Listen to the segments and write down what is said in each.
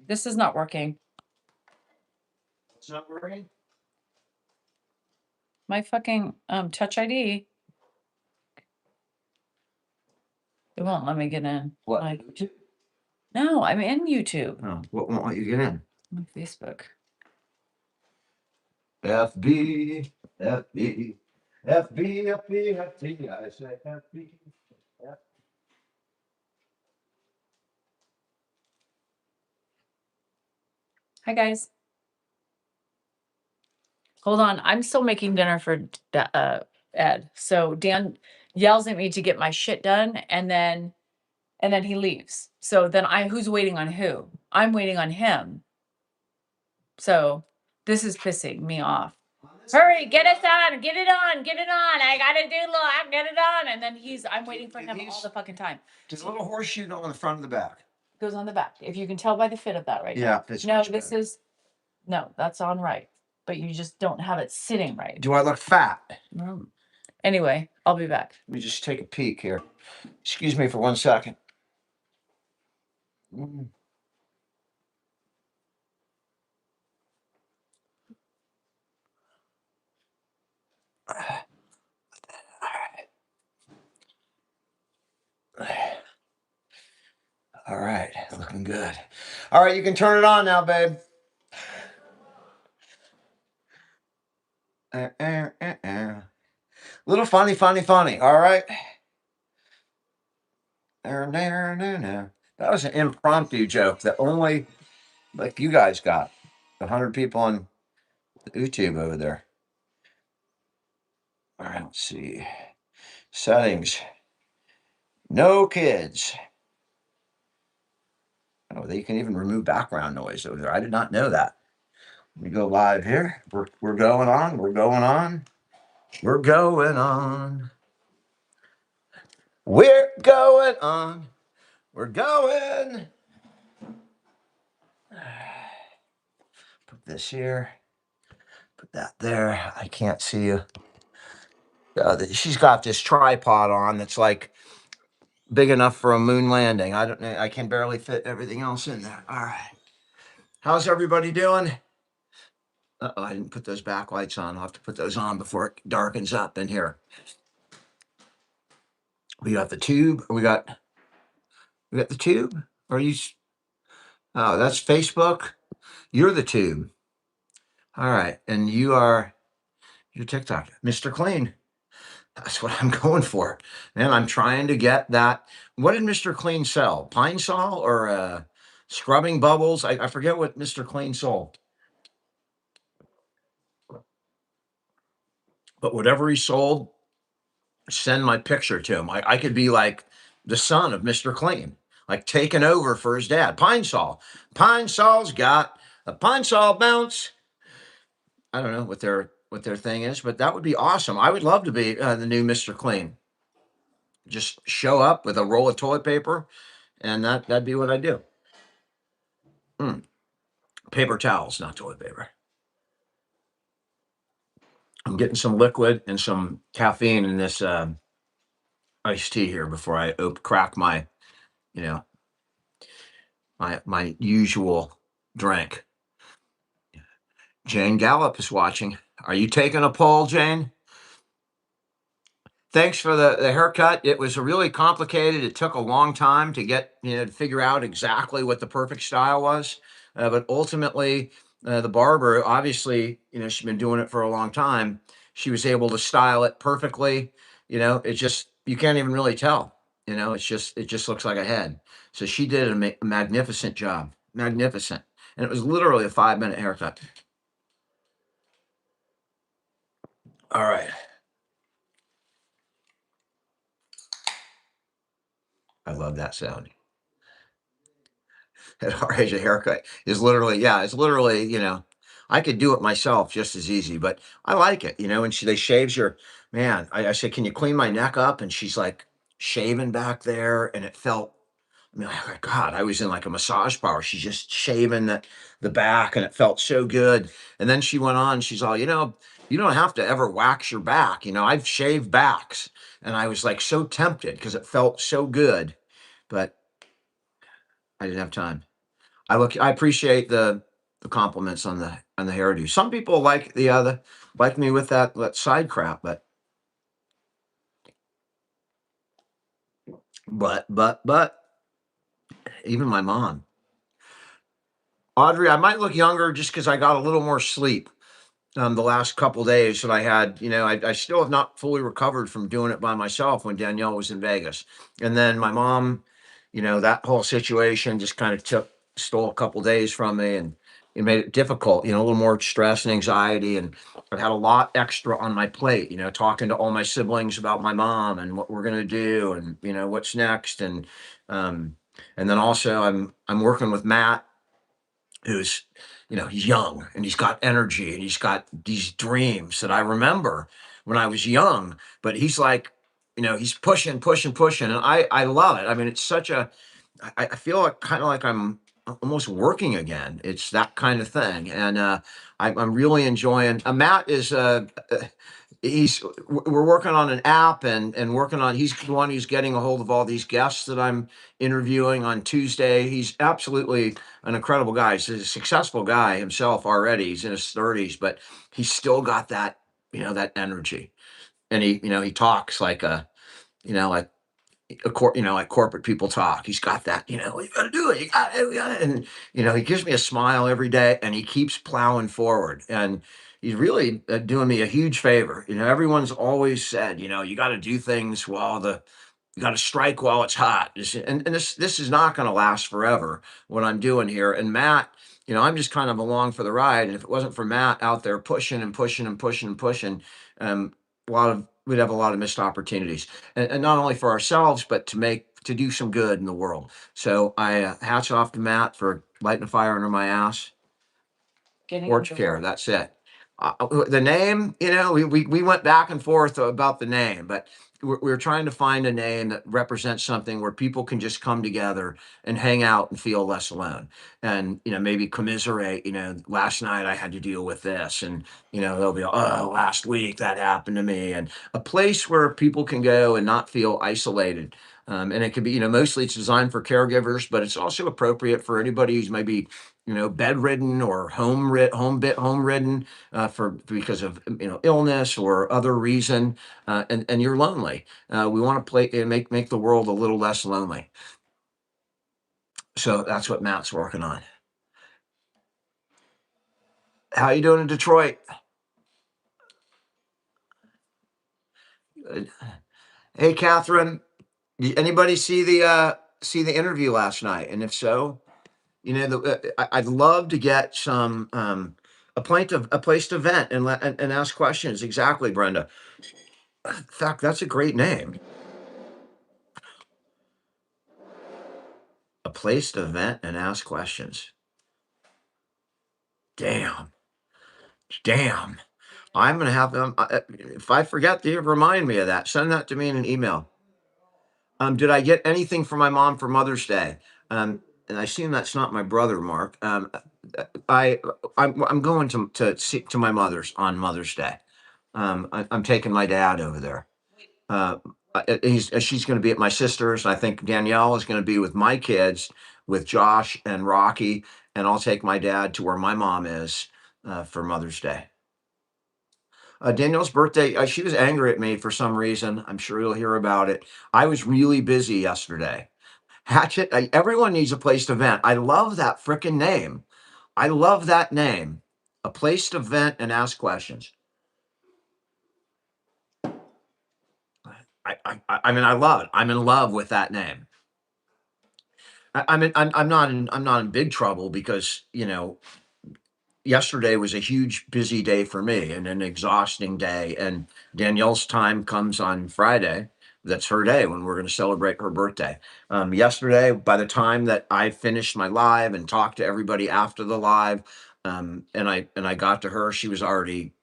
This is not working. It's not working. My fucking Touch ID. It won't let me get in. What? YouTube? No, I'm in YouTube. Oh, what won't let you get in? On Facebook. FB, FB, FB, FB, FB. I say FB. Hi guys. Hold on, I'm still making dinner for Ed. So Dan yells at me to get my shit done, and then he leaves. So then who's waiting on who? I'm waiting on him. So this is pissing me off. Hurry, get us on, get it on, get it on. I gotta do look, get it on. And then I'm waiting for him all the fucking time. Does a little horseshoe go on the front and the back? Goes on the back. If you can tell by the fit of that right Yeah, now. it's No, much this better. is no, that's on right. But you just don't have it sitting right. Do I look fat? Anyway, I'll be back. Let me just take a peek here. Excuse me for 1 second. All right, looking good. All right, you can turn it on now, babe. Little funny. All right. That was an impromptu joke that only like you guys got. 100 people on YouTube over there. All right, let's see. Settings. No kids. Oh, they can even remove background noise over there. I did not know that. We go live here. We're going on. We're going on. We're going on. We're going on. We're going. Put this here. Put that there. I can't see you. She's got this tripod on that's like big enough for a moon landing. I don't know. I can barely fit everything else in there. All right. How's everybody doing? Uh-oh, I didn't put those backlights on. I'll have to put those on before it darkens up in here. We got the tube. We got the tube. Are you? Oh, that's Facebook. You're the tube. All right, and you're TikTok, Mr. Clean. That's what I'm going for, man. I'm trying to get that. What did Mr. Clean sell? Pine Sol or scrubbing bubbles? I forget what Mr. Clean sold. But whatever he sold, send my picture to him. I could be like the son of Mr. Clean, like taking over for his dad. Pine Sol. Pine Sol's got a Pine Sol bounce. I don't know what their thing is, but that would be awesome. I would love to be the new Mr. Clean. Just show up with a roll of toilet paper, and that'd be what I do. Paper towels, not toilet paper. I'm getting some liquid and some caffeine in this iced tea here before I crack my, my usual drink. Jane Gallup is watching. Are you taking a poll, Jane? Thanks for the haircut. It was really complicated. It took a long time to get, to figure out exactly what the perfect style was. But ultimately, the barber, obviously, she's been doing it for a long time. She was able to style it perfectly. It just, you can't even really tell. It just looks like a head. So she did a magnificent job. Magnificent. And it was literally a 5-minute haircut. All right. I love that sound. At our age, a haircut is literally, it's literally, I could do it myself just as easy, but I like it, and they shaves your, man, I said, can you clean my neck up? And she's like shaving back there, and it felt, I mean, like, God, I was in like a massage parlor. She's just shaving the back, and it felt so good. And then she went on, she's all, you don't have to ever wax your back. I've shaved backs, and I was like so tempted because it felt so good, but I didn't have time. I appreciate the compliments on the hairdo. Some people like like me with that side crap, but even my mom, Audrey, I might look younger just because I got a little more sleep. The last couple days that I had, I still have not fully recovered from doing it by myself when Danielle was in Vegas. And then my mom, that whole situation just kind of stole a couple days from me, and it made it difficult, a little more stress and anxiety. And I've had a lot extra on my plate, talking to all my siblings about my mom and what we're going to do and, what's next. Um, and then also I'm working with Matt, who's he's young and he's got energy and he's got these dreams that I remember when I was young, but he's like, he's pushing, and I love it. I mean, it's such a I feel like kind of like I'm almost working again. It's that kind of thing, and I'm really enjoying. Matt is we're working on an app and working on. He's the one who's getting a hold of all these guests that I'm interviewing on Tuesday. He's absolutely an incredible guy. He's a successful guy himself already. He's in his 30s, but he's still got that that energy, and he talks like like like corporate people talk. He's got that, you got to do it. You got it. You got it. And, he gives me a smile every day and he keeps plowing forward. And he's really doing me a huge favor. Everyone's always said, you got to do things you got to strike while it's hot. And this is not going to last forever, what I'm doing here. And Matt, I'm just kind of along for the ride. And if it wasn't for Matt out there pushing and pushing and pushing and pushing, we'd have a lot of missed opportunities, and not only for ourselves, but to do some good in the world. So I hats off to Matt for lighting a fire under my ass. Getting Porch into Care, work. that's it. The name, we went back and forth about the name, but we're trying to find a name that represents something where people can just come together and hang out and feel less alone, and maybe commiserate. Last night I had to deal with this, and they'll be, oh, last week that happened to me, and a place where people can go and not feel isolated. And it could be, mostly it's designed for caregivers, but it's also appropriate for anybody who's maybe bedridden or home ridden for because of illness or other reason, and you're lonely. We want to play and make the world a little less lonely. So that's what Matt's working on. How you doing in Detroit? Good. Hey, Catherine. Did anybody see the interview last night? And if so, I'd love to get some a place to vent and ask questions. Exactly, Brenda. In fact, that's a great name. A place to vent and ask questions. Damn, damn. I'm gonna have them. If I forget to remind me of that, send that to me in an email. Did I get anything for my mom for Mother's Day? And I assume that's not my brother, Mark. I I'm going to my mother's on Mother's Day. I'm taking my dad over there. Uh, she's going to be at my sister's. I think Danielle is going to be with my kids, with Josh and Rocky, and I'll take my dad to where my mom is for Mother's Day. Danielle's birthday, she was angry at me for some reason. I'm sure you'll hear about it. I was really busy yesterday. Hatchet, everyone needs a place to vent. I love that freaking name. I love that name. A place to vent and ask questions. I mean, I love it. I'm in love with that name. I'm not in big trouble because yesterday was a huge busy day for me and an exhausting day. And Danielle's time comes on Friday. That's her day when we're going to celebrate her birthday. Yesterday, by the time that I finished my live and talked to everybody after the live, and I got to her, she was already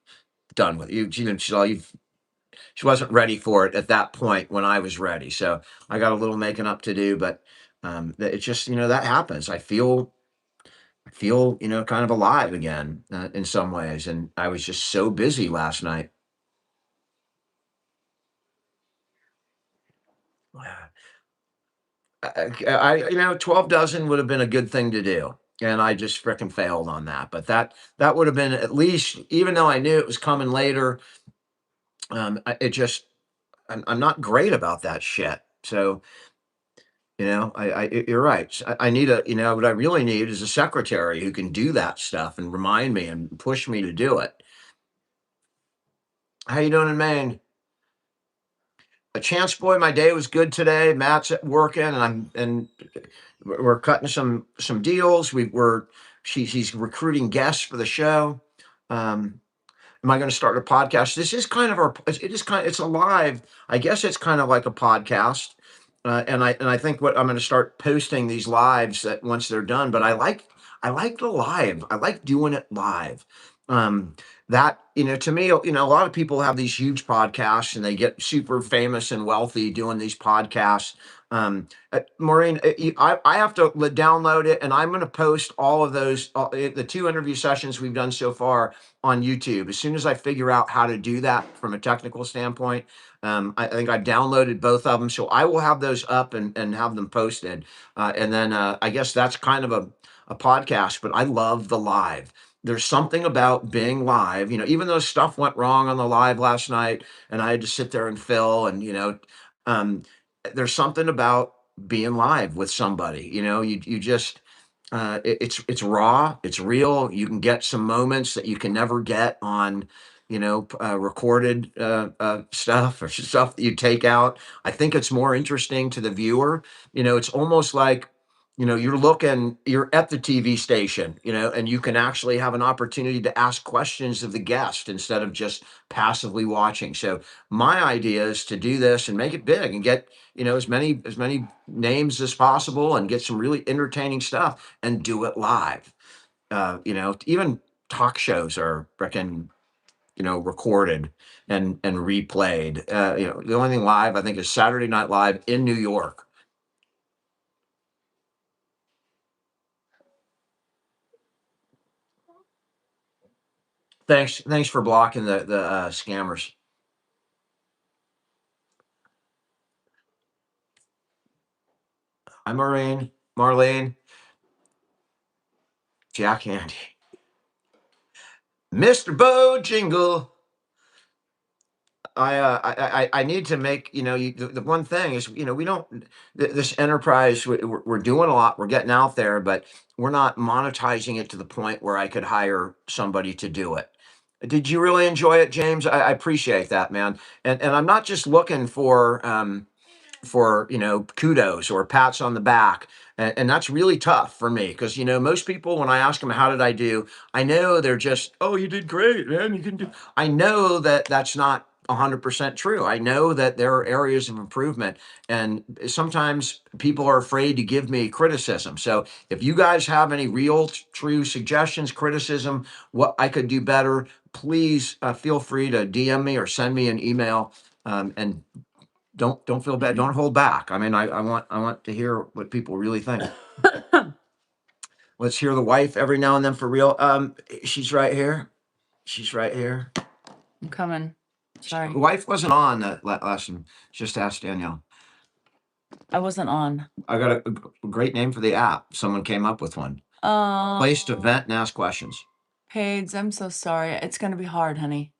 done with you. She wasn't ready for it at that point when I was ready. So I got a little making up to do, but it's just that happens. I feel kind of alive again in some ways, and I was just so busy last night. I 12 dozen would have been a good thing to do. and I just fricking failed on that. But that would have been at least, even though I knew it was coming later. It just I'm not great about that shit. So you're right. I need what I really need is a secretary who can do that stuff and remind me and push me to do it. How you doing in Maine? A chance boy, my day was good today. Matt's at working, and we're cutting some deals. He's recruiting guests for the show. Um, am I going to start a podcast? This is kind of it's a live. I guess it's kind of like a podcast. And I think what I'm going to start posting these lives that once they're done. But I like the live. I like doing it live. Um, that to me, a lot of people have these huge podcasts and they get super famous and wealthy doing these podcasts. Maureen, I have to download it, and I'm going to post all of those the 2 interview sessions we've done so far on YouTube. As soon as I figure out how to do that from a technical standpoint, I think I downloaded both of them, so I will have those up and have them posted. And then I guess that's kind of a podcast, but I love the live. There's something about being live, even though stuff went wrong on the live last night and I had to sit there and fill, and um, there's something about being live with somebody. You just it's raw, it's real. You can get some moments that you can never get on recorded stuff or stuff that you take out. I think it's more interesting to the viewer. It's almost like you're at the TV station, and you can actually have an opportunity to ask questions of the guest instead of just passively watching. So my idea is to do this and make it big and get as many names as possible and get some really entertaining stuff and do it live. Even talk shows are freaking recorded and replayed. The only thing live I think is Saturday Night Live in New York. Thanks for blocking the scammers. Hi, Marlene, Jack Handy, Mr. Bojingle. I need to make the one thing is we don't this enterprise we're doing a lot, we're getting out there, but we're not monetizing it to the point where I could hire somebody to do it. Did you really enjoy it, James? I appreciate that, man. And I'm not just looking for kudos or pats on the back, and that's really tough for me because most people, when I ask them how did I do, I know they're just, oh, you did great, man, you can do. I know that that's not 100% true. I know that there are areas of improvement, and sometimes people are afraid to give me criticism. So if you guys have any real true suggestions, criticism, what I could do better, please feel free to DM me or send me an email. And don't feel bad. Don't hold back. I mean, I want to hear what people really think. Let's hear the wife every now and then for real. She's right here. She's right here. I'm coming. The Sorry, wife wasn't on that last one. Just ask Danielle. I wasn't on. I got a great name for the app. Someone came up with one. Place to vent and ask questions. Paige, I'm so sorry. It's gonna be hard, honey.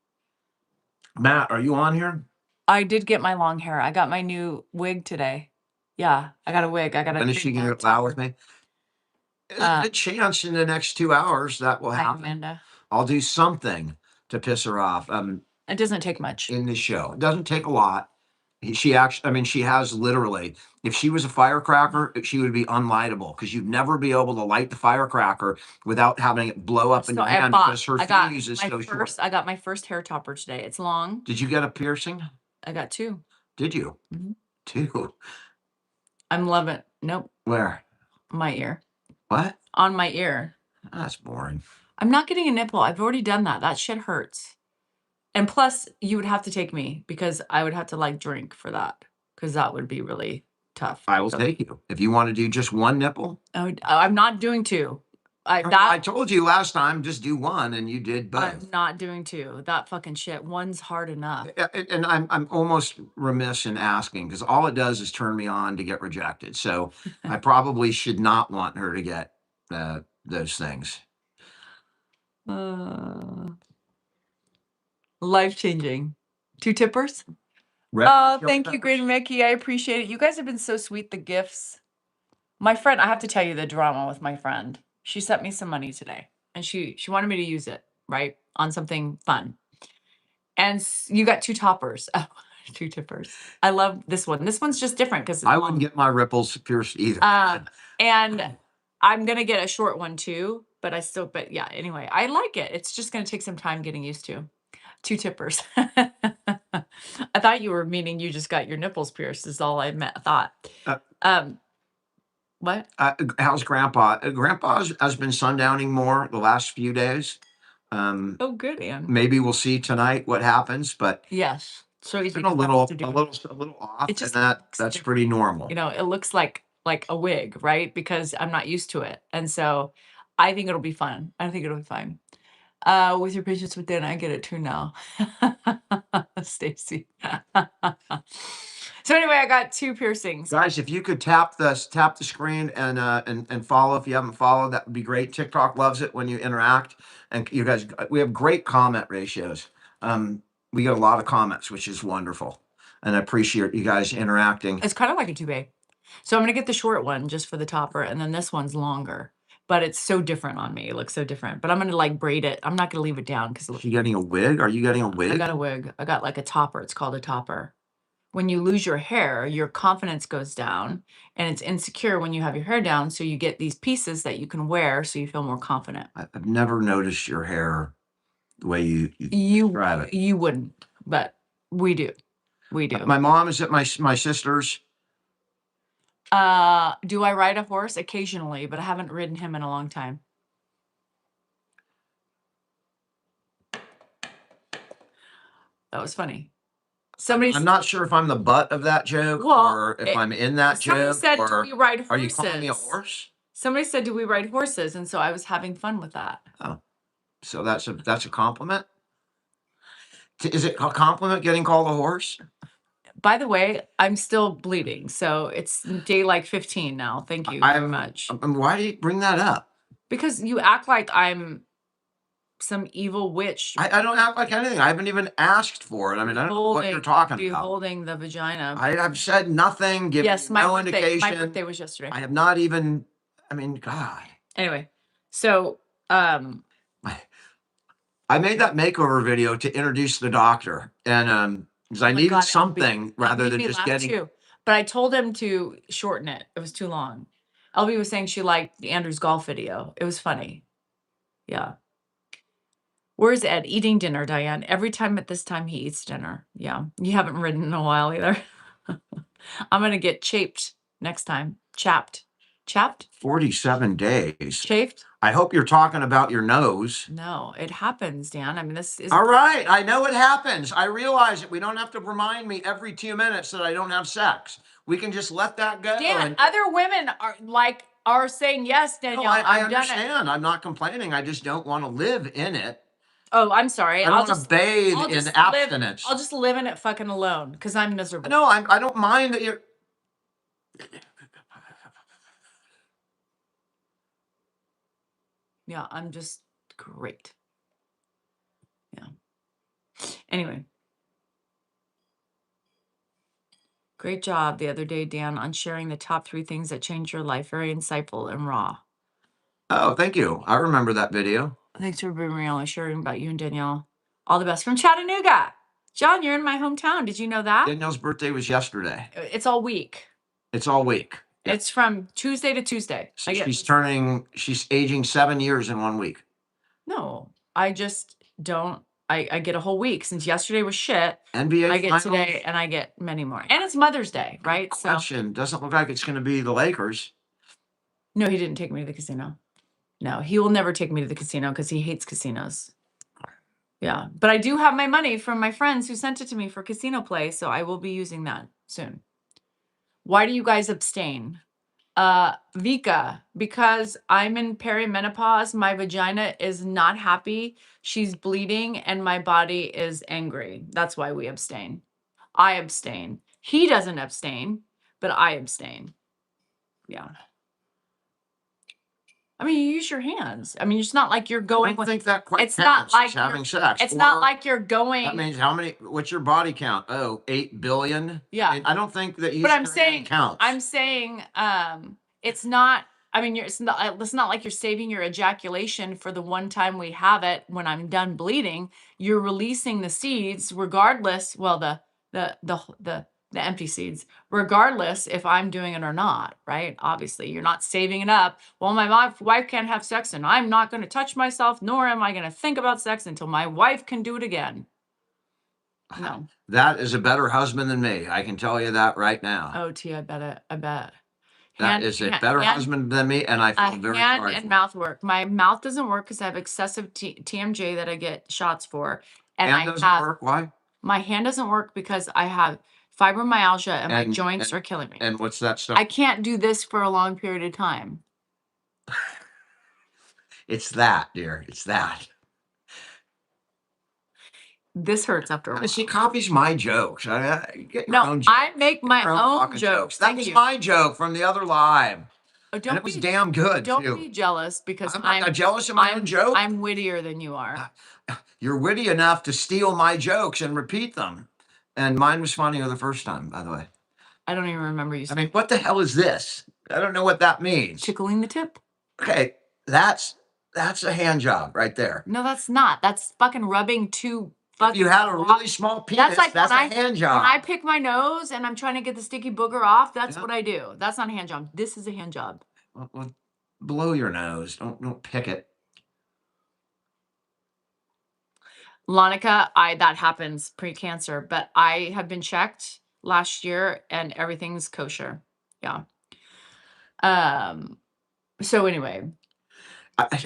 Matt, are you on here? I did get my long hair. I got my new wig today. Yeah, I got a wig. I got a And is she gonna allow with me? There's a good chance in the next 2 hours that will Hi, happen. Amanda. I'll do something to piss her off. It doesn't take much. In the show. It doesn't take a lot. She actually, I mean, she has literally, if she was a firecracker, she would be unlightable because you'd never be able to light the firecracker without having it blow up in So your I hand bought. because her I got fuse is my so short. first. I got my first hair topper today. It's long. Did you get a piercing? I got 2. Did you? Mhm. 2? I'm loving. Nope, Where? my ear. What? On my ear. That's boring. I'm not getting a nipple. I've already done that. That shit hurts. And plus, you would have to take me because I would have to like drink for that because that would be really tough. I will take you. If you want to do just one nipple. I'm not doing 2. I told you last time, just do one, and you did both. I'm not doing 2. That fucking shit. One's hard enough. And I'm almost remiss in asking because all it does is turn me on to get rejected. So I probably should not want her to get those things. Life changing. 2 tippers. Red Oh, chili thank you, peppers. Green Mickey. I appreciate it. You guys have been so sweet. The gifts. My friend, I have to tell you the drama with my friend. She sent me some money today, and she wanted me to use it right on something fun. And you got 2 toppers. Oh, 2 tippers. I love this one. This one's just different because I wouldn't get my ripples pierced either. and I'm gonna get a short one too. But yeah. Anyway, I like it. It's just gonna take some time getting used to. 2 tippers. I thought you were meaning you just got your nipples pierced. Is all I thought. What? How's Grandpa? Grandpa has been sundowning more the last few days. Oh, good, Ann. Maybe we'll see tonight what happens, but Yes. So it's easy been a to little off, It just and looks that's different. pretty normal. You know, it looks like a wig, right? Because I'm not used to it. And so I think it'll be fun. I think it'll be fine. With your patience with Dan, I get it too now. Stacy. So anyway, I got 2 piercings. Guys, if you could tap the screen and follow if you haven't followed, that would be great. TikTok loves it when you interact, and you guys, we have great comment ratios. We get a lot of comments, which is wonderful, and I appreciate you guys interacting. It's kind of like a toupee. So I'm gonna get the short one just for the topper, and then this one's longer. But it's so different on me. It looks so different. But I'm gonna like braid it. I'm not gonna leave it down because Are you getting a wig? Are you getting a I wig? got a wig. I got like a topper. It's called a topper. When you lose your hair, your confidence goes down, and it's insecure when you have your hair down. So you get these pieces that you can wear so you feel more confident. I've never noticed your hair the way you describe it. You wouldn't, but we do. We do. My mom is at my sister's. Do I ride a horse? Occasionally, but I haven't ridden him in a long time. That was funny. I'm not sure if I'm the butt of that joke or if I'm in that joke. Said, or do we ride horses? Are you calling me a horse? Somebody said, do we ride horses? And so I was having fun with that. Oh, so that's a compliment? Is it a compliment getting called a horse? By the way, I'm still bleeding. So it's day like 15 now. Thank you very much. Why do you bring that up? Because you act like I'm some evil witch. I don't act like anything. I haven't even asked for it. I mean, I don't know what you're talking about. Holding the vagina. I've said nothing, given no indication. My birthday was yesterday. I have not even, I mean, God. Anyway, so I made that makeover video to introduce the doctor, and because I needed something rather than just getting. Too. But I told him to shorten it. It was too long. LB was saying she liked Andrew's golf video. It was funny. Yeah. Where's Ed? Eating dinner, Diane. Every time at this time he eats dinner. Yeah. You haven't ridden in a while either. I'm going to get chaped next time. Chapped. 47 days. Chafed? I hope you're talking about your nose. No, it happens, Dan. I mean, this is. All right. I know it happens. I realize it. We don't have to remind me every 2 minutes that I don't have sex. We can just let that go. Dan, other women are saying yes, Danielle. No, I understand. I'm not complaining. I just don't want to live in it. Oh, I'm sorry. I don't want to bathe in abstinence. I'll just live in it fucking alone because I'm miserable. No, I don't mind that you're. Yeah, I'm just great. Yeah. Anyway. Great job the other day, Dan, on sharing the top 3 things that changed your life. Very insightful and raw. Oh, thank you. I remember that video. Thanks for being real and sharing about you and Danielle. All the best from Chattanooga. John, you're in my hometown. Did you know that? Danielle's birthday was yesterday. It's all week. It's all week. Yeah. It's from Tuesday to Tuesday. So she's aging 7 years in 1 week. No, I just don't. I get a whole week since yesterday was shit. NBA I get finals. today and I get many more. And it's Mother's Day, right? Question. Doesn't look like it's going to be the Lakers. No, he didn't take me to the casino. No, he will never take me to the casino because he hates casinos. Yeah, but I do have my money from my friends who sent it to me for casino play, so I will be using that soon. Why do you guys abstain? Vika, because I'm in perimenopause, my vagina is not happy. She's bleeding and my body is angry. That's why we abstain. I abstain. He doesn't abstain, but I abstain. Yeah. I mean, you use your hands. I mean, it's not like you're I going don't with, think that quite it's not counts as like you're, having sex. it's not Or like you're that going, means how many? What's your body count? Oh, 8 billion. Yeah. I mean, I don't think that but using I'm your hand saying, counts. it's not, I mean, it's not like you're saving your ejaculation for the one time we have it when I'm done bleeding. You're releasing the seeds regardless, well, the empty seeds, regardless if I'm doing it or not, right? Obviously, you're not saving it up. Well, my wife can't have sex and I'm not going to touch myself, nor am I going to think about sex until my wife can do it again. No. That is a better husband than me. I can tell you that right now. Oh, T, I bet. That is a better husband than me, and I feel very hand sorry. and for him. mouth work. My mouth doesn't work because I have excessive TMJ that I get shots for, and Hand doesn't work. Why? my hand doesn't work because I have fibromyalgia and my joints are killing me. And what's that stuff? I can't do this for a long period of time. It's that, dear. It's that. This hurts after a while. She copies my jokes. Get your No, own jokes. I make my Your own fucking jokes. That Thank was you. my joke from the other live. Oh, And it was damn good, Don't too. be jealous because I'm not jealous of my own joke. I'm wittier than you are. You're witty enough to steal my jokes and repeat them. And mine was funnier the first time, by the way. I don't even remember you I saying mean, what the hell is this? I don't know what that means. tickling the tip. Okay, that's a hand job right there. No, that's not. That's fucking rubbing two If fucking. you had a really small penis, like that's when a hand job. When I pick my nose and I'm trying to get the sticky booger off, that's Yeah. what I do. That's not a hand job. This is a hand job. Well, blow your nose. Don't pick it. Lonica, that happens pre-cancer, but I have been checked last year and everything's kosher. Yeah. So anyway,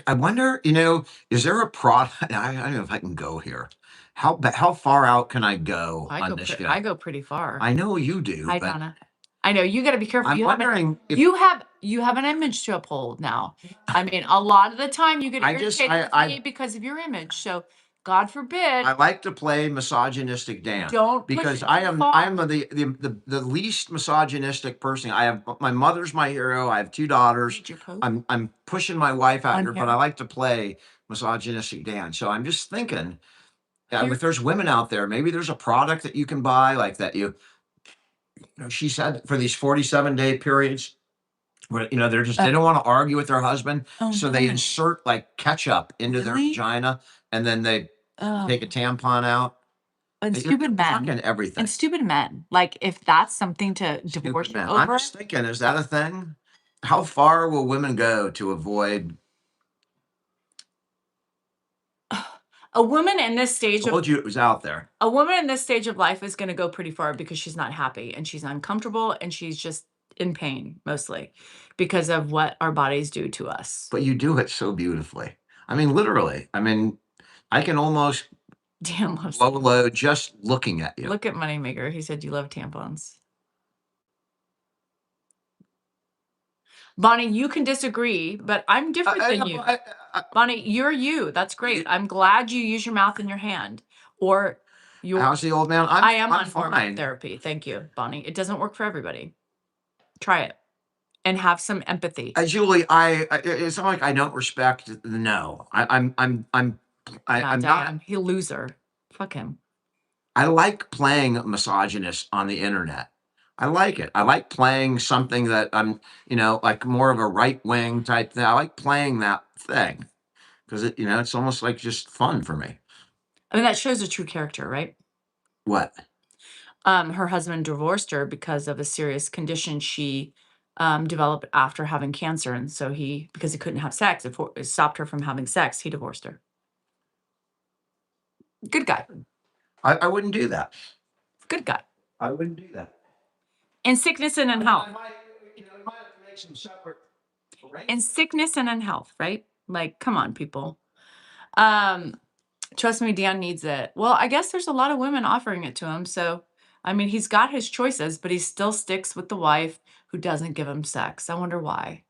I wonder, is there a product? I don't know if I can go here. How far out can I go on this show? I go pretty far. I know you do, Hi, but Donna. I know you got to be careful. I'm wondering if you have an image to uphold now. I mean, a lot of the time you get irritated with me because of your image. So God forbid. I like to play misogynistic dance. Don't push because it I too am far. the least misogynistic person. I have my mother's my hero. I have 2 daughters. I'm pushing my wife out here, but I like to play misogynistic dance. So I'm just thinking, if there's women out there, maybe there's a product that you can buy like that. She said for these 47-day periods, where they're just they don't want to argue with their husband, so they insert like ketchup into their vagina, and then they take a tampon out. And stupid men. Fucking everything. And stupid men. Like if that's something to divorce over. I'm just thinking, is that a thing? How far will women go to avoid? A woman in this stage Told you it was out there. A woman in this stage of life is going to go pretty far because she's not happy and she's uncomfortable and she's just in pain mostly because of what our bodies do to us. But you do it so beautifully. I mean, literally. I mean, I can almost low just looking at you. Look at Moneymaker. He said you love tampons. Bonnie, you can disagree, but I'm different than you. Bonnie, you're you. That's great. I'm glad you use your mouth and your hand. Or how's the old man? I am on hormone therapy. Thank you, Bonnie. It doesn't work for everybody. Try it and have some empathy. Julie, it's not like I don't respect. No, I'm not. He'll loser. Fuck him. I like playing misogynist on the internet. I like it. I like playing something that I'm, like more of a right wing type thing. I like playing that thing because it's almost like just fun for me. I mean, that shows a true character, right? What? Her husband divorced her because of a serious condition she developed after having cancer, and so because he couldn't have sex, it stopped her from having sex. He divorced her. Good guy. I wouldn't do that. Good guy. I wouldn't do that. In sickness and in health. I might have to make some separate in sickness and in health, right? Like, come on, people. Trust me, Dan needs it. Well, I guess there's a lot of women offering it to him. So, I mean, he's got his choices, but he still sticks with the wife who doesn't give him sex. I wonder why.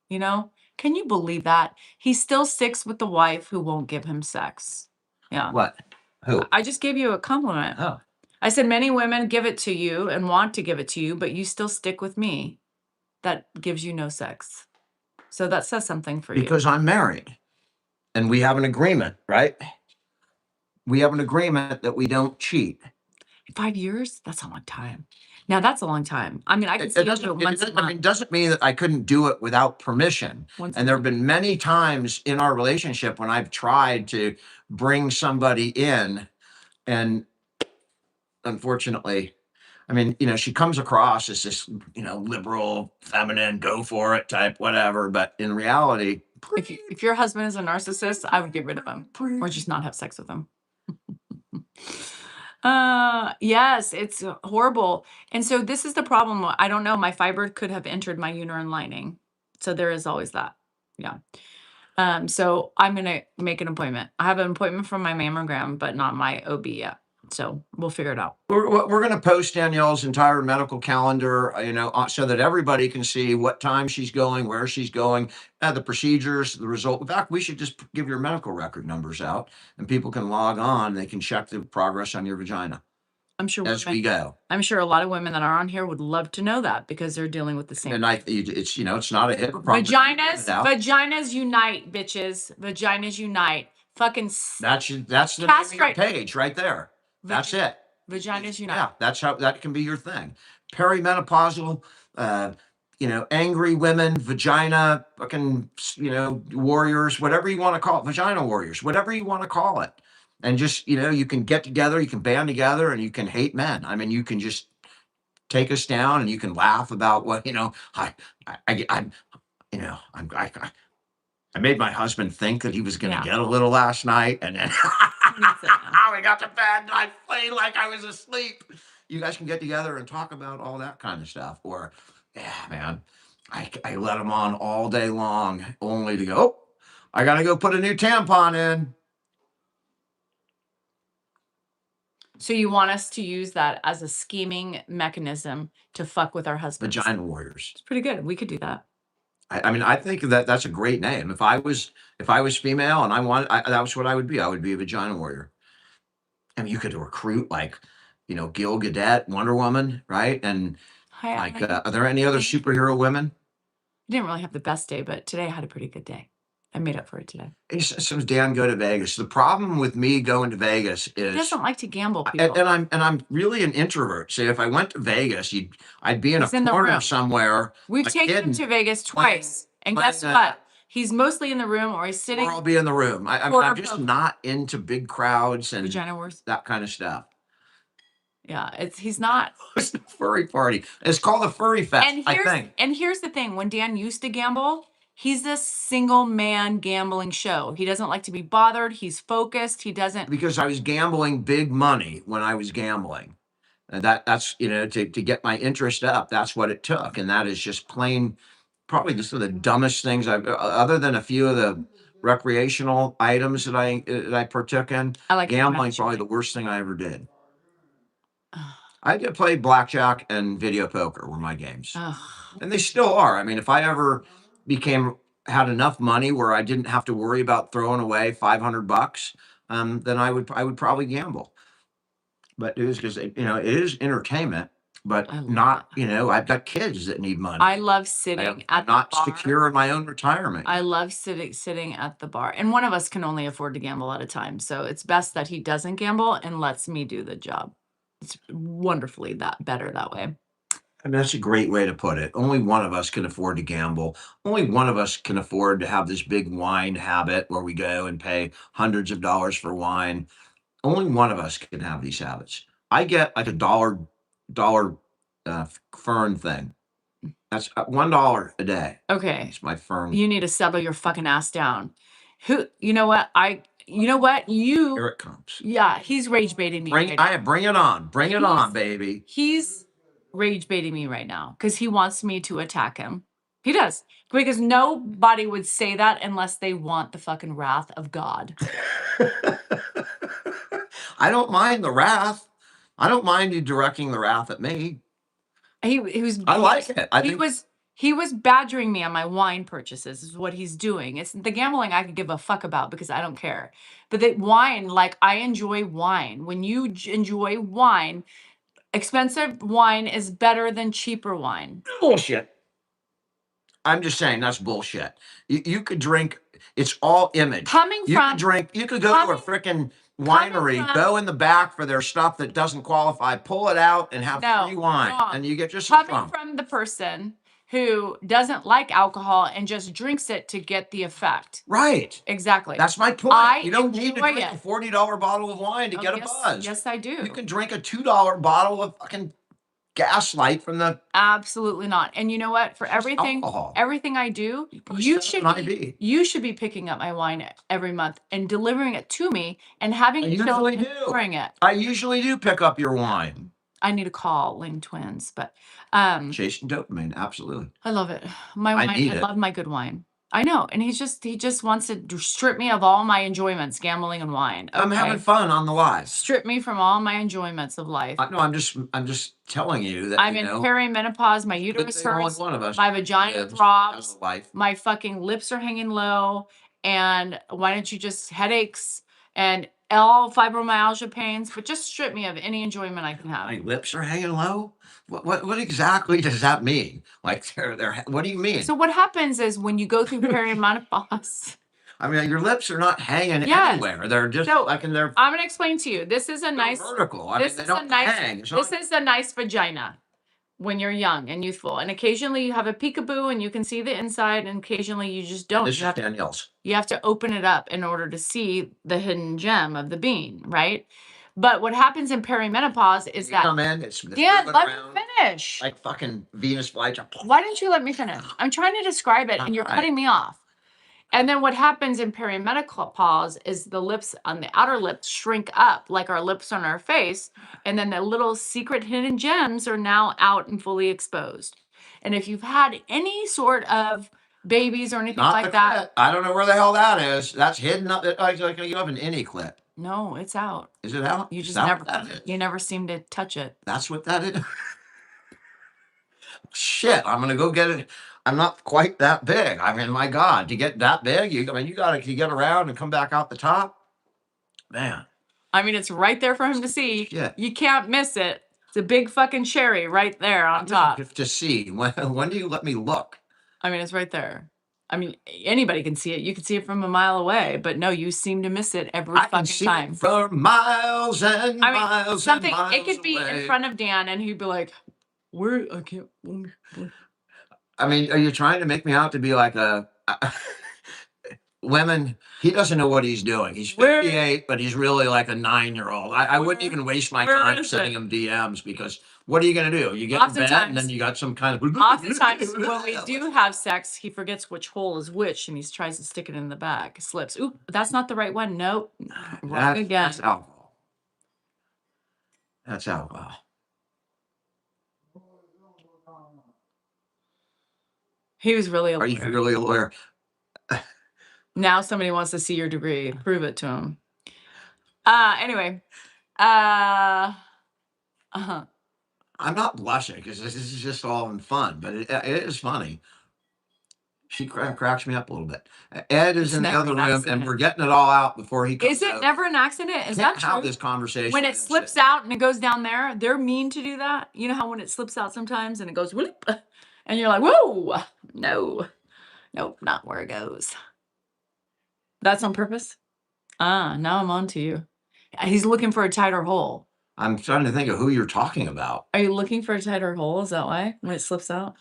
Can you believe that? He still sticks with the wife who won't give him sex. Yeah. What? Who? I just gave you a compliment. Oh. I said many women give it to you and want to give it to you, but you still stick with me. That gives you no sex. So that says something for you. Because I'm married and we have an agreement, right? We have an agreement that we don't cheat. 5 years? That's a long time. Now that's a long time. I mean, I can It see you do doesn't, it once a I mean, month. it doesn't mean that I couldn't do it without permission. Once a And there have month. been many times in our relationship when I've tried to bring somebody in, and unfortunately, I mean, she comes across as this, liberal, feminine, go for it type, whatever. But in reality, If your husband is a narcissist, I would get rid of him or just not have sex with him. Yes, it's horrible. And so this is the problem. I don't know. My fiber could have entered my uterine lining. So there is always that. Yeah. So I'm going to make an appointment. I have an appointment for my mammogram, but not my OB yet. So we'll figure it out. we're going to post Danielle's entire medical calendar, so that everybody can see what time she's going, where she's going, the procedures, the result. In fact, we should just give your medical record numbers out, and people can log on. They can check the progress on your vagina I'm sure as we go. I'm sure a lot of women that are on here would love to know that because they're dealing with the same. And it's not a HIPAA problem. Vaginas unite, bitches. Vaginas unite. Fucking That's the name of your page right there. That's it. Vaginas unite. Yeah, that's how that can be your thing. Perimenopausal, angry women, vagina, fucking, warriors, whatever you want to call it, vagina warriors, whatever you want to call it. And just, you can get together, you can band together, and you can hate men. I mean, you can just take us down, and you can laugh about what, I made my husband think that he was going to get a little last night, and then we got to bed, and I played like I was asleep. You guys can get together and talk about all that kind of stuff. Or, yeah, man, I let him on all day long, only to go, oh, I got to go put a new tampon in. So you want us to use that as a scheming mechanism to fuck with our husbands? Vagina warriors. It's pretty good. We could do that. I mean, I think that's a great name. If I was female and that was what I would be. I would be a vagina warrior. I mean, you could recruit like, Gil Gadot, Wonder Woman, right? And are there any other superhero women? I didn't really have the best day, but today I had a pretty good day. I made up for it today. So Dan, go to Vegas. The problem with me going to Vegas is he doesn't like to gamble, people. And I'm really an introvert. So if I went to Vegas, I'd be in a corner somewhere. We've taken him to Vegas twice, and guess what? He's mostly in the room, or he's sitting. Or I'll be in the room. I'm just not into big crowds and vagina wars, that kind of stuff. Yeah, he's not. It's the furry party. It's called the Furry Fest, I think. And here's the thing: when Dan used to gamble, he's this single man gambling show. He doesn't like to be bothered. He's focused. He doesn't. Because I was gambling big money when I was gambling. And that's, to get my interest up, that's what it took. And that is just plain, probably just the dumbest things other than a few of the recreational items that I partook in. I like gambling, probably the worst thing I ever did. I did play blackjack and video poker were my games. And they still are. I mean, if I ever had enough money where I didn't have to worry about throwing away $500, then I would probably gamble. But it is because it is entertainment, but not I've got kids that need money. I love sitting at the bar. Not secure in my own retirement. I love sitting at the bar, and one of us can only afford to gamble at a time. So it's best that he doesn't gamble and lets me do the job. It's wonderfully better that way. I mean, that's a great way to put it. Only one of us can afford to gamble. Only one of us can afford to have this big wine habit where we go and pay hundreds of dollars for wine. Only one of us can have these habits. I get like a dollar Fern thing. That's $1 a day. Okay. It's my Fern. You need to settle your fucking ass down. You know what? Here it comes. Yeah, he's rage baiting me. Bring it on. Bring it on, baby. He's rage baiting me right now because he wants me to attack him. He does. Because nobody would say that unless they want the fucking wrath of God. I don't mind the wrath. I don't mind you directing the wrath at me. He was. I like it. He was badgering me on my wine purchases is what he's doing. It's the gambling I could give a fuck about because I don't care. But the wine, like I enjoy wine. When you enjoy wine, expensive wine is better than cheaper wine. Bullshit. I'm just saying that's bullshit. You could drink. It's all image. Coming You from could drink. You could go to a freaking winery, from- go in the back for their stuff that doesn't qualify, pull it out, and have No, free wine, wrong. and you get just coming drunk. from the person who doesn't like alcohol and just drinks it to get the effect. Right. Exactly. That's my point. I You don't need to enjoy drink it. a $40 bottle of wine to Oh, get a yes, buzz. yes, I do. You can drink a $2 bottle of fucking Gaslight from the Absolutely not. And you know what? For It's just everything, alcohol. everything I do, put you stuff should in IV. you should be picking up my wine every month and delivering it to me and having I it usually and do. pouring it. I usually do pick up your wine. I need to call Ling Twins, but Chasing dopamine, absolutely. I love it. My I wine, need I it. love my good wine. I know, and he just wants to strip me of all my enjoyments, gambling and wine. I'm having Okay. fun on the live. Strip me from all my enjoyments of life. No, I'm just telling you that I'm in perimenopause. My uterus the only hurts. one of us My vagina lives, has throbs. a life. My fucking lips are hanging low. And why don't you just headaches and all fibromyalgia pains, but just strip me of any enjoyment I can have. My lips are hanging low. What exactly does that mean? Like they're what do you mean? So what happens is when you go through perimenopause. I mean, your lips are not hanging Yes. anywhere. They're just So, like in their I'm gonna explain to you. This is a nice vertical. I mean, this they is a don't nice hang. It's this not- is a nice vagina when you're young and youthful. And occasionally you have a peekaboo and you can see the inside, and occasionally you just don't. This is Danielle's. You have to open it up in order to see the hidden gem of the bean, right? But what happens in perimenopause is You that come in, it's Dan, moving let me around finish. like fucking Venus flytrap. Why don't you let me finish? I'm trying to describe it and you're Alright. cutting me off. And then what happens in perimenopause is the lips on the outer lips shrink up like our lips on our face. And then the little secret hidden gems are now out and fully exposed. And if you've had any sort of babies or anything Not like the that, clit. I don't know where the hell that is. That's hidden up. Like you have an any clip. no, it's out. Is it out? You Is just that never, what that is? you never seem to touch it. That's what that is. Shit, I'm gonna go get it. I'm not quite that big. I mean, my God, to get that big, you gotta get around and come back out the top. Man, I mean, it's right there for him to see. Shit. You can't miss it. It's a big fucking cherry right there on top. to see when do you let me look? I mean, it's right there. I mean, anybody can see it. You can see it from a mile away, but no, you seem to miss it every I can fucking see time. it for miles and I mean, miles something, and miles it could be away. in front of Dan and he'd be like, where, I can't. I mean, are you trying to make me out to be like a women? He doesn't know what he's doing. He's Where- 58, but he's really like a 9-year-old. I wouldn't Where- even waste my where time is sending it? him DMs because what are you going to do? You get in bed and Oftentimes- then you got some kind of. Oftentimes, when we do have sex, he forgets which hole is which and he tries to stick it in the back. Slips. Oop, that's not the right one. Nope. Wrong again. That's alcohol. That's alcohol. He was really a Are you lawyer. really a lawyer? Now somebody wants to see your degree. Prove it to him. Anyway. Uh-huh. I'm not blushing because this is just all in fun, but it is funny. She cracks me up a little bit. Ed is It's in the never other an room, and accident. we're getting it all out before he comes Is it out. never an accident? Is Can't that have true? this conversation. When it and slips sit- out and it goes down there, they're mean to do that. You know how when it slips out sometimes and it goes whoop, and you're like, whoa, no, nope, not where it goes. That's on purpose? Now I'm on to you. He's looking for a tighter hole. I'm trying to think of who you're talking about. Are you looking for a tighter hole? Is that why when it slips out?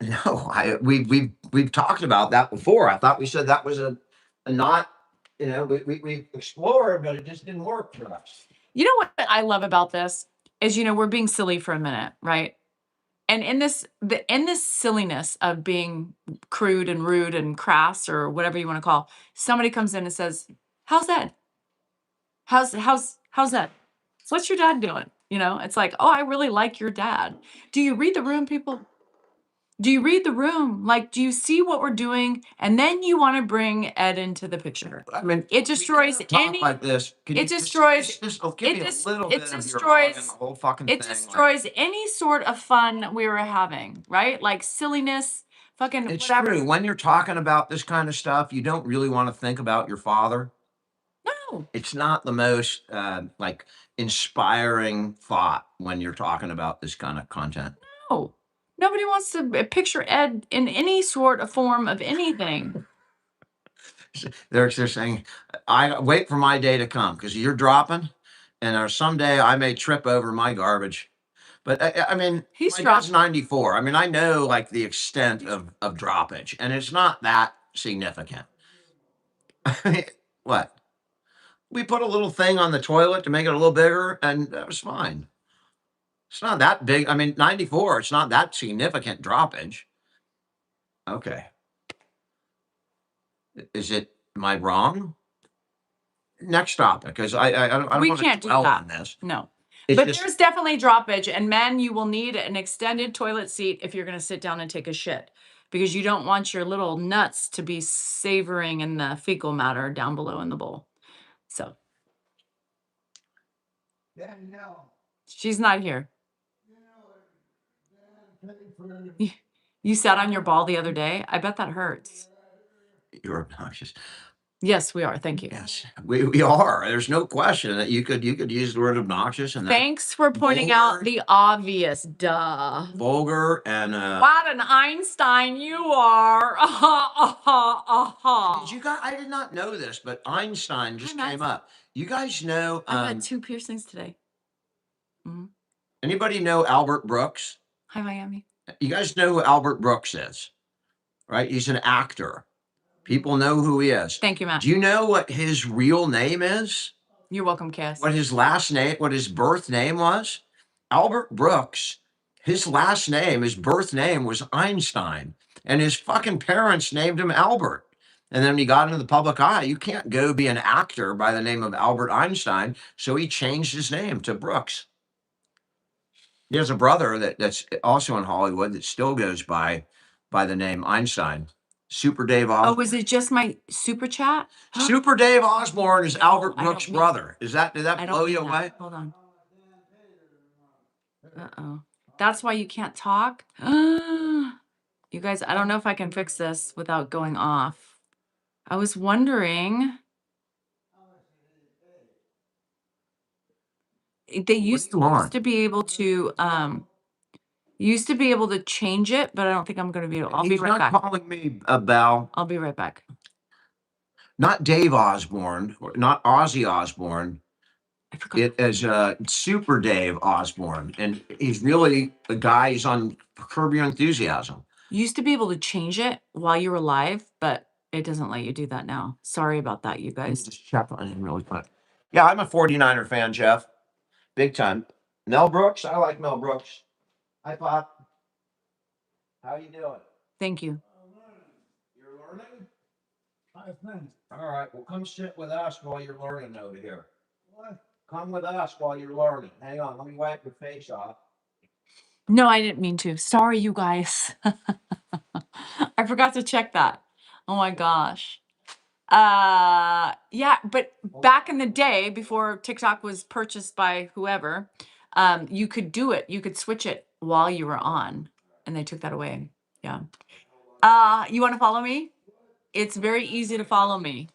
No, we've talked about that before. I thought we said that was a not, we explored, but it just didn't work for us. You know what I love about this is, we're being silly for a minute, right? And in this silliness of being crude and rude and crass or whatever you want to call, somebody comes in and says, "How's that? How's that? So what's your dad doing?" It's like, "Oh, I really like your dad." Do you read the room, people? Do you read the room? Like, do you see what we're doing? And then you want to bring Ed into the picture. I mean, It destroys we can't talk any. like this. Can it you just- destroys- Just it give me des- a little it bit of your destroys- log in the whole fucking It thing. destroys any sort of fun we were having, right? Like silliness, fucking It's whatever. true. When you're talking about this kind of stuff, you don't really want to think about your father. No. It's not the most inspiring thought when you're talking about this kind of content. No. Nobody wants to picture Ed in any sort of form of anything. They're saying, I wait for my day to come because you're dropping, and someday I may trip over my garbage. But I mean, He's my dad's dropped. 94. I mean, I know like the extent of droppage, and it's not that significant. I mean, what? We put a little thing on the toilet to make it a little bigger, and that was fine. It's not that big. I mean, 94, it's not that significant droppage. Okay. Is it, am I wrong? Next topic, because I don't We want to can't do dwell that. on this. No. It's But just, there's definitely droppage. And men, you will need an extended toilet seat if you're going to sit down and take a shit because you don't want your little nuts to be savoring in the fecal matter down below in the bowl. So she's not here. You sat on your ball the other day. I bet that hurts. you're obnoxious. Yes, we are. Thank you. Yes, we are. There's no question that you could use the word obnoxious and that Thanks for pointing out vulgar. the obvious. Duh. Vulgar and What an Einstein you are. did you guys, I did not know this, but Einstein just Hi, came Max. up. You guys know I've had 2 piercings today. anybody know Albert Brooks? Hi, Miami. You guys know who Albert Brooks is, right? He's an actor. People know who he is. Thank you, Matt. Do you know what his real name is? You're welcome, Cass. What his last name, what his birth name was? Albert Brooks. His last name, his birth name was Einstein, and his fucking parents named him Albert. And then when he got into the public eye, you can't go be an actor by the name of Albert Einstein. So he changed his name to Brooks. He has a brother that's also in Hollywood that still goes by the name Einstein. Super Dave Oh, Osborne. was it just my super chat? Super Dave Osborne is Albert I don't Brooks' mean- brother. Did that I don't blow you mean that. away? Hold on. Uh-oh. That's why you can't talk? You guys, I don't know if I can fix this without going off. I was wondering. They used you want? to be able to change it, but I don't think I'm going to be able. I'll be He's right not back. calling me a Bell. I'll be right back. Not Dave Osborne, not Ozzy Osbourne. I forgot. It is Super Dave Osborne, and he's really the guy. He's on Curb Your Enthusiasm. You used to be able to change it while you were alive, but it doesn't let you do that now. Sorry about that, you Let me guys. just check on him really quick. Yeah, I'm a 49er fan, Jeff. Big time. Mel Brooks, I like Mel Brooks. Hi, Pop. How you doing? Thank you. You're learning? All right, well, come sit with us while you're learning over here. What? Come with us while you're learning. Hang on, let me wipe your face off. No, I didn't mean to. Sorry, you guys. I forgot to check that. Oh my gosh. Yeah, but back in the day before TikTok was purchased by whoever, you could do it. You could switch it while you were on, and they took that away. Yeah. You want to follow me? It's very easy to follow me.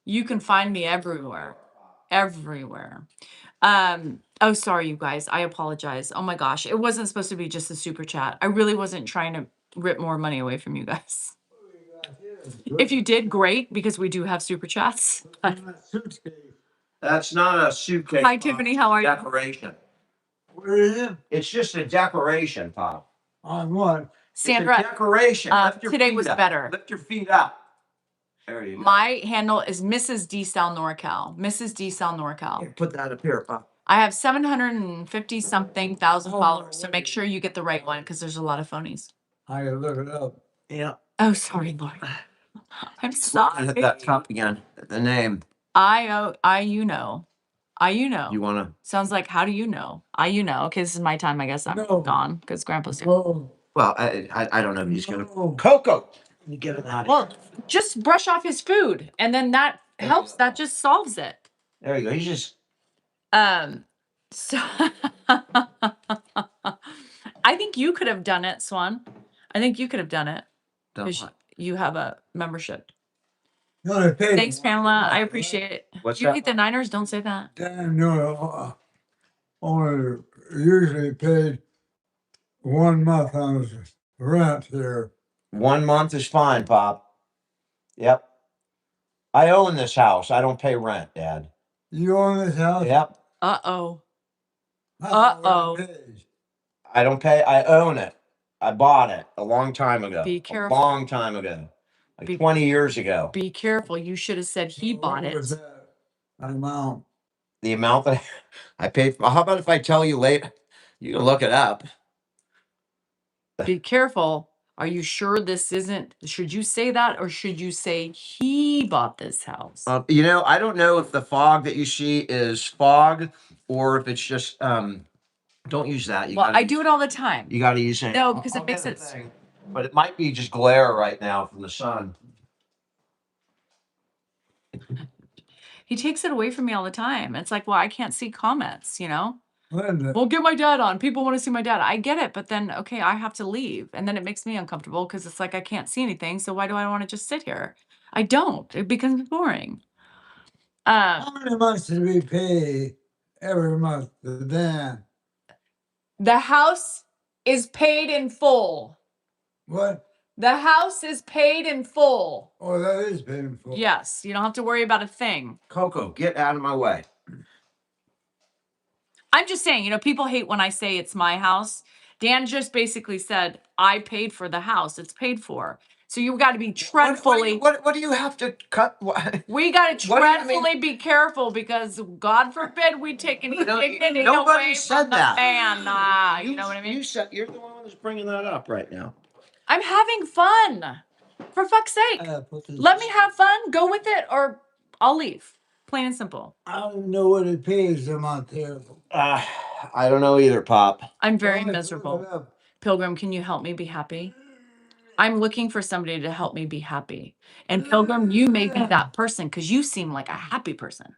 You can find me everywhere. Everywhere. Oh, sorry, you guys. I apologize. Oh my gosh. It wasn't supposed to be just a super chat. I really wasn't trying to rip more money away from you guys. If you did, great, because we do have super chats. That's not a suitcase. Hi, Pop. Tiffany. How are you? Declaration. Where is it? It's just a declaration, Pop. On what? Sandra, It's a decoration. Lift your today feet was up. better. Lift your feet up. There you go. My handle is Mrs. D Sal NorCal. Mrs. D Sal NorCal. Here, put that up here, Pop. I have 750 something thousand Oh, followers, so wait. make sure you get the right one because there's a lot of phonies. I gotta look it up. Yeah. Oh, sorry, Lord. I'm And sorry. hit that cup again. The name. You know. You want to? Sounds like, how do you know? You know. Okay, this is my time. I guess I'm No. gone because Grandpa's here. Oh, Well, I don't know if he's going to. no. Coco. You get it out of Well, here. just brush off his food, and then that helps. That just solves it. There you go. He's just. So I think you could have done it, Swan. I think you could have done it Done because what? you have a membership. No, I paid. Thanks, Pamela. I appreciate it. What's You that? hate the Niners? Don't say that. Damn, no, only usually paid 1 month on his rent here. 1 month is fine, Pop. Yep. I own this house. I don't pay rent, Dad. You own this house? Yep. Uh-oh. I thought we Uh-oh. paid. I don't pay. I own it. I bought it a long time ago. Be A careful. long time ago. Like Be- 20 years ago. Be careful. You should have said he What bought was it. that amount? The amount that I paid. How about if I tell you later? You can look it up. Be careful. Are you sure this isn't? Should you say that or should you say he bought this house? You know, I don't know if the fog that you see is fog or if it's just don't use that. Well, I do it all the time. You got to use it. No, because I'll it makes get a it. thing, but it might be just glare right now from the sun. He takes it away from me all the time. It's like, well, I can't see comments, you know? Linda, Well, get my dad on. People want to see my dad. I get it, but then, okay, I have to leave. And then it makes me uncomfortable because it's like I can't see anything. So why do I want to just sit here? I don't. It becomes boring. how many months did we pay every month to Dan? The house is paid in full. What? The house is paid in full. Oh, that is painful. Yes, you don't have to worry about a thing. Coco, get out of my way. I'm just saying, you know, people hate when I say it's my house. Dan just basically said, I paid for the house. It's paid for. So you got to be dreadfully. What do you have to cut? What? We got to What do you mean? dreadfully be careful because God forbid we take any No, dignity nobody away said from the that. man. You know what I mean? You said you're the one that's bringing that up right now. I'm having fun. For fuck's sake. Let me have fun. Go with it or I'll leave. Plain and simple. I don't know what it pays a month here. I don't know either, Pop. I'm very Well, I look miserable. it up. Pilgrim, can you help me be happy? I'm looking for somebody to help me be happy. And Pilgrim, you may be that person because you seem like a happy person.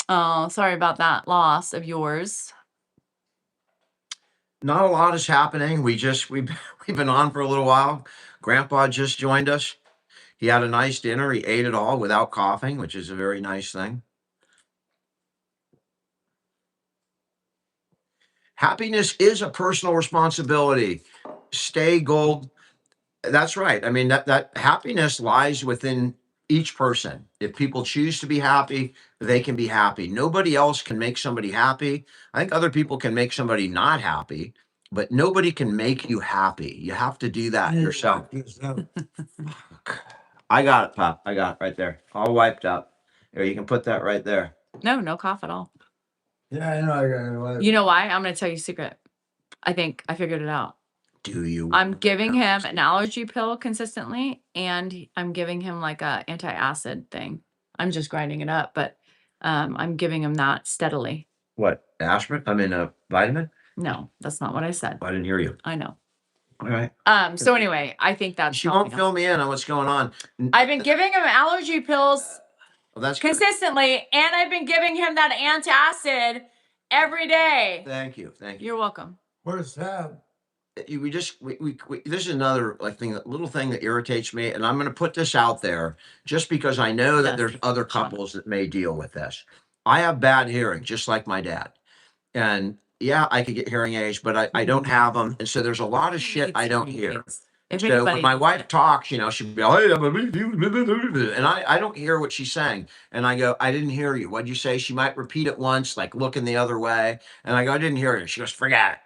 Oh, sorry about that loss of yours. Not a lot is happening. We've been on for a little while. Grandpa just joined us. He had a nice dinner. He ate it all without coughing, which is a very nice thing. Happiness is a personal responsibility. Stay gold. That's right. I mean, that happiness lies within each person. If people choose to be happy, they can be happy. Nobody else can make somebody happy. I think other people can make somebody not happy, but nobody can make you happy. You have to do that You yourself. wipe yourself. I got it, Pop. I got it right there. All wiped up. There, you can put that right there. No cough at all. Yeah, I know I got it. Wipe. You know why? I'm going to tell you a secret. I think I figured it out. Do you? I'm giving him an allergy pill consistently, and I'm giving him like a anti-acid thing. I'm just grinding it up, but I'm giving him that steadily. What? Aspirin? I mean, a vitamin? No, that's not what I said. I didn't hear you. I know. All right. So anyway, I think that's She helping won't him. fill me in on what's going on. I've been giving him allergy pills Well, that's good. consistently, and I've been giving him that antacid every day. Thank you. Thank you. You're welcome. Where's Sam? We this is another like little thing that irritates me, and I'm going to put this out there just because I know that Yes. there's other couples that may deal with this. I have bad hearing, just like my dad, and yeah, I could get hearing aids, but I don't have them, and so there's a lot of shit I don't hear. If So anybody, when my wife talks, you know, she'd be like, and I don't hear what she's saying. And I go, I didn't hear you. What'd you say? She might repeat it once, like looking the other way. And I go, I didn't hear you. She goes, forget it.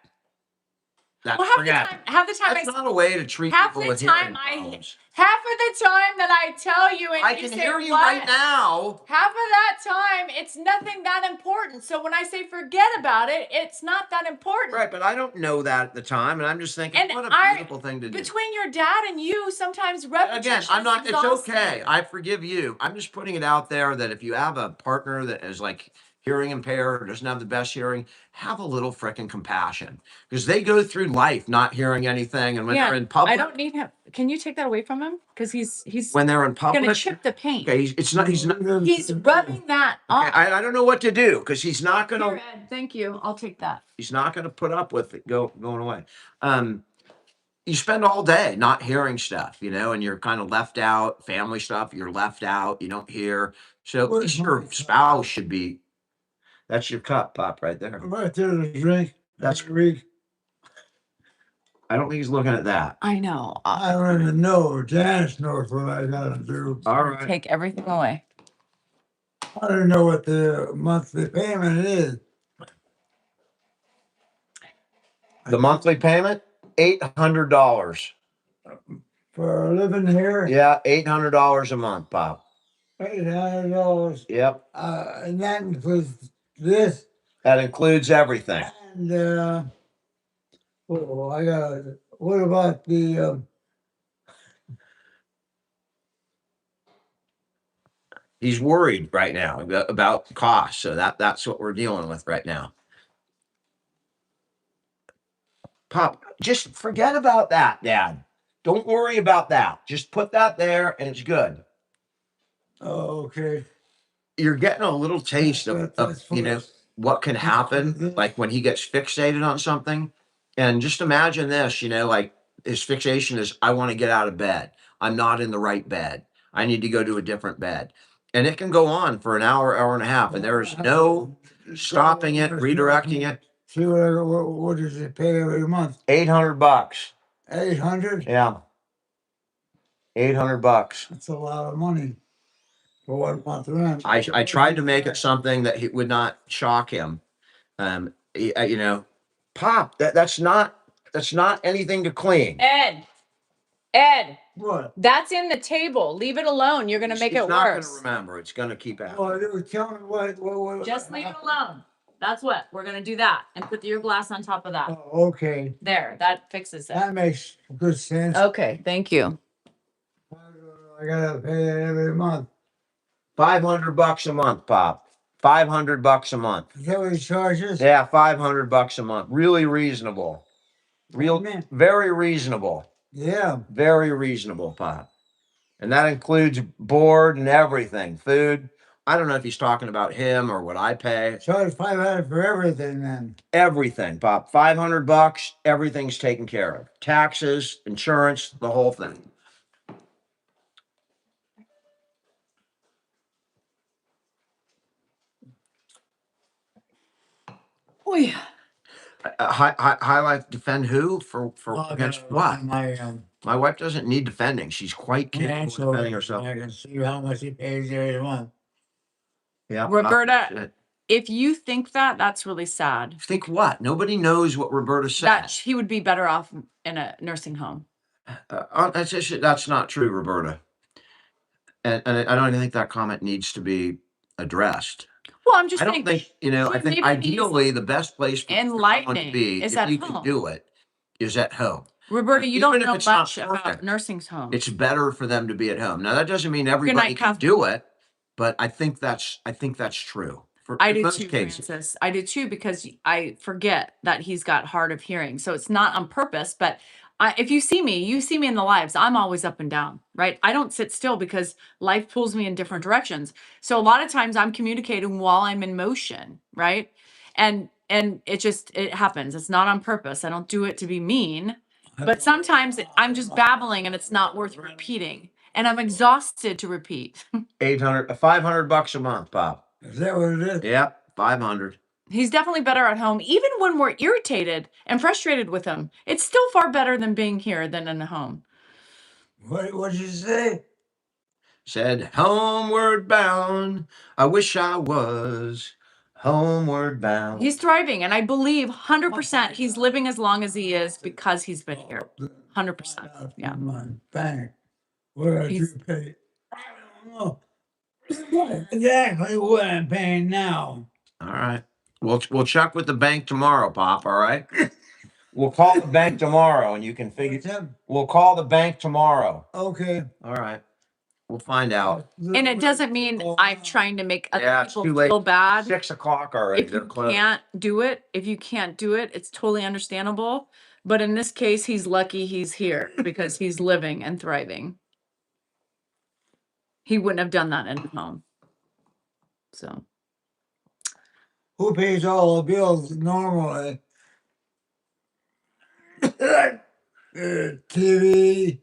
well, half the Forget it. time, half the time, That's not a way to treat half people the with time hearing problems. half of the time that I tell you, and I you can say, hear you "What?" right now. Half of that time, it's nothing that important. So when I say forget about it, it's not that important. Right, but I don't know that at the time. And I'm just thinking, And what a I- beautiful thing to do. Between your dad and you, sometimes repetition Again, I'm not, is it's exhausting. okay. I forgive you. I'm just putting it out there that if you have a partner that is like hearing impaired or doesn't have the best hearing, have a little freaking compassion because they go through life not hearing anything. And when Yeah, they're in public, I don't need him. Can you take that away from him? Because he's when they're in gonna public, chip the paint. okay, he's not, He's rubbing that off. I don't know what to do because he's not going Here, to, Ed, thank you. I'll take that. he's not going to put up with it going away. You spend all day not hearing stuff, you know, and you're kind of left out. Family stuff, you're left out. You don't hear. So at least your spouse should be. That's your cup, Pop, right there. Right there to drink. That's- every week. I don't think he's looking at that. I know. I don't even know. Janice knows what I gotta do. All right. Take everything away. I don't know what the monthly payment is. The monthly payment, $800. For living here, Yeah, $800 a month, Pop. $800. Yep, And that includes this that includes everything. and I got. What about the? He's worried right now about costs, so that's what we're dealing with right now. Pop, just forget about that, Dad. Don't worry about that. Just put that there, and it's good. Oh, okay. You're getting a little taste of That's you know first. what can happen, like when he gets fixated on something. And just imagine this, like his fixation is, I want to get out of bed. I'm not in the right bed. I need to go to a different bed. And it can go on for an hour, hour and a half, and there's no stopping it, redirecting it. See what does it pay every month? $800. 800. Yeah. $800. That's a lot of money for 1 month rent. I tried to make it something that would not shock him. Pop, that's not anything to clean. Ed, What? that's in the table. Leave it alone. You're gonna make He's it not worse. gonna remember. It's gonna keep happening. Oh, they were telling me what. Just leave it alone. That's what we're gonna do. That and put your glass on top of that. Oh, okay. There, that fixes it. That makes good sense. Okay, thank you. I gotta pay it every month. $500 a month, Pop. $500 a month. Is that what he charges? Yeah, $500 a month. Really reasonable. Man. Very reasonable. Yeah. Very reasonable, Pop. And that includes board and everything, food. I don't know if he's talking about him or what I pay. Charge 500 for everything then. Everything, Pop. $500. Everything's taken care of. Taxes, insurance, the whole thing. Oh yeah. Highlight defend who for against what? My My wife doesn't need defending. She's quite capable of defending herself. I can see how much he pays every month. Yeah, Roberta, if you think that, that's really sad. think what? Nobody knows what Roberta said. That he would be better off in a nursing home. That's not true, Roberta. And I don't even think that comment needs to be addressed. Well, I'm just I don't saying, think, I think maybe he's ideally the best place for someone to enlightening be, is if at you can home. do it, is at home. Roberta, you Even don't if know it's not much about perfect, nursing homes. It's better for them to be at home. Now that doesn't mean everybody can Kath. do it, but I think that's true. I in do most too, cases. Francis. I do too, because I forget that he's got hard of hearing. So it's not on purpose, but if you see me in the lives, I'm always up and down, right? I don't sit still because life pulls me in different directions. So a lot of times I'm communicating while I'm in motion, right? And it happens. It's not on purpose. I don't do it to be mean, but sometimes I'm just babbling and it's not worth repeating. And I'm exhausted to repeat. $500 a month, Bob. Is that what it is? Yep, 500. He's definitely better at home. Even when we're irritated and frustrated with him, it's still far better than being here than in a home. What did you say? Said, homeward bound, I wish I was homeward bound. He's thriving, and I believe 100% he's living as long as he is because he's been here. 100%. Yeah. My bank. What did you He's- pay? I don't know. Exactly what I'm paying now. All right. We'll check with the bank tomorrow, Pop, all right? We'll call the bank tomorrow and you can figure. We'll call the bank tomorrow. Okay. All right. We'll find out. And it doesn't mean I'm trying to make other Yeah, it's people too late. feel bad. 6 o'clock already. If They're you closed. can't do it, it's totally understandable. But in this case, he's lucky he's here because he's living and thriving. He wouldn't have done that in a home. So Who pays all the bills normally? TV.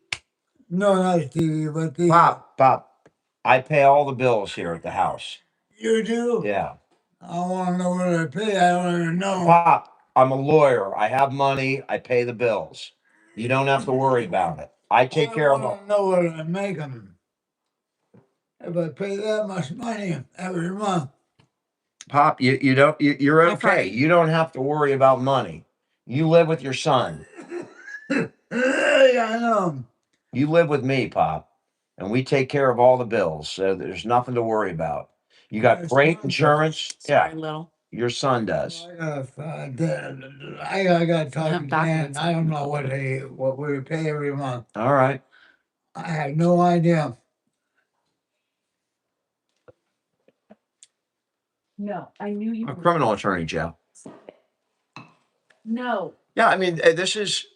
No, not TV, but the. Pop, I pay all the bills here at the house. You do? Yeah. I want to know what I pay. I don't even know. Pop, I'm a lawyer. I have money. I pay the bills. You don't have to worry about it. I take care of I all. want to know what I'm making. If I pay that much money every month. Pop, you don't, you're Hi, okay. Frank. You don't have to worry about money. You live with your son. Yeah, I know. You live with me, Pop, and we take care of all the bills. So there's nothing to worry about. You got My great son insurance. Sorry, Yeah, little. your son does. I got to talk to Dan. I don't know what we pay every month. All right. I have no idea. No, I knew you. A criminal attorney, Joe. No. Yeah, I mean, this is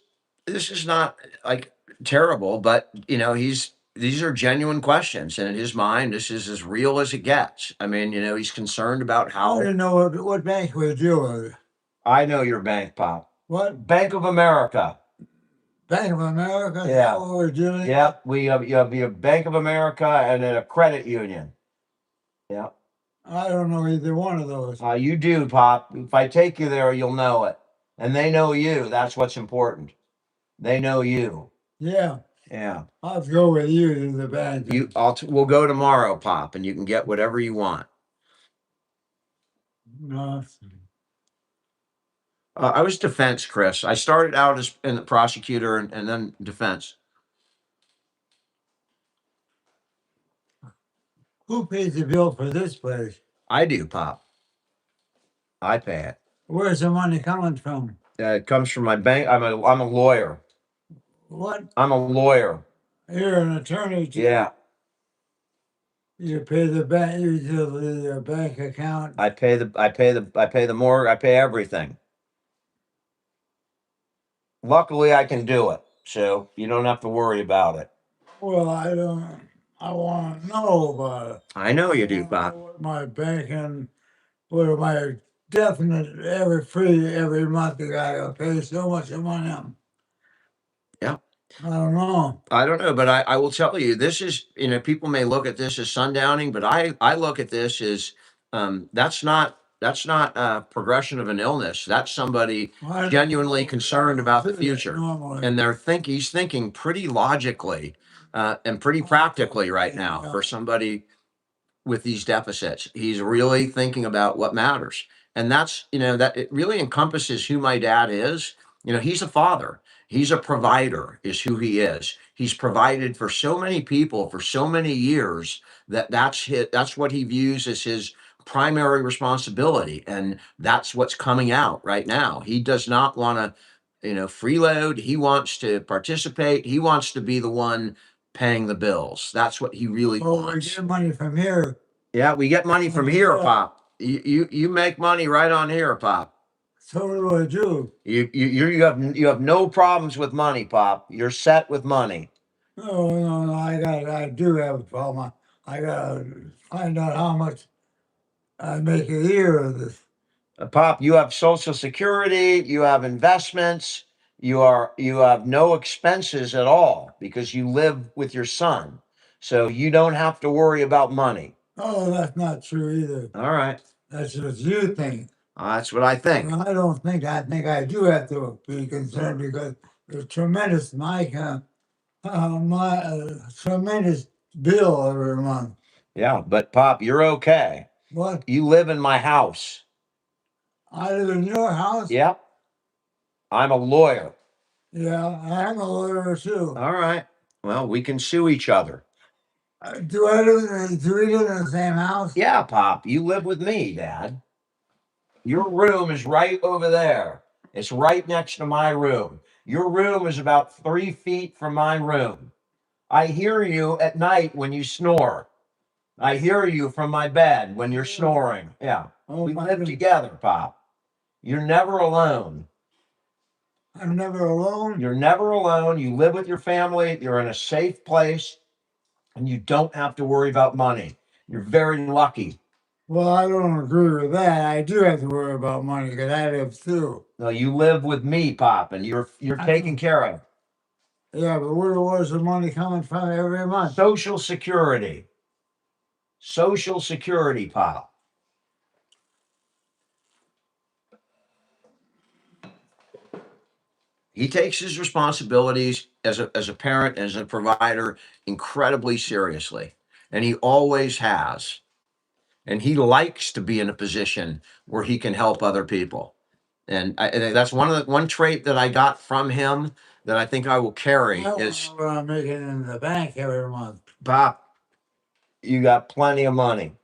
not like terrible, but you know, these are genuine questions, and in his mind, this is as real as it gets. I mean, you know, he's concerned about I want to how. know what bank we deal with. I know your bank, Pop. What Bank of America. Bank of America? Is Yeah. that what we're doing? Yep, you have a Bank of America and then a credit union. Yeah. I don't know either one of those. You do, Pop. If I take you there, you'll know it. And they know you. That's what's important. They know you. Yeah, Yeah. I'll go with you to the bank. We'll go tomorrow, Pop, and you can get whatever you want. No. I was defense, Chris. I started out as in the prosecutor and then defense. Who pays the bill for this place? I do, Pop. I pay it. Where's the money coming from? It comes from my bank. I'm a lawyer. What? I'm a lawyer. You're an attorney. Yeah. You pay the bank, you do the bank account. I pay the mortgage. I pay everything. Luckily, I can do it, so you don't have to worry about it. Well, I don't. I want to know about it. I know you do, I wanna Pop. know what my banking, what am I definite every month? I gotta pay so much money. Yeah. I don't know. I don't know, but I will tell you, this is, you know, people may look at this as sundowning, but I look at this as that's not a progression of an illness. That's somebody I don't genuinely know. concerned about the future. Normally. And he's thinking pretty logically and pretty practically right now for somebody with these deficits. He's really thinking about what matters. And that's, you know, that it really encompasses who my dad is. You know, he's a father. He's a provider is who he is. He's provided for so many people for so many years that's what he views as his primary responsibility. And that's what's coming out right now. He does not want to, you know, freeload. He wants to participate. He wants to be the one paying the bills. That's what he really Oh, we wants. get money from here. Yeah, we get money from here, Yeah. Pop. You make money right on here, Pop. So do I do. You have no problems with money, Pop. You're set with money. No. I do have a problem. I gotta find out how much I make a year of this. Pop, you have Social Security, you have investments, you have no expenses at all because you live with your son. So you don't have to worry about money. Oh, that's not true either. All right. That's what you think. That's what I think. I don't think. I think I do have to be concerned because there's tremendous tremendous bill every month. Yeah, but Pop, you're okay. What? You live in my house. I live in your house? Yep. I'm a lawyer. Yeah, I'm a lawyer too. All right. Well, we can sue each other. Do we live in the same house? Yeah, Pop, you live with me, Dad. Your room is right over there. It's right next to my room. Your room is about 3 feet from my room. I hear you at night when you snore. I hear you from my bed when you're snoring. Yeah. Oh, We my live goodness. together, Pop. You're never alone. I'm never alone. You're never alone. You live with your family. You're in a safe place. And you don't have to worry about money. You're very lucky. Well, I don't agree with that. I do have to worry about money because I live too. No, you live with me, Pop, and you're I taken know. care of. Yeah, but where's the money coming from every month? Social Security. Social Security, Pop. He takes his responsibilities as a parent, as a provider, incredibly seriously, and he always has. And he likes to be in a position where he can help other people. And that's one trait that I got from him that I think I will carry I is, don't know what I'm making in the bank every month. Pop, you got plenty of money.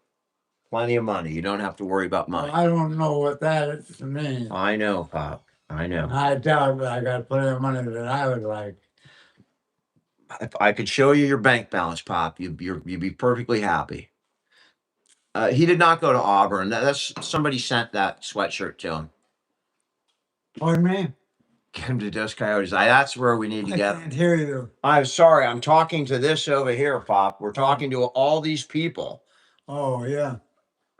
Plenty of money. You don't have to worry about Well, money. I don't know what that is to me. I know, Pop. I know. I doubt I got plenty of money that I would like. If I could show you your bank balance, Pop, you'd be perfectly happy. He did not go to Auburn. That's somebody sent that sweatshirt to him. Pardon me? Get him to Dos Coyotes. That's where we need to I get. can't hear you. I'm sorry. I'm talking to this over here, Pop. We're talking to all these people. Oh, yeah.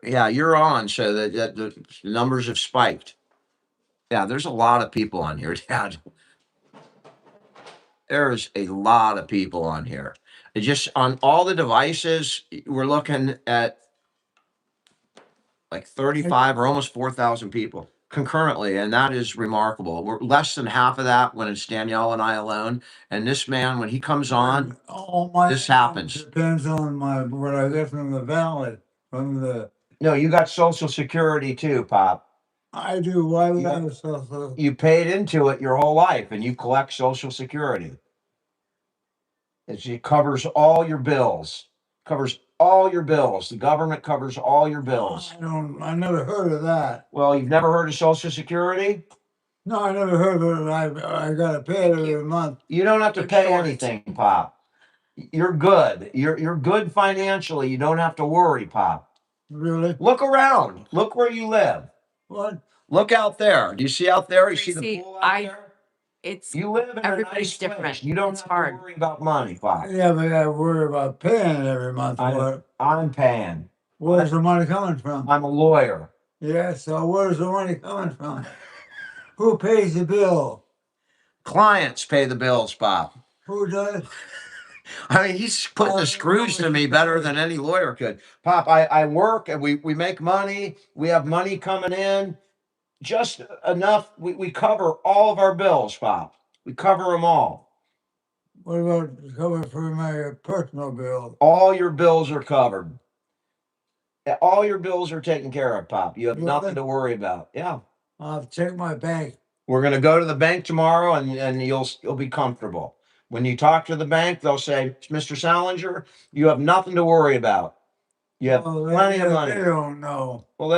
Yeah, you're on. So that the numbers have spiked. Yeah, there's a lot of people on here, Dad. There's a lot of people on here. It just on all the devices, we're looking at like 35 or almost 4,000 people concurrently, and that is remarkable. We're less than half of that when it's Danielle and I alone. And this man, when he comes on, All my this income happens. depends on what I get from the valley, from the. No, you got Social Security too, Pop. I do. Why would You I got- have so? You paid into it your whole life, and you collect Social Security. It covers all your bills. Covers all your bills. The government covers all your bills. I never heard of that. Well, you've never heard of Social Security? No, I never heard of it. I gotta pay it every month. You don't have to You're pay short. anything, Pop. You're good. You're good financially. You don't have to worry, Pop. Really? Look around. Look where you live. What? Look out there. Do you see out there? You see the Tracy, pool out there? It's You live in a everybody's nice different. place. You don't It's have hard. to worry about money, Pop. Yeah, but I worry about paying it every month I for know. it. I'm paying. Where's the money coming from? I'm a lawyer. Yeah, so where's the money coming from? Who pays the bill? Clients pay the bills, Pop. Who does? I mean, he's putting the screws to me better than any lawyer could. Pop, I work and we make money. We have money coming in. Just enough. We cover all of our bills, Pop. We cover them all. What about cover for my personal bill? All your bills are covered. All your bills are taken care of, Pop. You have Really? nothing to worry about. Yeah. I'll check my bank. We're gonna go to the bank tomorrow and you'll be comfortable. When you talk to the bank, they'll say, Mr. Salinger, you have nothing to worry about. You have Oh, plenty of money. They don't know. Well,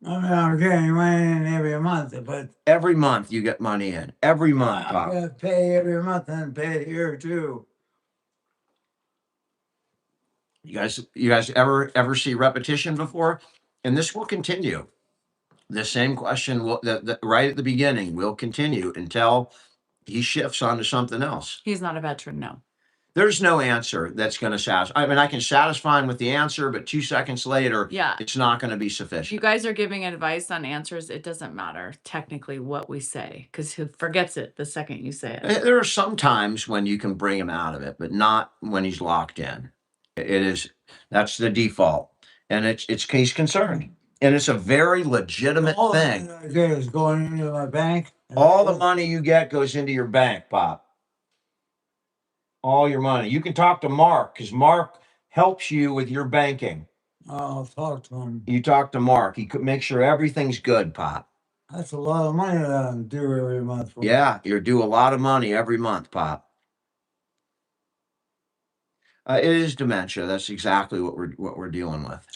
I mean, I'm getting money in every month, but every month you get money in. Every month, I Pop. gotta pay every month and pay here too. You guys ever see repetition before? And this will continue. The same question will right at the beginning will continue until he shifts onto something else. He's not a veteran, no. There's no answer that's going to satisfy. I mean, I can satisfy him with the answer, but 2 seconds later, Yeah. it's not going to be If you sufficient. guys are giving advice on answers, it doesn't matter technically what we say because he forgets it the second you say it. There are some times when you can bring him out of it, but not when he's locked in. That's the default, and he's concerned, and it's a very legitimate All thing. I get is going into my bank. All the money you get goes into your bank, Pop. All your money. You can talk to Mark because Mark helps you with your banking. I'll talk to him. You talk to Mark. He could make sure everything's good, Pop. That's a lot of money that I'm due every month. For. Yeah, you're due a lot of money every month, Pop. It is dementia. That's exactly what we're dealing with.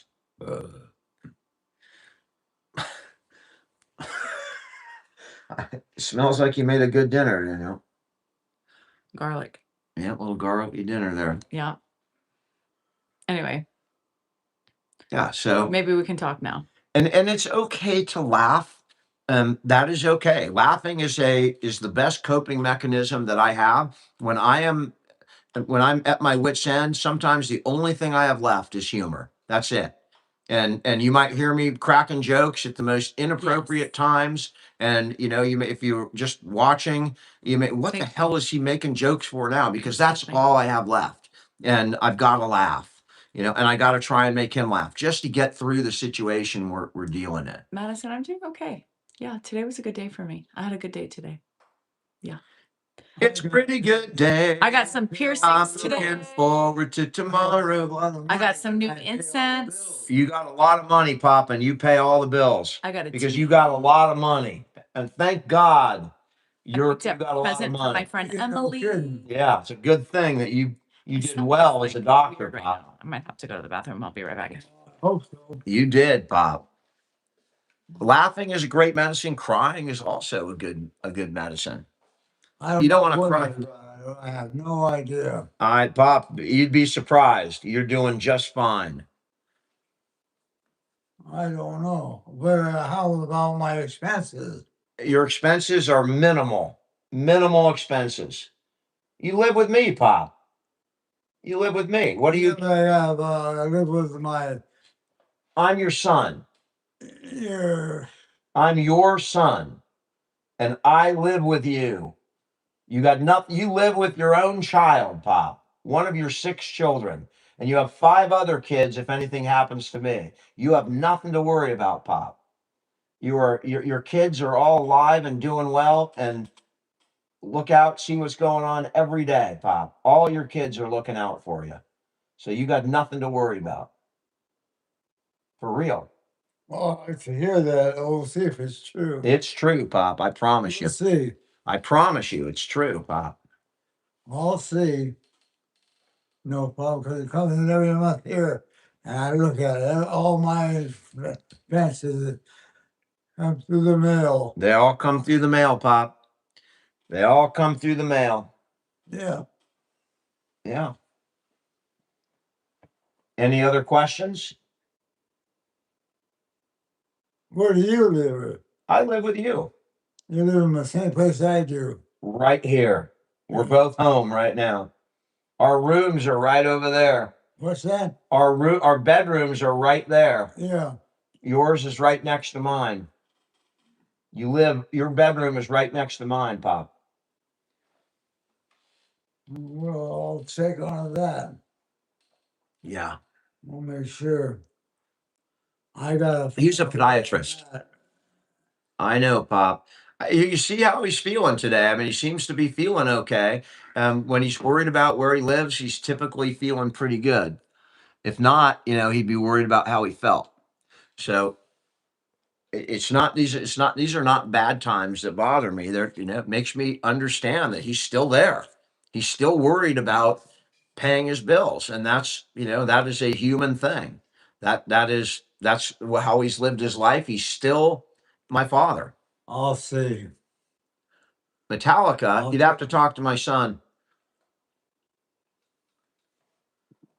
It smells like you made a good dinner, you know. Garlic. Yeah, a little garlicky dinner there. Yeah. Anyway, Yeah, so maybe we can talk now. and it's okay to laugh. That is okay. Laughing is the best coping mechanism that I have when I'm at my wit's end. Sometimes the only thing I have left is humor. That's it. And you might hear me cracking jokes at the most inappropriate times. And you may, if you're just watching, what the Thank you. hell is he making jokes for now? Because that's Excuse me. all I have left. And I've got to laugh, and I got to try and make him laugh just to get through the situation we're dealing in. Madison, I'm doing okay. Yeah, today was a good day for me. I had a good day today. It's a pretty good day. I got some I'm piercings today. looking forward to tomorrow. I got some new incense. You got a lot of money, Pop, and you pay all the bills I got a because tea. you got a lot of money. And thank God I you picked up got a a lot of present for my money. friend Yeah, no Emily. kidding. Yeah, it's a good thing that you My did stomach well is, as a like, doctor, weird right Pop. now. I might have to go to the bathroom. I'll be right back. Hope so. You did, Pop. Laughing is a great medicine. Crying is also a good medicine. You don't wanna what cry. I have no idea. All right, Pop, you'd be surprised. You're doing just fine. I don't know. But how about my expenses? Your expenses are minimal expenses. You live with me, Pop. You live with me. What do you? I live with my I'm your son. your I'm your son, and I live with you. You got nothing. You live with your own child, Pop. One of your 6 children, and you have 5 other kids. If anything happens to me, you have nothing to worry about, Pop. Your kids are all alive and doing well, and look out, see what's going on every day, Pop. All your kids are looking out for you. So you got nothing to worry about. For real. well, I like to hear that. We'll see if it's true. It's true, Pop. I promise you. We'll see. I promise you it's true, Pop. I'll see. No problem, because it comes in every month here, and I look at it. All my expenses come through the mail. They all come through the mail, Pop. They all come through the mail. Yeah. Yeah. Any other questions? Where do you live? I live with you You live in the same place I do. right here. We're both home right now. Our rooms are right over there. What's that? Our bedrooms are right there. Yeah. Yours is right next to mine. Your bedroom is right next to mine, Pop. Well, I'll check on that. Yeah. We'll make sure. I got. He's a podiatrist. I know, Pop. You see how he's feeling today. I mean, he seems to be feeling okay. When he's worried about where he lives, he's typically feeling pretty good. If not, he'd be worried about how he felt. So these are not bad times that bother me. It makes me understand that he's still there. He's still worried about paying his bills, and that is a human thing. That's how he's lived his life. He's still my father. I'll see. Metallica, you'd have to talk to my son.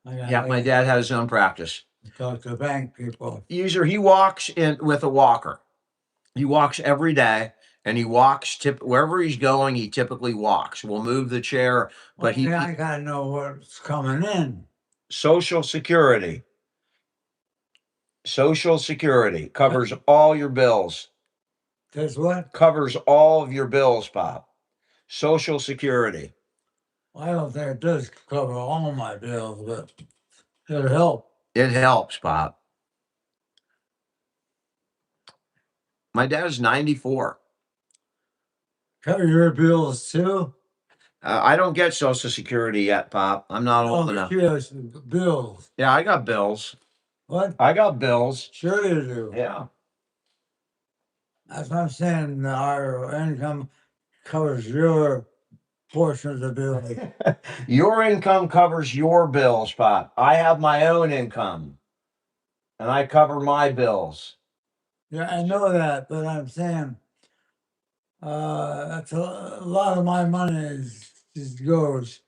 Yeah, my dad had his own practice. Talk to bank people. He walks in with a walker. He walks every day, and he walks wherever he's going. He typically walks. We'll move the chair, but I gotta know what's coming in. Social Security. Social Security covers all your bills. That's what? Covers all of your bills, Pop. Social Security. I don't think it does cover all my bills, but it'll help. It helps, Pop. My dad's 94. Cover your bills too? I don't get Social Security yet, Pop. I'm not old enough. Yes, bills. Yeah, I got bills. What? I got bills. Sure you do. Yeah. That's what I'm saying. Our income covers your portion of the bill. Your income covers your bills, Pop. I have my own income, and I cover my bills. Yeah, I know that, but I'm saying that's a lot of my money just goes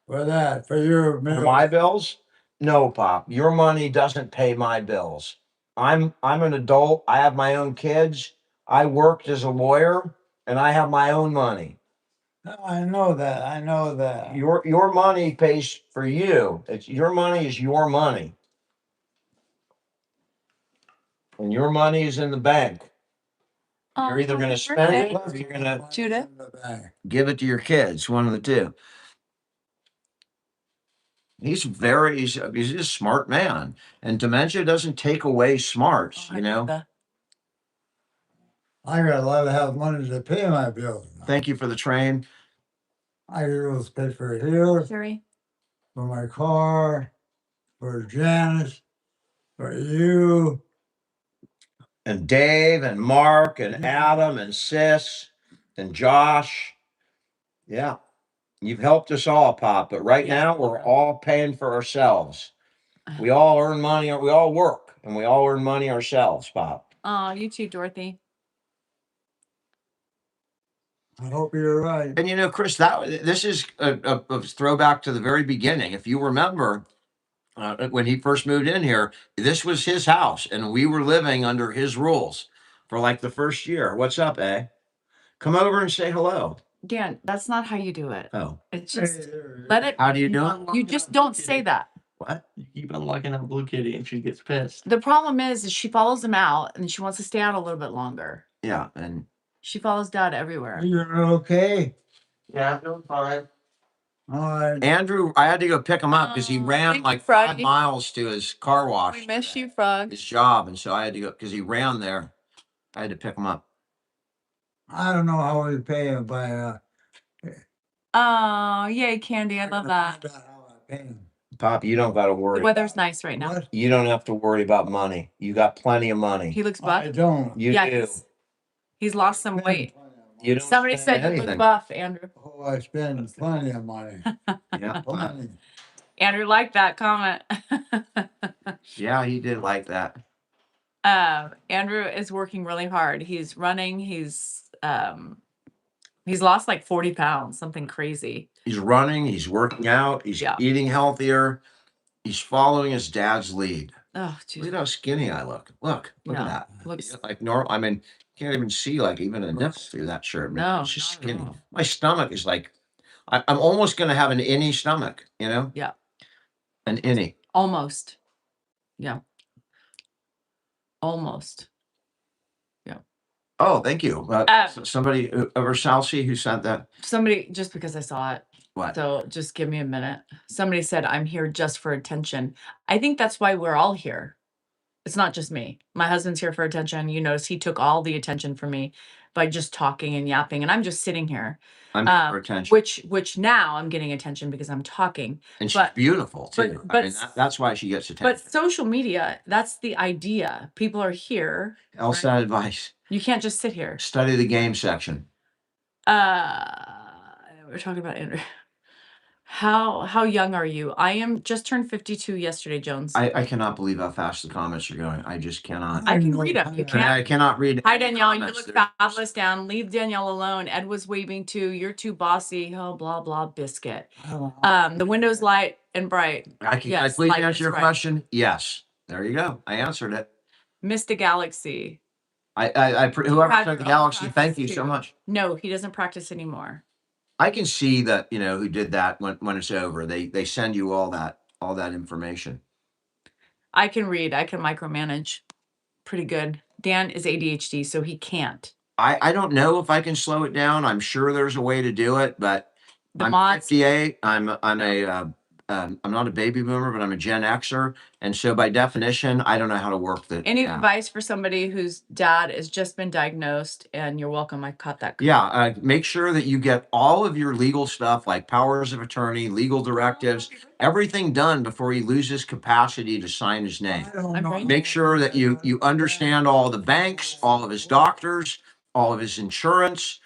for that, for your For my bills? No, Pop. Your money doesn't pay my bills. I'm an adult. I have my own kids. I worked as a lawyer, and I have my own money. I know that. I know that. Your money pays for you. Your money is your money. And your money is in the bank. You're either going to spend it or you're going to Judith? give it to your kids, one of the two. He's a smart man, and dementia doesn't take away smarts, The I got a lot to have money to pay my bills. Thank you for the train. I use pay for here, Sherry. for my car, for Janice, for you. And Dave and Mark and Adam and Sis and Josh. Yeah. You've helped us all, Pop. But right Yeah. now, we're all paying for ourselves. We all earn money, we all work, and we all earn money ourselves, Pop. Oh, you too, Dorothy. I hope you're right. And you know, Chris, this is a throwback to the very beginning. If you remember, when he first moved in here, this was his house, and we were living under his rules for like the first year. What's up, eh? Come over and say hello. Dan, that's not how you do it. Oh, It's just let it. how do you do it? You just don't say that. What? You keep unlocking that Blue Kitty and she gets pissed. The problem is she follows him out and she wants to stay out a little bit longer. Yeah, and She follows Dad everywhere. You're okay? Yeah, I'm doing fine. All right. Andrew, I had to go pick him up because he ran thank you, like 5 Froggy. miles to his car wash. We miss you, Frog. His job, and so I had to go because he ran there. I had to pick him up. I don't know how we pay him by. Oh, yay, Candy. I love that. How I pay him. Pop, you don't got to The worry. weather's nice right now. What? You don't have to worry about money. You got plenty of money. He looks I buff. don't. You Yeah, do. he's lost some weight. You don't Somebody spend said you look anything. buff, Andrew. Oh, I spend plenty of money. Yeah, Plenty. Andrew liked that comment. yeah, he did like that. Andrew is working really hard. He's running. He's lost like 40 pounds, something crazy. He's running. He's working out. He's Yeah. eating healthier. He's following his dad's lead. Oh, Look geez. at how skinny I look. Look Yeah, at that. looks- Like normal. I mean, you can't even see like even a nipple through that shirt. Man. No, It's just not at skinny. all. My stomach is like, I'm almost going to have an innie stomach, you know? Yeah. An innie. Almost. Yeah. Almost. Oh, thank you. Somebody over Salsi who sent that. Somebody, just because I saw it. What? So just give me a minute. Somebody said, I'm here just for attention. I think that's why we're all here. It's not just me. My husband's here for attention. You notice he took all the attention from me by just talking and yapping. And I'm just sitting here, I'm here for attention. which now I'm getting attention because I'm talking. And she's but- beautiful too. but- I mean, that's why she gets attention. But social media, that's the idea. People are here. Elsa advice. You can't just sit here. Study the game section. We're talking about Andrew. How young are you? I am just turned 52 yesterday, Jones. I cannot believe how fast the comments are going. I just cannot. I can read them. You can't. I cannot read. Hi, any Danielle. You comments. look They're- fabulous down. Leave Danielle alone. Ed was waving too. You're too bossy. Oh, blah, blah, biscuit. The window's light and bright. Can I Yes, please like answer this, your right. question? Yes. There you go. I answered it. Mr. Galaxy. Whoever had said the your own galaxy, thank practice you too. so much. No, he doesn't practice anymore. I can see that, who did that when it's over. They send you all that information. I can read. I can micromanage pretty good. Dan is ADHD, so he can't. I don't know if I can slow it down. I'm sure there's a way to do it, but The I'm mods. 58. I'm not a baby boomer, but I'm a Gen Xer, and so by definition, I don't know how to work the. Any yeah. advice for somebody whose dad has just been diagnosed? And you're welcome. I caught that. Yeah, make sure that you get all of your legal stuff like powers of attorney, legal directives, everything done before he loses capacity to sign his name. I'm right. Make sure that you understand all the banks, all of his doctors, all of his insurance,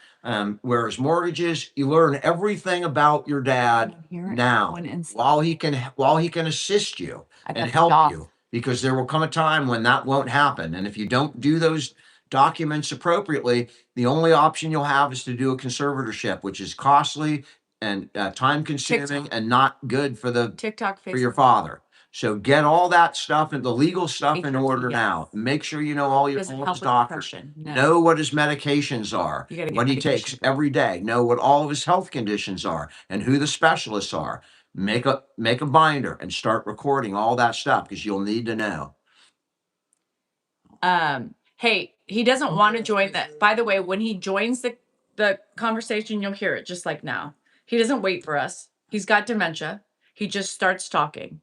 where his mortgages. You learn everything about your dad now while he can assist you and help you, because there will come a time when that won't happen. And if you don't do those documents appropriately, the only option you'll have is to do a conservatorship, which is costly and time consuming TikTok. and not good for TikTok, Facebook. for your father. So get all that stuff and the legal stuff in HRT, order yes. now. Make sure you know all Doesn't his help with doctors. depression. No. Know what his medications are, You gotta get what he medication takes for it. every day. Know what all of his health conditions are and who the specialists are. Make a binder and start recording all that stuff because you'll need to know. Hey, he doesn't want to join that. By the way, when he joins the conversation, you'll hear it just like now. He doesn't wait for us. He's got dementia. He just starts talking.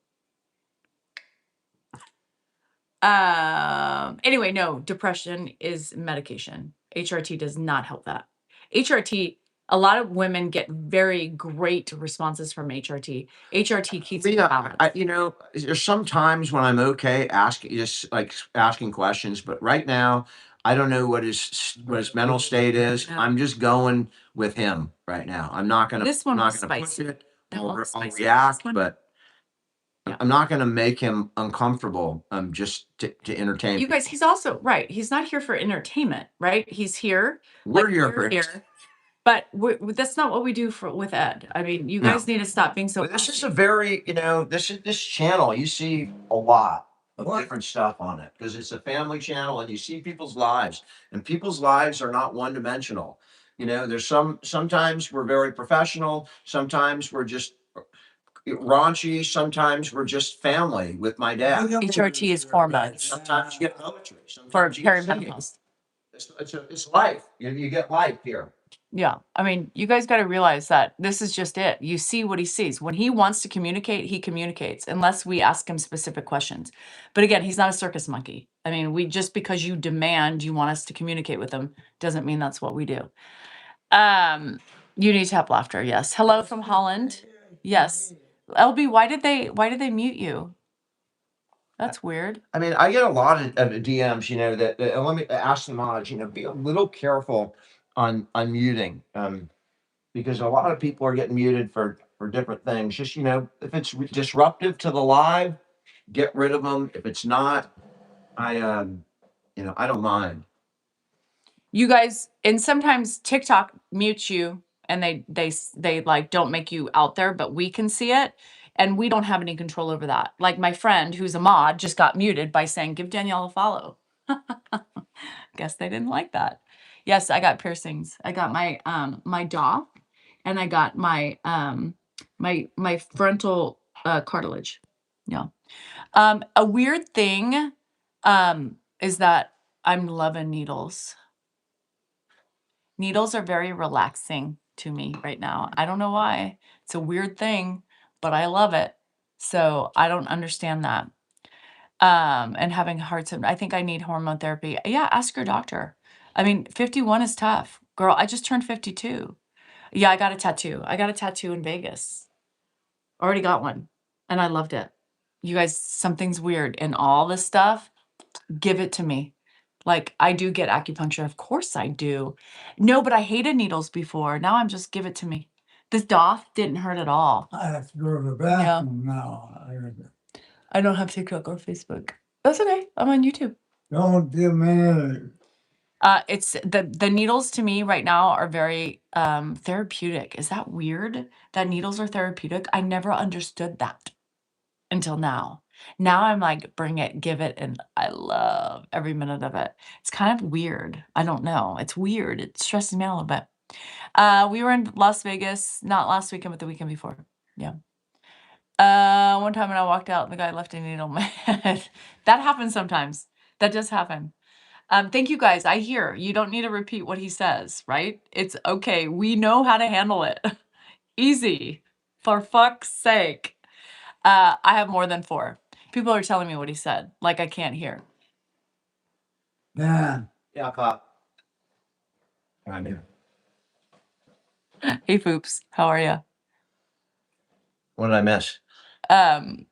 Anyway, no, depression is medication. HRT does not help that. HRT, a lot of women get very great responses from HRT. HRT keeps it Yeah, balanced. you know, there's some times when I'm okay asking, just like asking questions, but right now, I don't know what his mental state is. Yeah. I'm just going with him right now. I'm not gonna, This one I'm not was gonna push spicy. it. That one was I'll spicy. react, This one- but Yeah. I'm not gonna make him uncomfortable. Just to entertain. You guys, he's also right. He's not here for entertainment, right? He's here. We're like, here we're for here. But that's not what we do with Ed. I mean, you No. guys need to stop being so. But this is a very, you know, this channel, you see a lot of different stuff on it because it's a family channel and you see people's lives, and people's lives are not one dimensional. You know, there's sometimes we're very professional, sometimes we're just raunchy, sometimes we're just family with my dad. HRT is hormones Sometimes you get poetry. for Sometimes you get perimenopause. it's life. You get life here. Yeah. I mean, you guys got to realize that this is just it. You see what he sees. When he wants to communicate, he communicates unless we ask him specific questions. But again, he's not a circus monkey. I mean, just because you demand you want us to communicate with him doesn't mean that's what we do. You need to have laughter. Yes. Hello from Holland. Yes. LB, why did they mute you? That's weird. I mean, I get a lot of DMs, you know, that let me ask the mods, you know, be a little careful on muting, because a lot of people are getting muted for different things. Just, you know, if it's disruptive to the live, get rid of them. If it's not, you know, I don't mind. You guys, and sometimes TikTok mutes you and they like don't make you out there, but we can see it and we don't have any control over that. Like my friend who's a mod just got muted by saying, give Danielle a follow. Guess they didn't like that. Yes, I got piercings. I got my my jaw and I got my my frontal cartilage. Yeah. A weird thing is that I'm loving needles. Needles are very relaxing to me right now. I don't know why. It's a weird thing, but I love it. So I don't understand that. And having heart symptoms, I think I need hormone therapy. Yeah, ask your doctor. I mean, 51 is tough. Girl, I just turned 52. Yeah, I got a tattoo. I got a tattoo in Vegas. Already got one. And I loved it. You guys, something's weird. And all this stuff, give it to me. Like, I do get acupuncture. Of course I do. No, but I hated needles before. Now I'm just give it to me. This doth didn't hurt at all. I have to go to the bathroom now. I don't have TikTok or Facebook. That's okay. I'm on YouTube. Don't give me It's the needles to me right now are very therapeutic. Is that weird that needles are therapeutic? I never understood that until now. Now I'm like, bring it, give it, and I love every minute of it. It's kind of weird. I don't know. It's weird. It stresses me out a little bit. We were in Las Vegas, not last weekend, but the weekend before. Yeah. One time when I walked out, the guy left a needle in my head. That happens sometimes. That does happen. Thank you guys. I hear you don't need to repeat what he says, right? It's okay. We know how to handle it. Easy. For fuck's sake. I have more than 4. People are telling me what he said. Like I can't hear. Dan. Yeah, Pop. I'm here. Hey Foops, how are you? What did I miss?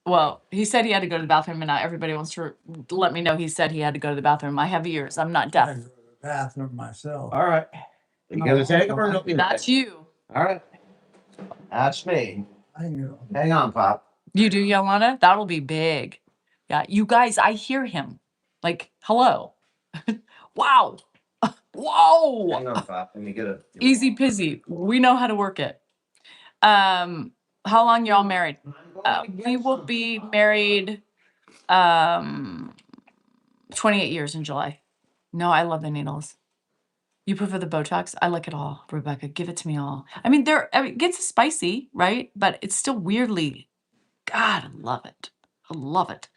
Well, he said he had to go to the bathroom and not everybody wants to let me know he said he had to go to the bathroom. I have ears. I'm not I deaf. go to the bathroom myself. All right. You gonna take them or no? That's you. All right. That's me. I know. Hang on, Pop. You do, Yolanda? That'll be big. Yeah, you guys, I hear him. Like, hello. Wow. Whoa. Hang on, Pop. Let me get a Easy peasy. We know how to work it. How long y'all married? We will be married 28 years in July. No, I love the needles. You prefer the Botox? I like it all, Rebecca. Give it to me all. I mean, it gets spicy, right? But it's still weirdly, God, I love it. I love it.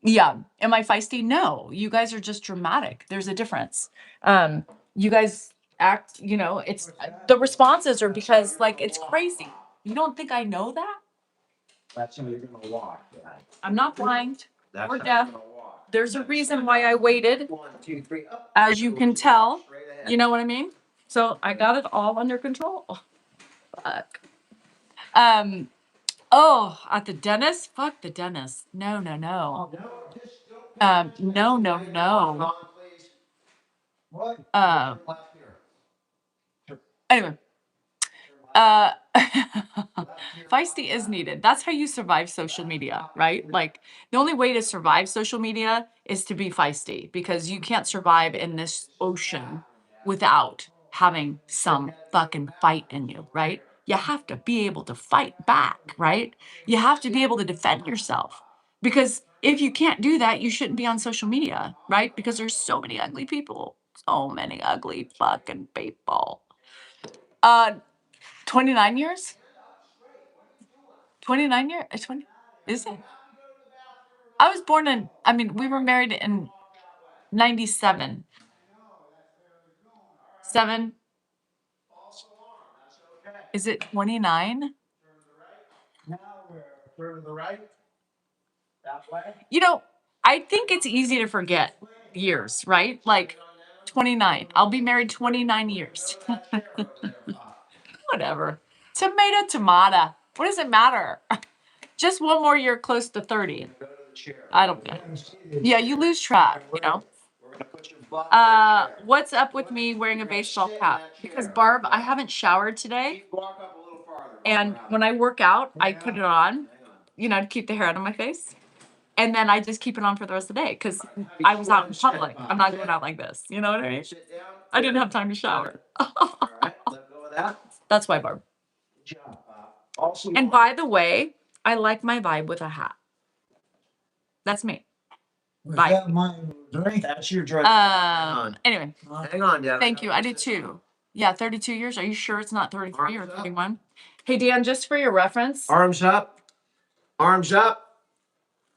Yeah. Am I feisty? No. You guys are just dramatic. There's a difference. You guys act, you know, it's the responses are because like it's crazy. You don't think I know that? That's how you're gonna walk. Yeah. I'm not blind. That's Or how deaf. you're gonna walk. there's a reason why I waited, 1, 2, 3. Up. as you can tell. Straight ahead. You know what I mean? So I got it all under control. Fuck. Oh, at the dentist? Fuck the dentist. No, no, no. No, just don't put No, no, no. on, please. What? Left here. Anyway. Uh, feisty is needed. That's how you survive social media, right? Like the only way to survive social media is to be feisty because you can't survive in this ocean without having some fucking fight in you, right? You have to be able to fight back, right? You have to be able to defend yourself because if you can't do that, you shouldn't be on social media, right? Because there's so many ugly people, so many ugly fucking people. 29 years? 29 years? 20? Is it? I was born in, I mean, we were married in 97. 7. Is it 29? Now we're to the right. That way. You know, I think it's easy to forget years, right? Like 29. I'll be married 29 years. Whatever. Tomato, tomato. What does it matter? Just one more year close to 30. I don't know. Yeah, you lose track, you know. What's up with me wearing a baseball cap? Because Barb, I haven't showered today. Walk up a little farther. And when I work out, I put it on, you know, to keep the hair out of my face. And then I just keep it on for the rest of the day because I was out in public. I'm not going out like this. You know what I mean? Sit down. I didn't have time to shower. All right, let go of that. That's why, Barb. Good job. Also, And by the way, I like my vibe with a hat. That's me. Was Bye. that my drink? that's your drink. Anyway, Hang on, Deb. thank you. I did too. Yeah, 32 years. Are you sure it's not 33 or 31? Hey, Dan, just for your reference, Arms up. Arms up.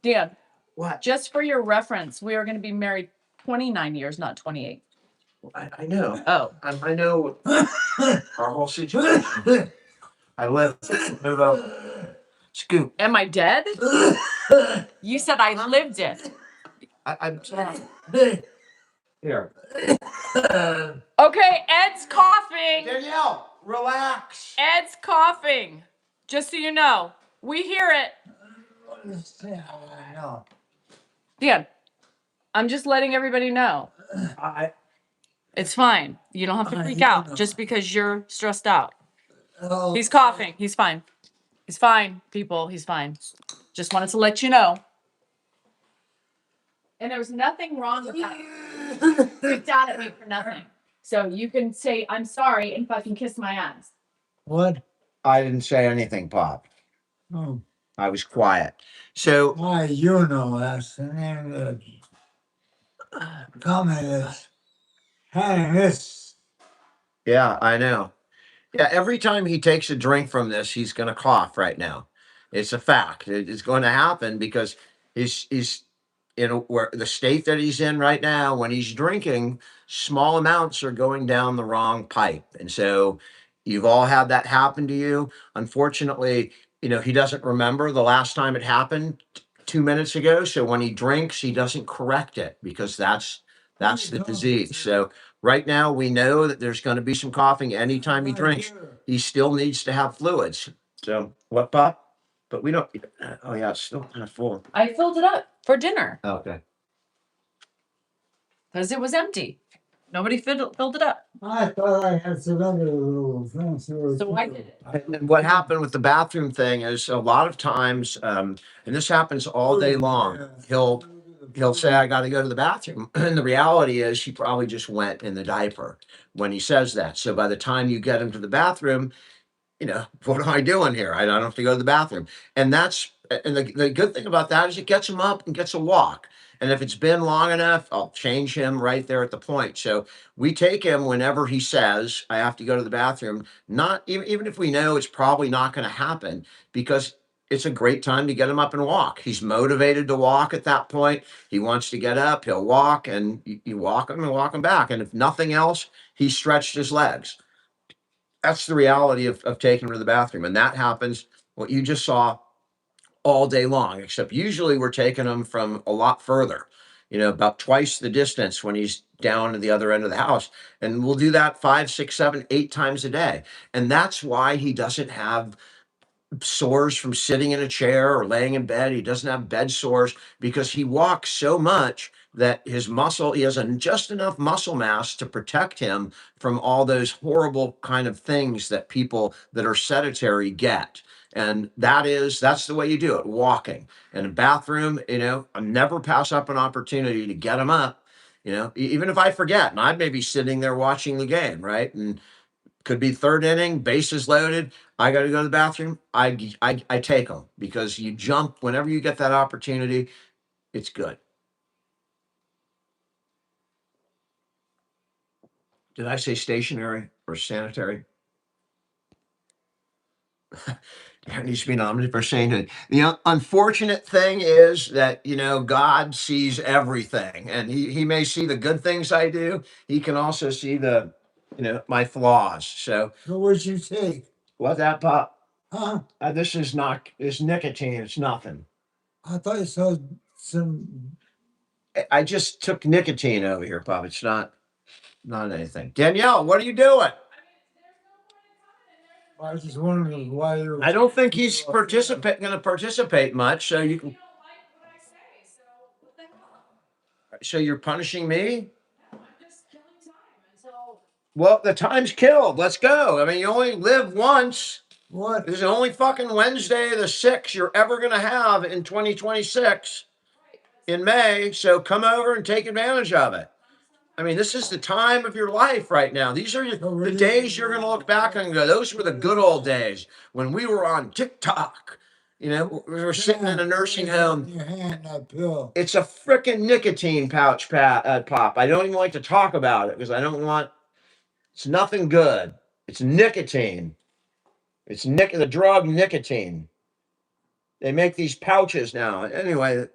Dan, What? just for your reference, we are going to be married 29 years, not 28. I know. Oh, I know our whole situation. I lived. Move over. Scoop. am I dead? You said I lived it. I'm here. Okay, Ed's coughing. Danielle, relax. Ed's coughing. Just so you know, we hear it. No. Dan, I'm just letting everybody know. I. It's fine. You don't have to freak Yeah, out no. just because you're stressed out. Oh, He's coughing. He's fine. He's fine, people. He's fine. Just wanted to let you know. And there was nothing wrong with that. Freaked out at me for nothing. So you can say, I'm sorry, and fucking kiss my ass. What? I didn't say anything, Pop. Oh, I was quiet. So why you know that's the name of the comment is having this. yeah, I know. Yeah, every time he takes a drink from this, he's going to cough right now. It's a fact. It's going to happen because he's in where the state that he's in right now. When he's drinking, small amounts are going down the wrong pipe, and so you've all had that happen to you. Unfortunately, he doesn't remember the last time it happened 2 minutes ago. So when he drinks, he doesn't correct it because that's the disease. So right now, we know that there's going to be some coughing anytime he drinks. He still needs to have fluids. So what, Pop? But we don't. Oh yeah, it's still kind of full. I filled it up for dinner Okay. because it was empty. Nobody filled it up. I thought I had some other little things. So I did it. And what happened with the bathroom thing is a lot of times, and this happens all day long. He'll say, "I got to go to the bathroom," and the reality is he probably just went in the diaper when he says that. So by the time you get him to the bathroom, what am I doing here? I don't have to go to the bathroom. And the good thing about that is it gets him up and gets a walk. And if it's been long enough, I'll change him right there at the point. So we take him whenever he says, I have to go to the bathroom, not even if we know it's probably not going to happen, because it's a great time to get him up and walk. He's motivated to walk at that point. He wants to get up, he'll walk, and you walk him and walk him back. And if nothing else, he stretched his legs. That's the reality of taking him to the bathroom. And that happens, what you just saw, all day long, except usually we're taking them from a lot further. about twice the distance when he's down at the other end of the house. And we'll do that 5, 6, 7, 8 times a day. And that's why he doesn't have sores from sitting in a chair or laying in bed. He doesn't have bed sores because he walks so much that he has just enough muscle mass to protect him from all those horrible kind of things that people that are sedentary get. And that's the way you do it, walking. And a bathroom, I never pass up an opportunity to get him up, even if I forget, and I may be sitting there watching the game, right? And could be third inning, bases loaded. I got to go to the bathroom. I take them because you jump whenever you get that opportunity. It's good. Did I say stationary or sanitary? There needs to be an omnibus for sainthood. The unfortunate thing is that God sees everything, and He may see the good things I do. He can also see the my flaws. So what'd you take? what's that, Pop? Huh? This is not. It's nicotine. It's nothing. I thought you saw some. I just took nicotine over here, Pop. It's not anything. Danielle, what are you doing? I was just wondering why you. I don't think he's going to participate much. So you can. So you're punishing me? Well, the time's killed. Let's go. I mean, you only live once. What? This is the only fucking Wednesday the 6th you're ever going to have in 2026 in May. So come over and take advantage of it. I mean, this is the time of your life right now. These are the days you're going to look back on and go, those were the good old days when we were on TikTok. We were sitting in a nursing home. Your hand, that pill. It's a freaking nicotine pouch, Pop. I don't even like to talk about it because it's nothing good. It's nicotine. It's the drug nicotine. They make these pouches now. Anyway,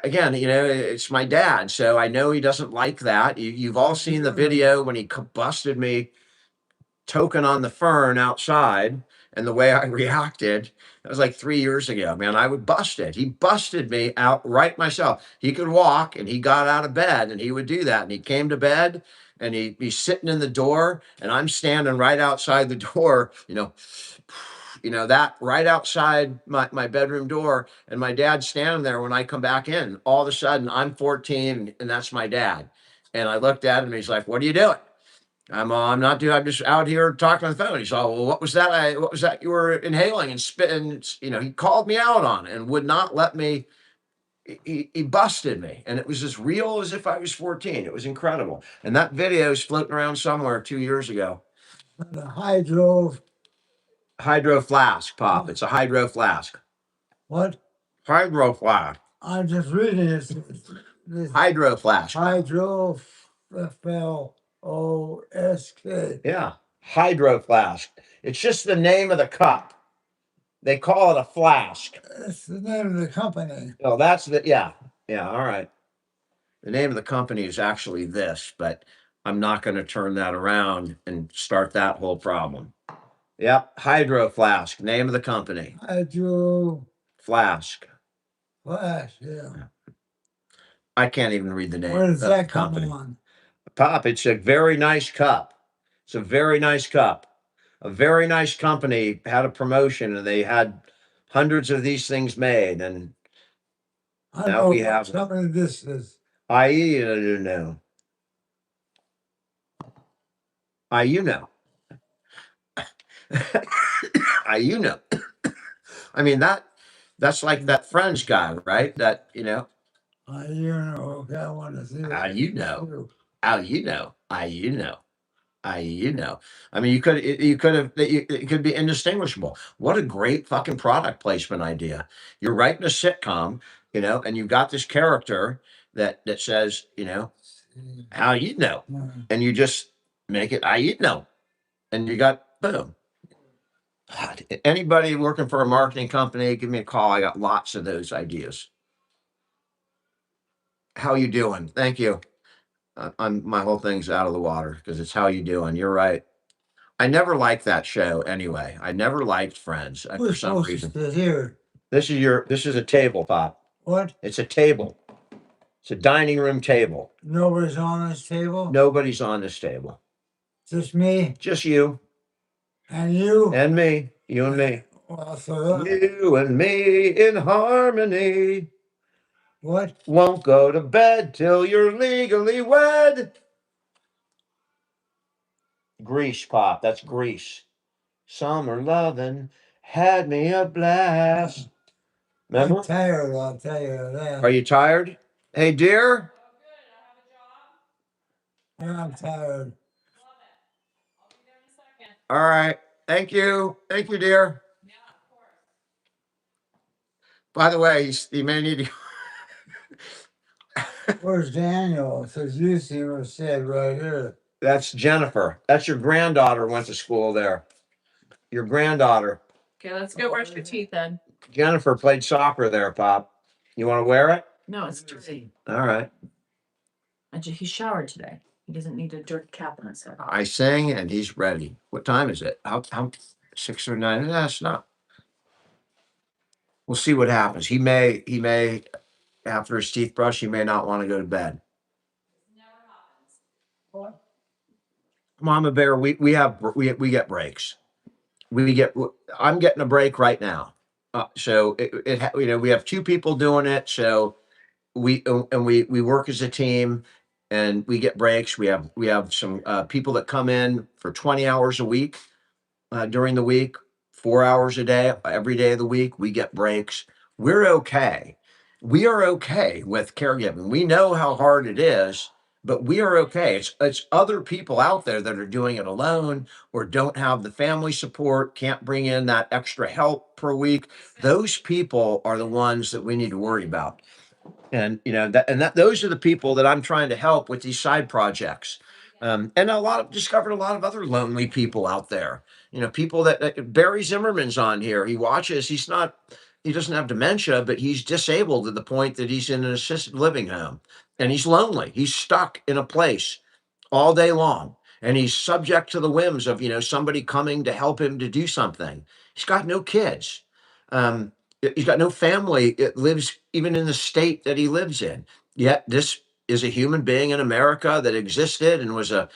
again, it's my dad, so I know he doesn't like that. You've all seen the video when he busted me token on the fern outside and the way I reacted. That was like 3 years ago, man. I would bust it. He busted me outright myself. He could walk and he got out of bed and he would do that. And he came to bed and he's sitting in the door and I'm standing right outside the door, that right outside my bedroom door, and my dad's standing there when I come back in. All of a sudden, I'm 14, and that's my dad. And I looked at him, and he's like, "What are you doing?" I'm not doing. I'm just out here talking on the phone. He's all, "Well, what was that? What was that you were inhaling and spitting?" He called me out on it and would not let me. He busted me, and it was as real as if I was 14. It was incredible. And that video is floating around somewhere 2 years ago. The hydro flask, Pop. It's a hydro flask. What? Hydro flask. I'm just reading this. Hydro flask. Hydro FLOSK. Yeah. Hydro flask. It's just the name of the cup. They call it a flask. That's the name of the company. Oh, that's yeah. Yeah, all right. The name of the company is actually this, but I'm not going to turn that around and start that whole problem. Yep, Hydro Flask, name of the company. Hydro Flask. Yeah. I can't even read the name. Where does that company come on? Pop, it's a very nice cup. It's a very nice cup. A very nice company had a promotion and they had hundreds of these things made. And now we have something of this is. I don't know. I mean, that's like that French guy, right? That, Okay, I want to see how you know. I mean, it could be indistinguishable. What a great fucking product placement idea. You're writing a sitcom, and you've got this character that says, how and you just make it, and you got, boom. God, anybody working for a marketing company, give me a call. I got lots of those ideas. How you doing? Thank you. My whole thing's out of the water because it's how you doing. You're right. I never liked that show anyway. I never liked Friends for some reason. Here. This is a table, Pop. What? It's a table. It's a dining room table. Nobody's on this table? Nobody's on this table. Just me Just you and you? and me. You and me. Well, so You and me in harmony. what? Won't go to bed till you're legally wed. Grease, Pop. That's Grease. Summer lovin' had me a blast. Remember? I'm tired, I'll tell you that. Are you tired? Hey, dear. Yeah, I'm tired. All right. Thank you. Thank you, dear. By the way, you may need to. Where's Daniel? It says you see what said right here. That's Jennifer. That's your granddaughter went to school there. Your granddaughter. Okay, let's go brush your teeth then. Jennifer played soccer there, Pop. You want to wear it? No, it's dirty. All right. He showered today. He doesn't need a dirt cap on his head. I sang and he's ready. What time is it? How 6 or 9? That's not. We'll see what happens. He may after his teeth brush, he may not want to go to bed. Mama Bear, we get breaks. I'm getting a break right now. So we have two people doing it. So we work as a team and we get breaks. We have some people that come in for 20 hours a week during the week, 4 hours a day, every day of the week. We get breaks. We're okay. We are okay with caregiving. We know how hard it is, but we are okay. It's other people out there that are doing it alone or don't have the family support, can't bring in that extra help per week. Those people are the ones that we need to worry about. And those are the people that I'm trying to help with these side projects. And discovered a lot of other lonely people out there. People that Barry Zimmerman's on here. He watches. He doesn't have dementia, but he's disabled to the point that he's in an assisted living home and he's lonely. He's stuck in a place all day long and he's subject to the whims of, somebody coming to help him to do something. He's got no kids. He's got no family. It lives even in the state that he lives in. Yet this is a human being in America that existed and was a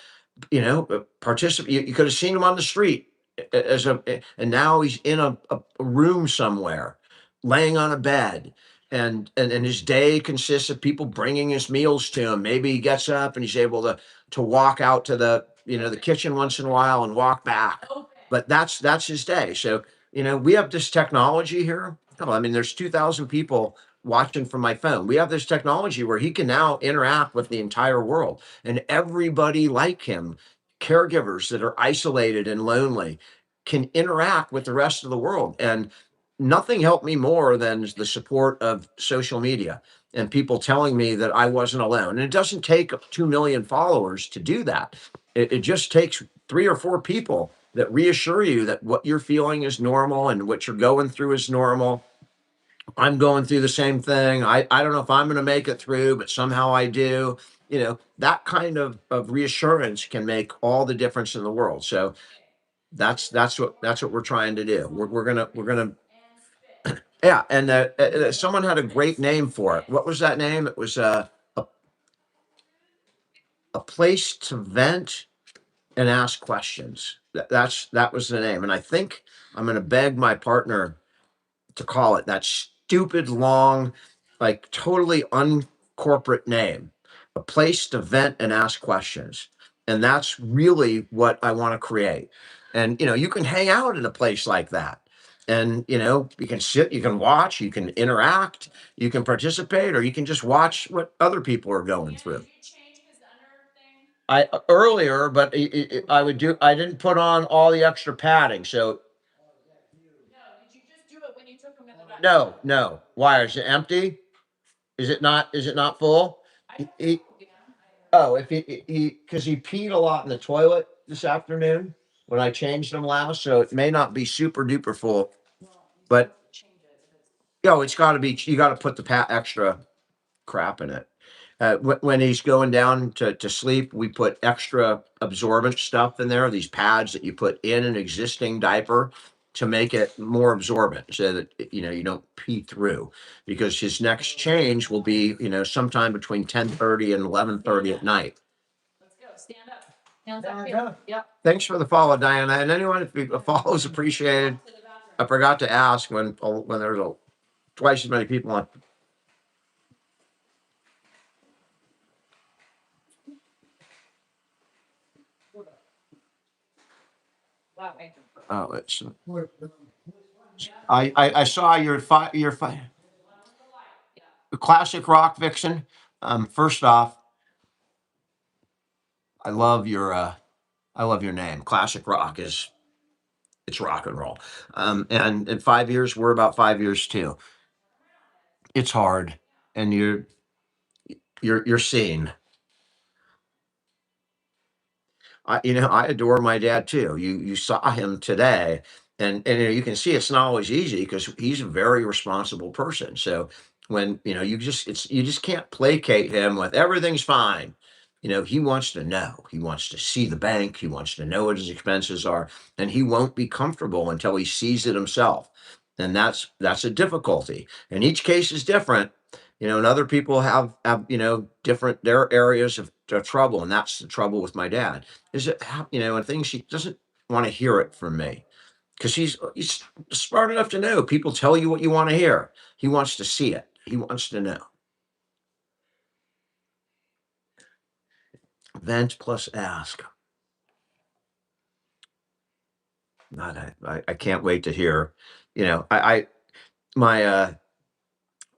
participant. You could have seen him on the street and now he's in a room somewhere, laying on a bed. And his day consists of people bringing his meals to him. Maybe he gets up and he's able to walk out to the kitchen once in a while and walk back. But that's his day. So, we have this technology here. There's 2,000 people watching from my phone. We have this technology where he can now interact with the entire world and everybody like him, caregivers that are isolated and lonely, can interact with the rest of the world. And nothing helped me more than the support of social media and people telling me that I wasn't alone. And it doesn't take 2 million followers to do that. It just takes 3 or 4 people that reassure you that what you're feeling is normal and what you're going through is normal. I'm going through the same thing. I don't know if I'm going to make it through, but somehow I do. That kind of reassurance can make all the difference in the world. So that's what we're trying to do. We're gonna yeah. And someone had a great name for it. What was that name? It was a place to vent and ask questions. That was the name. And I think I'm going to beg my partner to call it that stupid long, like totally uncorporate name, a place to vent and ask questions. And that's really what I want to create. And, you can hang out in a place like that. And, you can sit, you can watch, you can interact, you can participate, or you can just watch what other people are going through. I earlier, but I didn't put on all the extra padding. So Did you just do it when you took him to the doctor? no. Why is it empty? Is it not full? If because he peed a lot in the toilet this afternoon when I changed him last, so it may not be super duper full. But it's got to be. You got to put the extra crap in it. When he's going down to sleep, we put extra absorbent stuff in there. These pads that you put in an existing diaper, to make it more absorbent so that, you don't pee through, because his next change will be, sometime between 10:30 and 11:30 at night. Let's go. Stand up. Hands up Stand here. up. Yep. Thanks for the follow, Diana. And anyone, if you follows, appreciated. To the bathroom. I forgot to ask when there's twice as many people on. That way. Oh, it's. What, I saw your classic rock vixen. First off, I love your name. Classic rock it's rock and roll. And in 5 years, we're about 5 years too. It's hard, and you're seeing. I adore my dad too. You saw him today, and you can see it's not always easy because he's a very responsible person. So when you just can't placate him with everything's fine. He wants to know. He wants to see the bank. He wants to know what his expenses are, and he won't be comfortable until he sees it himself. And that's a difficulty. And each case is different. And other people have different their areas of trouble, and that's the trouble with my dad is it and things he doesn't want to hear it from me because he's smart enough to know people tell you what you want to hear. He wants to see it. He wants to know. Vent plus ask. God, I can't wait to hear. I my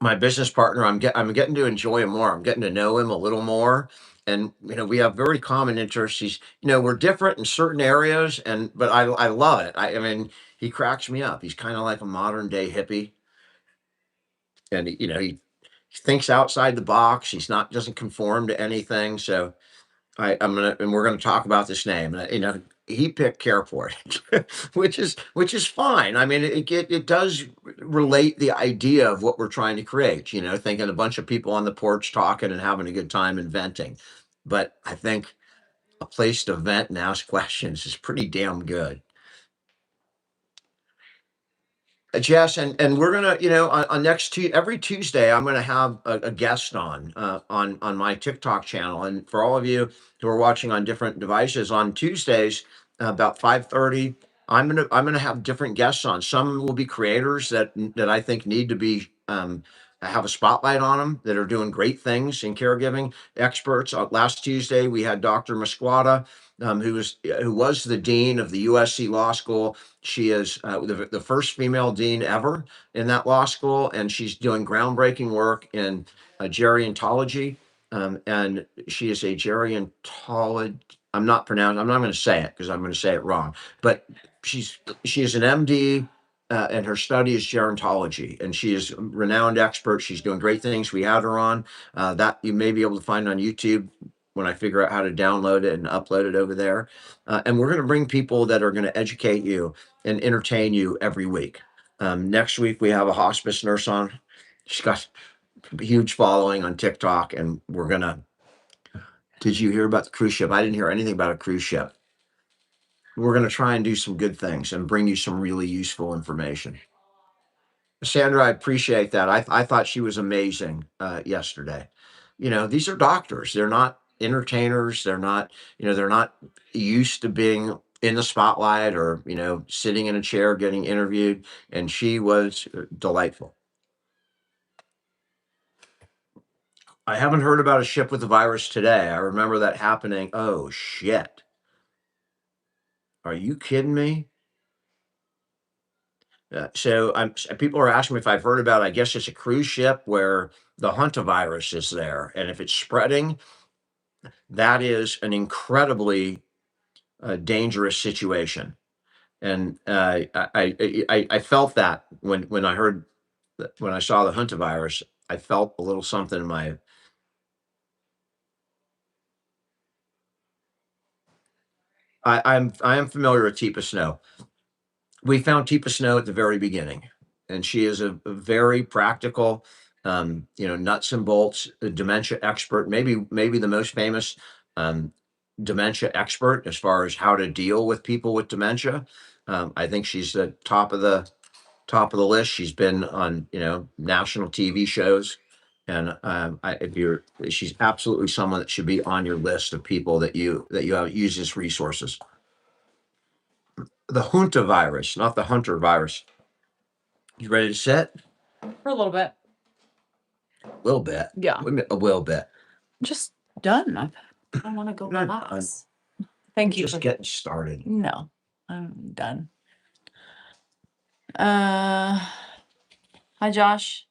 my business partner, I'm getting to enjoy him more. I'm getting to know him a little more. And we have very common interests. We're different in certain areas, but I love it. I mean, he cracks me up. He's kind of like a modern day hippie. And he thinks outside the box. He's not doesn't conform to anything. So we're gonna talk about this name. And he picked Careport, which is fine. I mean, it does relate the idea of what we're trying to create. Thinking a bunch of people on the porch talking and having a good time and venting. But I think a place to vent and ask questions is pretty damn good. Jess, and we're gonna, on every Tuesday, I'm gonna have a guest on my TikTok channel, and for all of you who are watching on different devices, on Tuesdays about 5:30, I'm gonna have different guests on. Some will be creators that I think need to be have a spotlight on them that are doing great things in caregiving. Experts. Last Tuesday we had Dr. Musquata, who was the dean of the USC Law School. She is the first female dean ever in that law school, and she's doing groundbreaking work in gerontology. And she is a gerontologist. I'm not going to say it because I'm going to say it wrong. But she is an MD, and her study is gerontology, and she is a renowned expert. She's doing great things. We had her on that you may be able to find on YouTube when I figure out how to download it and upload it over there. And we're going to bring people that are going to educate you and entertain you every week. Next week, we have a hospice nurse on. She's got a huge following on TikTok, and we're going to. Did you hear about the cruise ship? I didn't hear anything about a cruise ship. We're going to try and do some good things and bring you some really useful information. Sandra, I appreciate that. I thought she was amazing yesterday. These are doctors. They're not entertainers. They're not used to being in the spotlight or, sitting in a chair getting interviewed. And she was delightful. I haven't heard about a ship with the virus today. I remember that happening. Oh, shit. Are you kidding me? So people are asking me if I've heard about, I guess it's a cruise ship where the hantavirus is there. And if it's spreading, that is an incredibly dangerous situation. And I felt that when I saw the hantavirus, I felt a little something in my. I am familiar with Teepa Snow. We found Teepa Snow at the very beginning, and she is a very practical, nuts and bolts dementia expert. Maybe the most famous dementia expert as far as how to deal with people with dementia. I think she's the top of the list. She's been on, national TV shows. And she's absolutely someone that should be on your list of people that you use as resources. The Junta virus, not the Hunter virus. You ready to sit? For a little bit. A little bit. Yeah. What do you mean, a little bit. Just done. I don't want to go Not done. relax. Thank you. Just For, getting started. no, I'm done. Hi, Josh.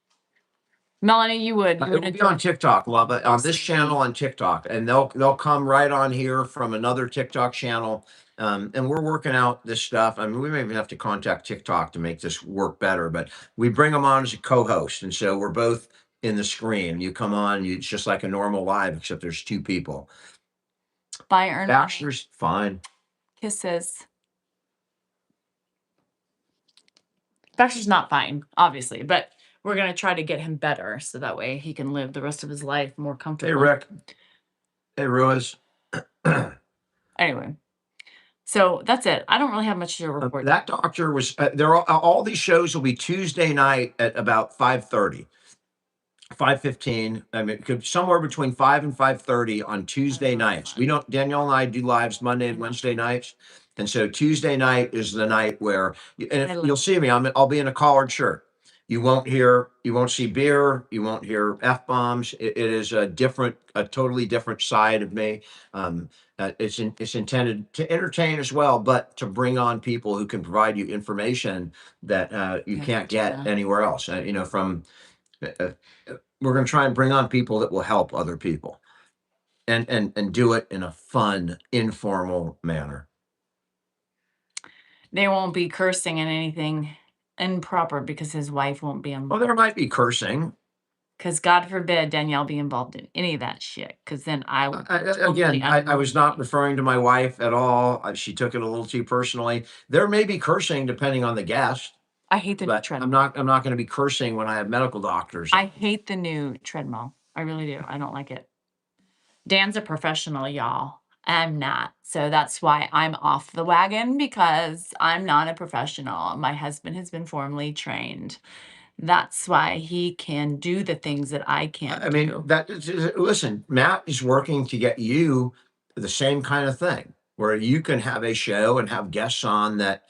Melanie, you would. You It'll would be on TikTok, love it, on this Awesome. channel on TikTok, and they'll come right on here from another TikTok channel. And we're working out this stuff. I mean, we may even have to contact TikTok to make this work better, but we bring them on as a co-host, and so we're both in the screen. You come on, it's just like a normal live, except there's two people. Bye, Ernie. Baxter's fine. Kisses. Baxter's not fine, obviously, but we're gonna try to get him better so that way he can live the rest of his life more comfortably. Hey, Rick. Hey, Ruiz. Anyway, so that's it. I don't really have much to report. That doctor was. All these shows will be Tuesday night at about 5:30. 5:15. I mean, it could somewhere between 5 and 5:30 on Tuesday nights. We don't. Danielle and I do lives Monday and Wednesday nights, and so Tuesday night is the night where, and if you'll see me, I'll be in a collared shirt. You won't see beer. You won't hear F-bombs. It is a totally different side of me. It's intended to entertain as well, but to bring on people who can provide you information that you can't get anywhere else. From we're going to try and bring on people that will help other people, and do it in a fun, informal manner. They won't be cursing and anything improper because his wife won't be Well, involved. there might be cursing. Because God forbid Danielle be involved in any of that shit. Because then I would Again, I was not referring to my wife at all. She took it a little too personally. There may be cursing depending on the guest, I hate the new but treadmill. I'm not going to be cursing when I have medical doctors. I hate the new treadmill. I really do. I don't like it. Dan's a professional, y'all. I'm not. So that's why I'm off the wagon, because I'm not a professional. My husband has been formally trained. That's why he can do the things that I can't I mean, do. listen, Matt is working to get you the same kind of thing where you can have a show and have guests on that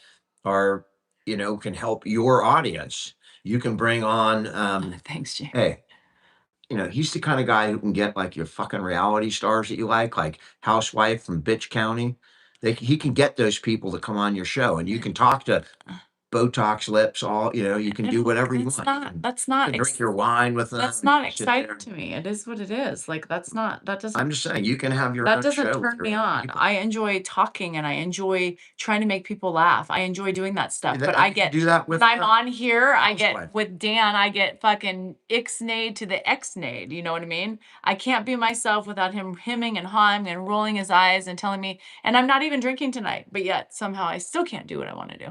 are, can help your audience. You can bring on, Thanks, Jay. hey, he's the kind of guy who can get like your fucking reality stars that you like Housewife from Bitch County. He can get those people to come on your show, and you can talk to Botox lips, you can do whatever you want. That's not You can drink your wine with them. That's not sit there. exciting to me. It is what it is. Like that doesn't I'm just saying you can have your that own doesn't show with turn me your on. people. I enjoy talking and I enjoy trying to make people laugh. I enjoy doing that stuff. That- But you I can get do that with when I'm on here, I Housewife. get with Dan, I get fucking ixnayed to the xnayed. You know what I mean? I can't be myself without him hemming and hawing and rolling his eyes and telling me, and I'm not even drinking tonight, but yet somehow I still can't do what I want to do.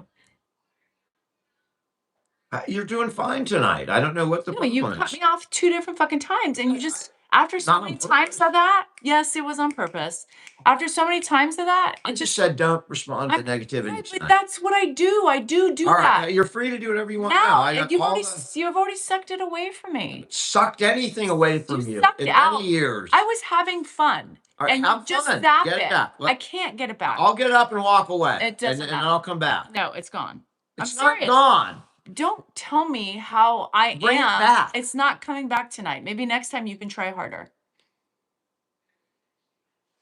You're doing fine tonight. I don't know what the No, you problem cut is. me off 2 different fucking times, and you just after so Not many on times of that, yes, it was on purpose. After so many times of that, I it just said don't respond to negativity. Right, but tonight. that's what I do. I do All that. right, you're free to do whatever you want now. I got you've all already sucked it away from me. sucked anything away from you sucked in it out. many years. I was having fun, All right, and have you just fun. zap Get it. back. I can't get it back. I'll get up and walk away. It doesn't and matter. I'll come back. No, it's gone. It's I'm not serious. gone. Don't tell me how I Bring am. it back. It's not coming back tonight. Maybe next time you can try harder.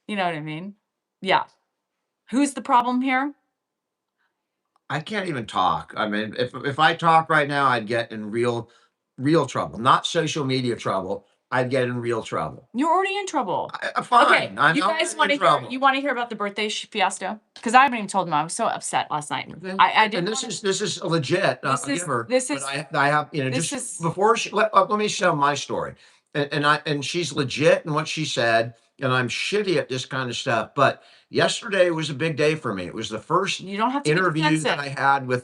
You know what I mean? Yeah. Who's the problem here? I can't even talk. I mean, if I talk right now, I'd get in real trouble. Not social media trouble. I'd get in real trouble. You're already in trouble. Fine. Okay, I'm you not guys in want to hear? trouble. You want to hear about the birthday fiasco? Because I haven't even told them. I was so upset last night. I didn't. And this is legit. This is. I have just before let me tell my story, and she's legit in what she said, and I'm shitty at this kind of stuff. But yesterday was a big day for me. It was the first You don't have to get interview defensive. that I had with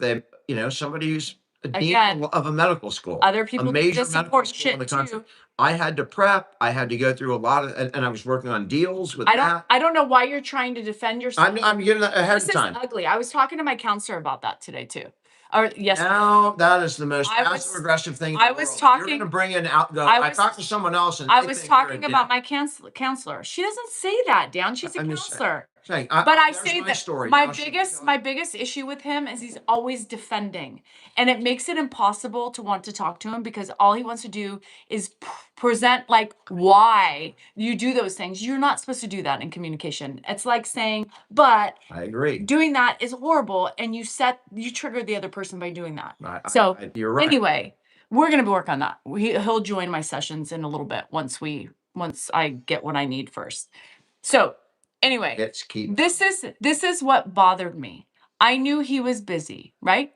somebody who's a dean Again, of a medical school, other a people do major this medical important school in the shit country. too. I had to prep. I had to go through a lot of, and I was working on deals with that. I don't know why you're trying to defend yourself. I'm getting ahead This of is time. ugly. I was talking to my counselor about that today too. Or yes, Now that is the most I passive was- aggressive thing in I the was world. talking- You're going to bring in out the. I I was- talked to someone else, and I they was think you're a talking about dick. my counselor. She doesn't say that, Dan. She's a I'm just counselor. saying, But I there's say my that story. my Now she can biggest tell my you. biggest issue with him is he's always defending, and it makes it impossible to want to talk to him because all he wants to do is present like why you do those things. You're not supposed to do that in communication. It's like saying, but I agree. doing that is horrible, and you trigger the other person by doing that. So You're right. anyway, we're gonna work on that. He'll join my sessions in a little bit once I get what I need first. So anyway, It's keep. this is what bothered me. I knew he was busy, right?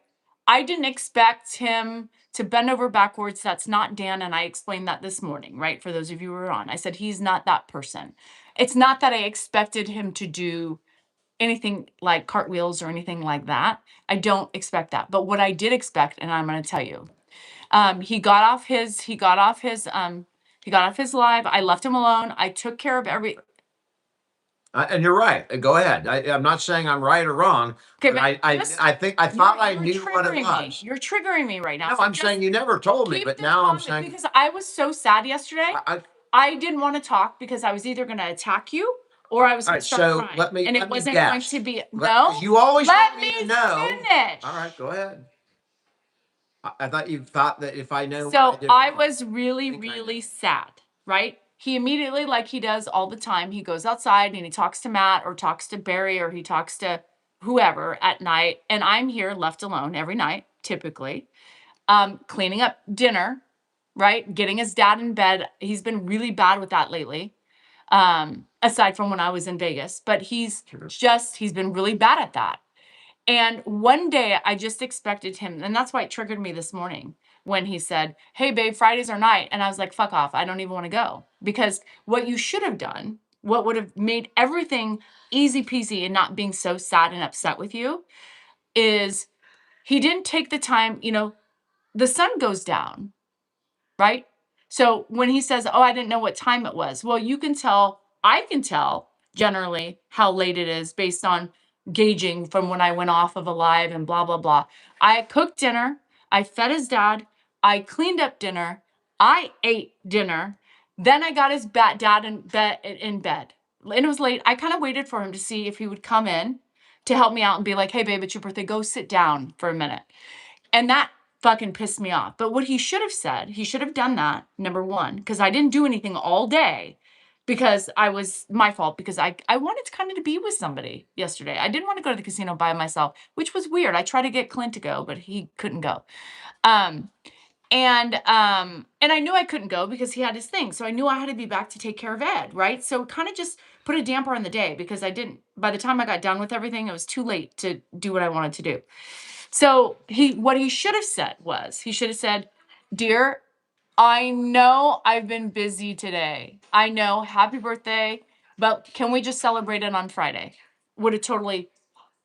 I didn't expect him to bend over backwards. That's not Dan, and I explained that this morning, right? For those of you who were on, I said he's not that person. It's not that I expected him to do anything like cartwheels or anything like that. I don't expect that. But what I did expect, and I'm going to tell you, he got off his live. I left him alone. I took care of And you're right. Go ahead. I'm not saying I'm right or wrong. Okay, But but just- I thought I You're knew what it triggering me. was. You're triggering me right now. No, So I'm just saying you never told me, keep but the now I'm comment saying because I was so sad yesterday. I, I didn't want to talk because I was either going to attack you or I was All going right, to start so crying. let me- and let it me wasn't going guess. to be let- you always Let want me to know. finish. All right, go ahead. I thought you thought that if I know. So did I wrong. was really, think I really know. sad, right? He immediately, like he does all the time, he goes outside and he talks to Matt or talks to Barry or he talks to whoever at night. And I'm here left alone every night, typically, cleaning up dinner, right? Getting his dad in bed. He's been really bad with that lately, aside from when I was in Vegas. But he's been really bad at that. And one day I just expected him, and that's why it triggered me this morning when he said, "Hey, babe, Fridays are night." And I was like, fuck off. I don't even want to go. Because what you should have done, what would have made everything easy peasy and not being so sad and upset with you, is he didn't take the time, the sun goes down, right? So when he says, "Oh, I didn't know what time it was," well, I can tell generally how late it is based on gauging from when I went off of a live and blah, blah, blah. I cooked dinner. I fed his dad. I cleaned up dinner. I ate dinner. Then I got his dad in bed. And it was late. I kind of waited for him to see if he would come in to help me out and be like, "Hey, babe, it's your birthday. Go sit down for a minute." And that fucking pissed me off. But what he should have said, he should have done that, number one, because I didn't do anything all day because I was my fault because I wanted to kind of to be with somebody yesterday. I didn't want to go to the casino by myself, which was weird. I tried to get Clint to go, but he couldn't go. And I knew I couldn't go because he had his thing. So I knew I had to be back to take care of Ed, right? So kind of just put a damper on the day because by the time I got done with everything, it was too late to do what I wanted to do. So what he should have said was, he should have said, "Dear, I know I've been busy today. I know, happy birthday, but can we just celebrate it on Friday?" Would have totally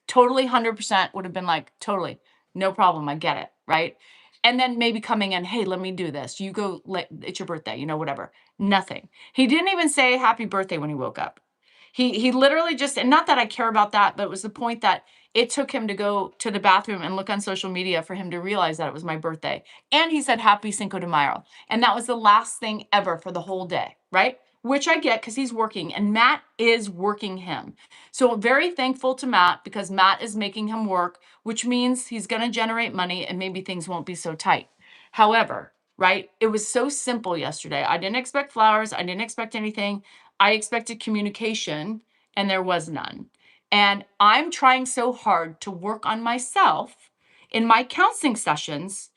100% would have been like, totally, no problem. I get it, right? And then maybe coming in, "Hey, let me do this. You go, it's your birthday, whatever." Nothing. He didn't even say happy birthday when he woke up. He literally just, and not that I care about that, but it was the point that it took him to go to the bathroom and look on social media for him to realize that it was my birthday. And he said happy Cinco de Mayo. And that was the last thing ever for the whole day, right? Which I get because he's working and Matt is working him. So I'm very thankful to Matt because Matt is making him work, which means he's going to generate money and maybe things won't be so tight. However, right, it was so simple yesterday. I didn't expect flowers. I didn't expect anything. I expected communication and there was none. And I'm trying so hard to work on myself in my counseling sessions.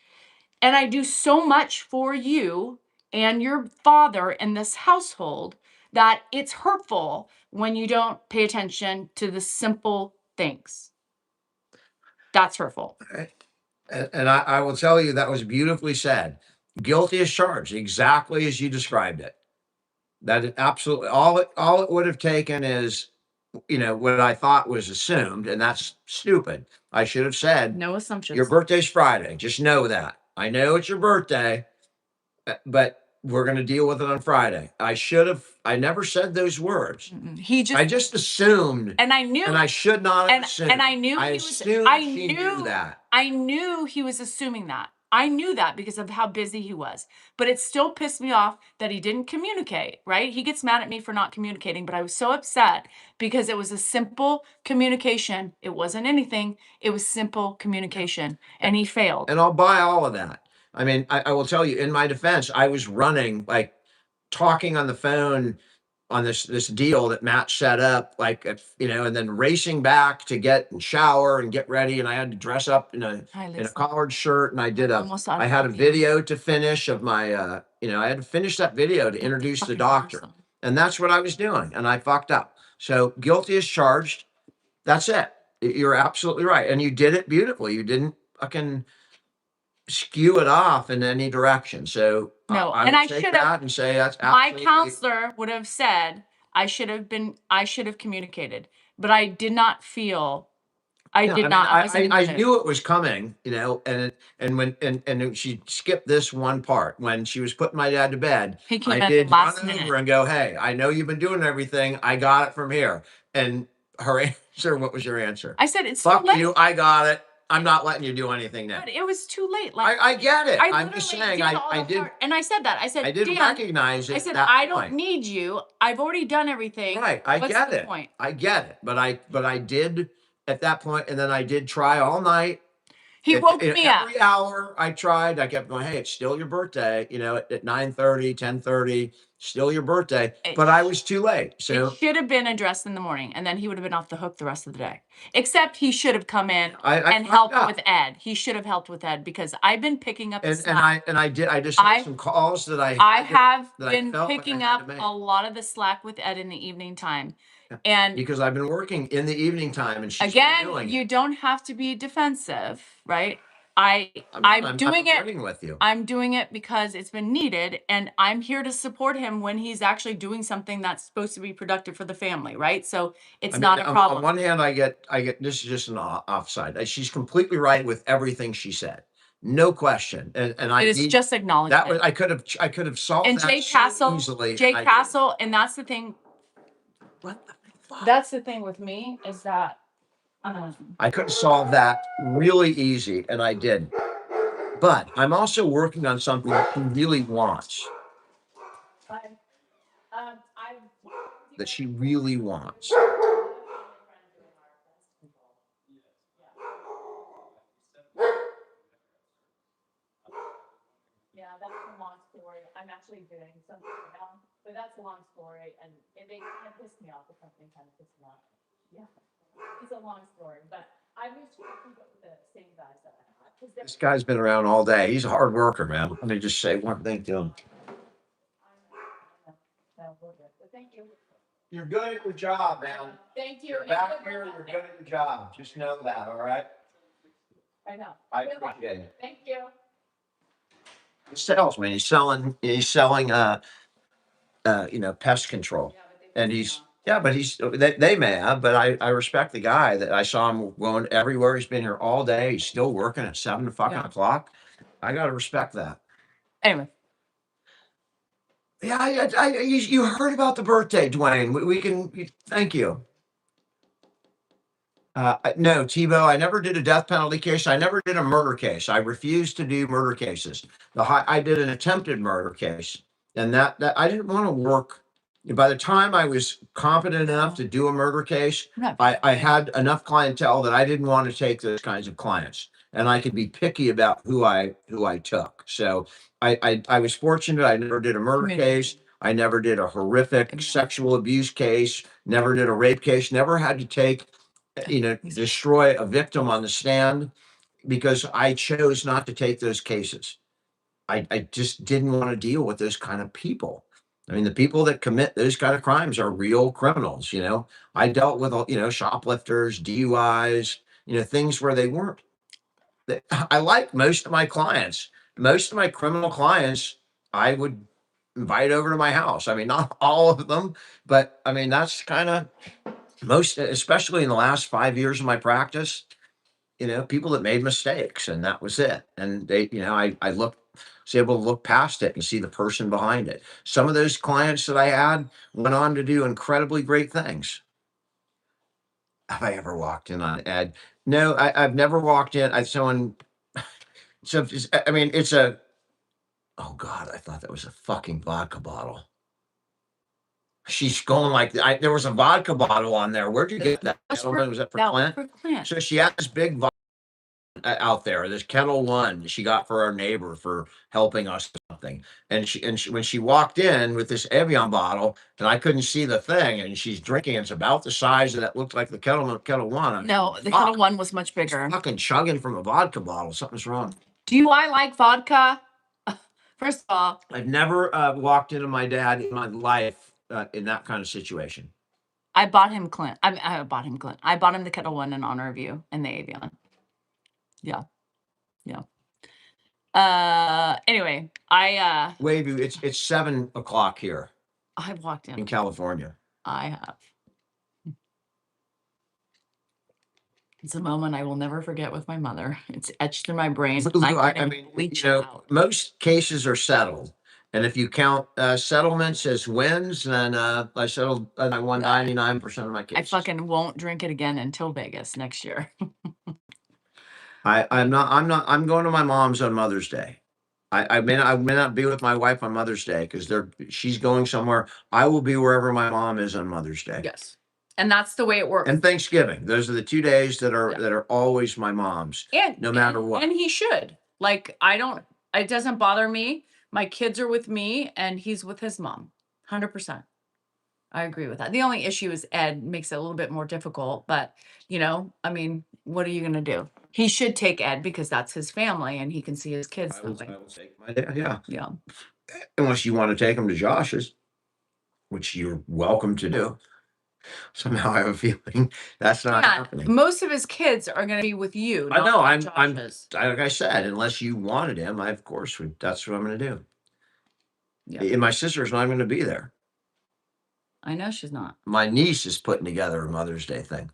And I do so much for you and your father in this household that it's hurtful when you don't pay attention to the simple things. That's hurtful. And I will tell you that was beautifully said. Guilty as charged, exactly as you described it. That is absolutely all it would have taken is what I thought was assumed, and that's stupid. I should have said, No your assumptions. birthday's Friday. Just know that. I know it's your birthday, but we're going to deal with it on Friday. I never said those words. He I just, just assumed, and I knew, and I should not have and assumed. I knew I he was, assumed I she knew knew, that. I knew he was assuming that. I knew that because of how busy he was. But it still pissed me off that he didn't communicate, right? He gets mad at me for not communicating, but I was so upset because it was a simple communication. It wasn't anything. It was simple communication, and he failed. And I'll buy all of that. I mean, I will tell you, in my defense, I was running, like talking on the phone on this deal that Matt set up, like and then racing back to get and shower and get ready, and I had to dress up in a Hi, in a Lisa. collared shirt, and I did Almost out of I had a coffee. video to finish of my I had to finish that video to introduce the Fucking doctor, awesome. and that's what I was doing, and I fucked up. So guilty as charged. That's it. You're absolutely right, and you did it beautifully. You didn't fucking skew it off in any direction. So No, I and would I take should have. that and say that's My absolutely. counselor would have said I should have communicated, but I did not feel. I Yeah, did I mean, not. I wasn't in the I mood. knew it was coming, and she skipped this one part when she was putting my dad to bed. He came I in at did the last run minute. over and go, "Hey, I know you've been doing everything. I got it from here." And her answer, what was your answer? I said it's too Fuck late. you. I got it. I'm not letting you do anything now. But it was too late. Like I get it. I I'm just literally saying. did all I the did. hard, and I said that. I said, I did Dan, recognize it. I at said that I point. don't need you. I've already done everything. Right. I What's get the it. point? I get it. But I did at that point, and then I did try all night. He woke me up. Every hour I tried, I kept going, hey, it's still your birthday, at 9:30, 10:30, still your birthday. But I was too late. So It should have been addressed in the morning, and then he would have been off the hook the rest of the day. Except he should have come in I and fucked helped up. with Ed. He should have helped with Ed because I've been picking up the And slack. I just had some calls that I have that I been felt like I picking had to up make. a lot of the slack with Ed in the evening time. Yeah. And because I've been working in the evening time, and she's been again, doing you it. don't have to be defensive, right? I'm doing it. agreeing with you. I'm doing it because it's been needed, and I'm here to support him when he's actually doing something that's supposed to be productive for the family, right? So it's not a problem. On one hand, I get this is just an offside. She's completely right with everything she said, no question. And I It is just acknowledged. that was I could have solved And that Jay so Castle, easily. Jay and I didn't. Castle, and that's the thing. What the fuck? That's the thing with me is that I could have solved that really easy, and I did. But I'm also working on something that she really wants. That she really wants. Yeah, that's a long story. I'm actually doing something now, but that's a long story, and it kind of pissed me off. The company kind of pissed me off. Yeah, it's a long story, but I wish I could go with the same guys that I had. This guy's been around all day. He's a hard worker, man. Let me just say one thing to him. Thank you. You're good at your job, man. Thank you. You're back here. You're good at your job. Just know that, all right? I know. I appreciate it. Thank you. Salesman. He's selling pest control. And they may have, but I respect the guy that I saw him going everywhere. He's been here all day. He's still working at 7 o'clock. I got to respect that. Anyway. Yeah, you heard about the birthday, Dwayne. We can, thank you. No, Tebow, I never did a death penalty case. I never did a murder case. I refused to do murder cases. I did an attempted murder case, and that I didn't want to work. By the time I was competent enough to do a murder case, I had enough clientele that I didn't want to take those kinds of clients, and I could be picky about who I took. So I was fortunate. I never did a murder case. I never did a horrific sexual abuse case. Never did a rape case. Never had to take, destroy a victim on the stand because I chose not to take those cases. I just didn't want to deal with those kind of people. I mean, the people that commit those kind of crimes are real criminals. I dealt with, shoplifters, DUIs, things where they weren't. I like most of my clients. Most of my criminal clients, I would invite over to my house. I mean, not all of them, but I mean, that's kind of most, especially in the last 5 years of my practice, people that made mistakes, and that was it. And they, I was able to look past it and see the person behind it. Some of those clients that I had went on to do incredibly great things. Have I ever walked in on Ed? No, I've never walked in. So I mean, oh God, I thought that was a fucking vodka bottle. She's going like, there was a vodka bottle on there. Where'd you get that? That's Gentlemen? Was that for That was Clint? for Clint. So she had this big out there, this Kettle One she got for our neighbor for helping us with something. And when she walked in with this Evian bottle, and I couldn't see the thing, and she's drinking, it's about the size of that looked like the Kettle One. No, the Fuck. Kettle One was much She's bigger. fucking chugging from a vodka bottle. Something's wrong. Do I like vodka? First of all, I've never walked into my dad in my life in that kind of situation. I bought him Clint. I bought him Clint. I bought him the Kettle One in honor of you and the Avion. Yeah. Anyway, Wavy, it's 7:00 here I've walked in in. California. I have. It's a moment I will never forget with my mother. It's etched in my brain. I mean, most cases are settled. And if you count settlements as wins, then I settled. I won 99% of my I cases. fucking won't drink it again until Vegas next year. I'm going to my mom's on Mother's Day. I may not be with my wife on Mother's Day because she's going somewhere. I will be wherever my mom is on Mother's Day. Yes. And that's the way it works. And Thanksgiving. Those are the 2 days that are always my mom's. And no matter what. And he should. Like, it doesn't bother me. My kids are with me and he's with his mom. 100%. I agree with that. The only issue is Ed makes it a little bit more difficult, but I mean, what are you going to do? He should take Ed because that's his family and he can see his kids. I will take my dad. Yeah. Yeah. Unless you want to take him to Josh's, which you're welcome to do. Somehow I have a feeling that's not happening. Most of his kids are going to be with you. I know. I'm like I said, unless you wanted him, that's what I'm going to do. Yeah. And my sister's not going to be there. I know she's not. My niece is putting together a Mother's Day thing.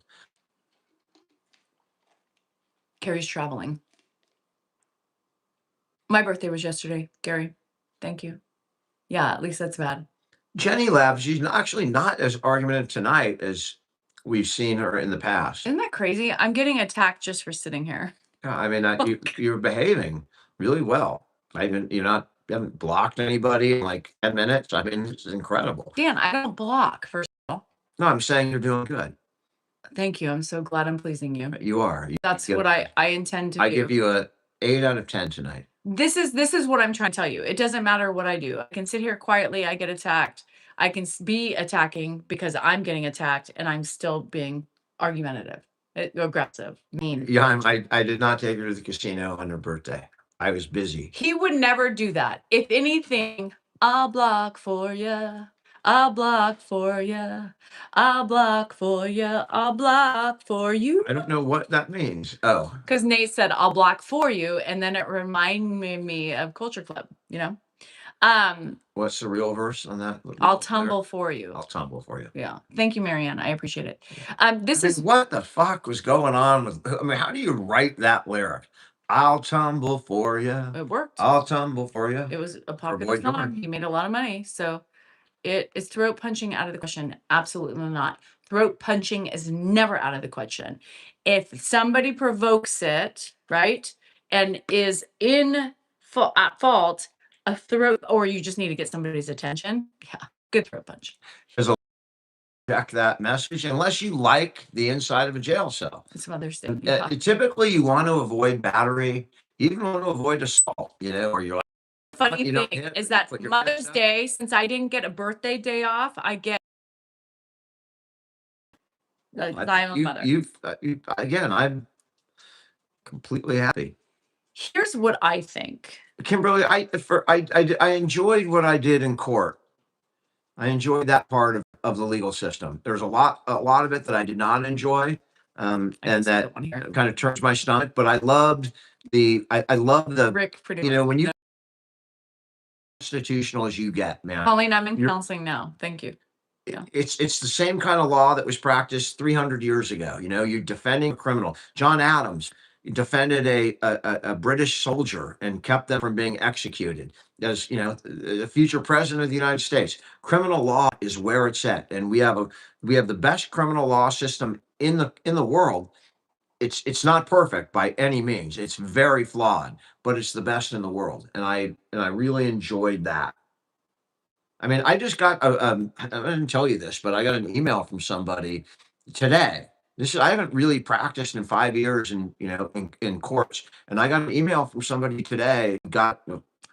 Gary's traveling. My birthday was yesterday, Gary. Thank you. Yeah, at least that's bad. Jenny Labs, she's actually not as argumentative tonight as we've seen her in the past. Isn't that crazy? I'm getting attacked just for sitting here. Yeah, I mean, you're behaving really well. You haven't blocked anybody in like 10 minutes. I mean, this is incredible. Dan, I don't block, first of all. No, I'm saying you're doing good. Thank you. I'm so glad I'm pleasing you. You are. That's what I intend to do. I give you a 8 out of 10 tonight. This is what I'm trying to tell you. It doesn't matter what I do. I can sit here quietly. I get attacked. I can be attacking because I'm getting attacked and I'm still being argumentative, aggressive, mean. Yeah, I did not take her to the casino on her birthday. I was busy. He would never do that. If anything, I'll block for you. I'll block for you. I'll block for you. I'll block for you. I don't know what that means. Oh. Because Nate said, I'll block for you. And then it reminded me of Culture Club, What's the real verse on that? I'll tumble for you. I'll tumble for you. Yeah. Thank you, Marianne. I appreciate it. What the fuck was going on with, how do you write that lyric? I'll tumble for you. It worked. I'll tumble for you. It was a popular song. He made a lot of money. So is throat punching out of the question? Absolutely not. Throat punching is never out of the question. If somebody provokes it, right, and is at fault, a throat, or you just need to get somebody's attention. Yeah, good throat punch. Check that message unless you like the inside of a jail cell. It's Mother's Day. Typically, you want to avoid battery. You even want to avoid assault. Or you're like. Funny thing is that Mother's Day, since I didn't get a birthday day off, I get the silent mother. Again, I'm completely happy. Here's what I think. Kimberly, I enjoyed what I did in court. I enjoyed that part of the legal system. There's a lot of it that I did not enjoy, and that kind of turns my stomach. But I loved I love the Rick. When you institutional as you get, man. Colleen, I'm in counseling now. Thank you. Yeah. It's the same kind of law that was practiced 300 years ago. You know, you're defending a criminal. John Adams defended a British soldier and kept them from being executed. As you know, the future president of the United States. Criminal law is where it's at, and we have the best criminal law system in the world. It's not perfect by any means. It's very flawed, but it's the best in the world, and I really enjoyed that. I mean, I just got I didn't tell you this, but I got an email from somebody today. I haven't really practiced in 5 years in courts, and I got an email from somebody today who got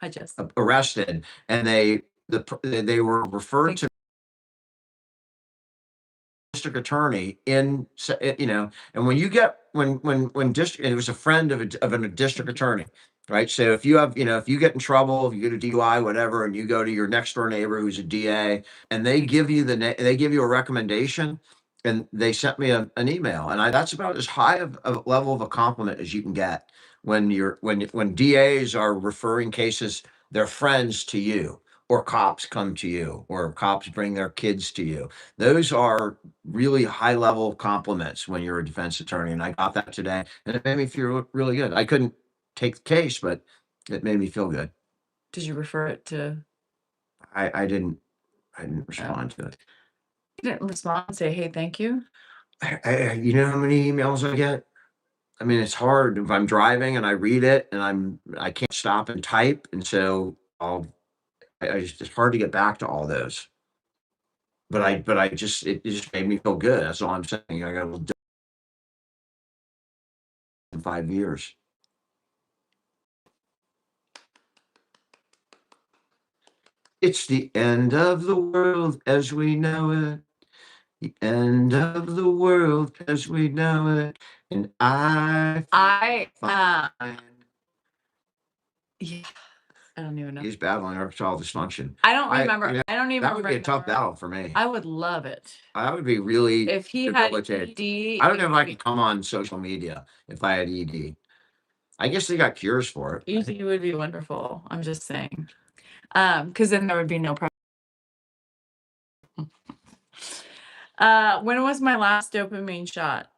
I just arrested, and they were referred to district attorney and when you get when district it was a friend of a district attorney, right? So if you get in trouble, if you get a DUI, whatever, and you go to your next door neighbor who's a DA, and they give you they give you a recommendation, and they sent me an email, and that's about as high of a level of a compliment as you can get when DAs are referring cases, their friends to you, or cops come to you, or cops bring their kids to you. Those are really high level compliments when you're a defense attorney. And I got that today, and it made me feel really good. I couldn't take the case, but it made me feel good. did you refer it to? I didn't respond to it. You didn't respond and say, "Hey, thank you." You know how many emails I get? I mean, it's hard if I'm driving and I read it and I can't stop and type, and so it's hard to get back to all those. But I just it just made me feel good. That's all I'm saying. I got a little done in 5 years. It's the end of the world as we know it. The end of the world as we know it. And I find yeah, I don't even know. he's battling erectile dysfunction. I don't I remember. I don't even That would be a tough remember. battle for me. I would love it I would be really if he had debilitated. ED. I don't know if I could come on social media if I had ED. I guess they got cures for it. ED would be wonderful. I'm just saying, because then there would be no problem. When was my last dopamine shot?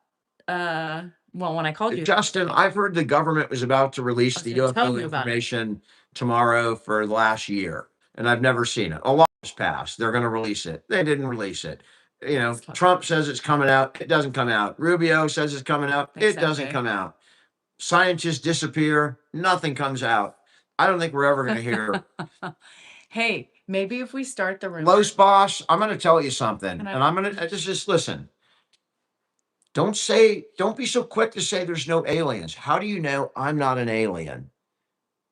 Well, when I called you. Justin, I've heard the government was about to release the Okay, tell UFO me about it. information tomorrow for the last year, and I've never seen it. A law was passed. They're going to release it. They didn't release it. You know, That's fine. Trump says it's coming out. It doesn't come out. Rubio says it's coming out. It doesn't Exactly. come out. Scientists disappear. Nothing comes out. I don't think we're ever going to hear. Hey, maybe if we start the rumor. Los Boss, I'm going to tell you something, And and I'm going to just listen. Don't be so quick to say there's no aliens. How do you know I'm not an alien?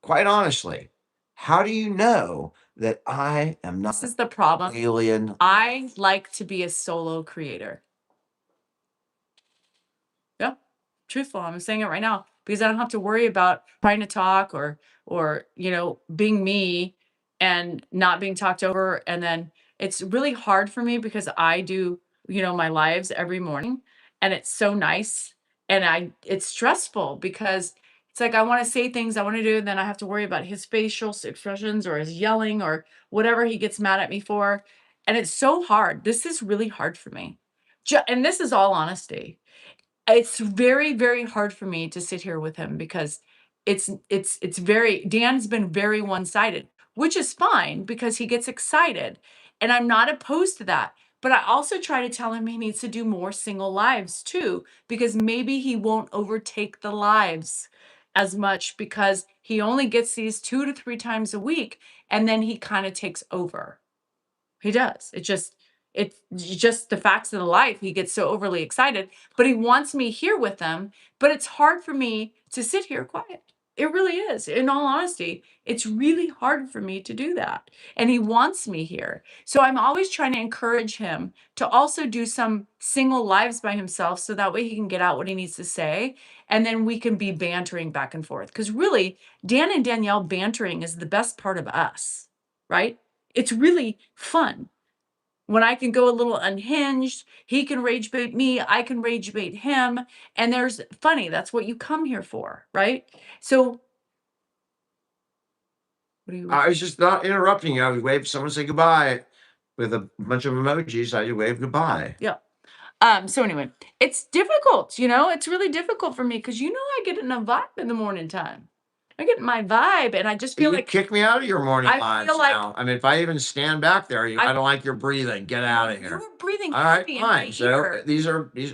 Quite honestly, how do you know that I am not This is the problem. an alien? I like to be a solo creator. Yeah, truthful. I'm saying it right now because I don't have to worry about trying to talk or being me and not being talked over. And then it's really hard for me because I do my lives every morning, and it's so nice, and it's stressful because it's like I want to say things I want to do, and then I have to worry about his facial expressions or his yelling or whatever he gets mad at me for, and it's so hard. This is really hard for me, and this is all honesty. It's very, very hard for me to sit here with him because it's very Dan's been very one-sided, which is fine because he gets excited, and I'm not opposed to that. But I also try to tell him he needs to do more single lives too, because maybe he won't overtake the lives as much because he only gets these 2 to 3 times a week, and then he kind of takes over. He does. It's just the facts of the life. He gets so overly excited, but he wants me here with them. But it's hard for me to sit here quiet. It really is. In all honesty, it's really hard for me to do that. And he wants me here. So I'm always trying to encourage him to also do some single lives by himself so that way he can get out what he needs to say. And then we can be bantering back and forth. Because really, Dan and Danielle bantering is the best part of us, right? It's really fun. When I can go a little unhinged, he can rage bait me, I can rage bait him, and there's funny, that's what you come here for, right? So what do you I was just not interrupting you. I was waiting for someone to say goodbye. with a bunch of emojis. I wave goodbye. Yeah. So anyway, it's difficult, it's really difficult for me because I get in a vibe in the morning time. I get my vibe and I just feel You like kick me out of your morning I lives feel like now. I mean, if I even stand back there, I I don't like your breathing. Get out of you here. were breathing All right, heavy in my fine. So ear. these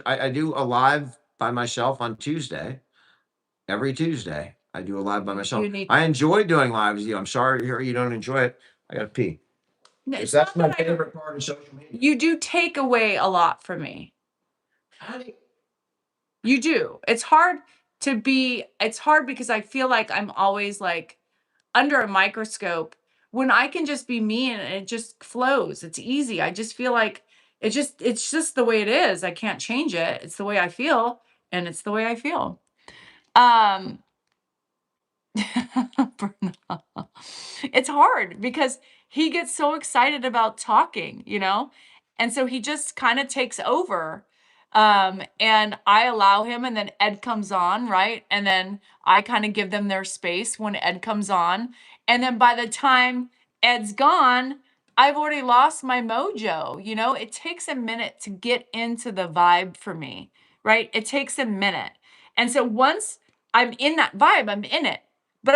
I do a live by myself on Tuesday. Every Tuesday, I do a live by myself. You need I enjoy doing lives with you. I'm sorry to hear you don't enjoy it. I gotta pee. No, 'Cause it's that's not my that I don't favorite part of social media. you do take away a lot from me. Honey, You do. It's hard because I feel like I'm always like under a microscope when I can just be me and it just flows. It's easy. I just feel like it's just the way it is. I can't change it. It's the way I feel and it's the way I feel. Um Bernard. It's hard because he gets so excited about talking. And so he just kind of takes over. And I allow him, and then Ed comes on, right? And then I kind of give them their space when Ed comes on. And then by the time Ed's gone, I've already lost my mojo. It takes a minute to get into the vibe for me, right? It takes a minute. And so once I'm in that vibe, I'm in it. But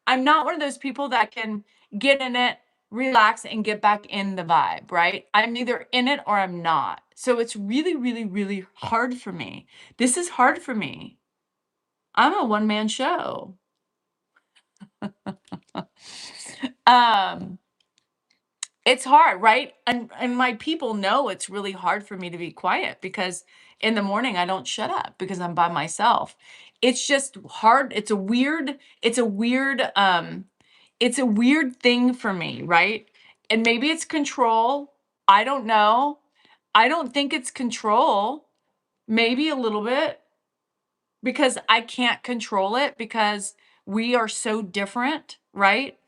I'm not one of those people that can get in it, relax, and get back in the vibe, right? I'm either in it or I'm not. So it's really, really, really hard for me. This is hard for me. I'm a one-man show. um, it's hard, right? And my people know it's really hard for me to be quiet because in the morning I don't shut up because I'm by myself. It's just hard. It's a weird thing for me, right? And maybe it's control. I don't know. I don't think it's control. Maybe a little bit because I can't control it because we are so different, right?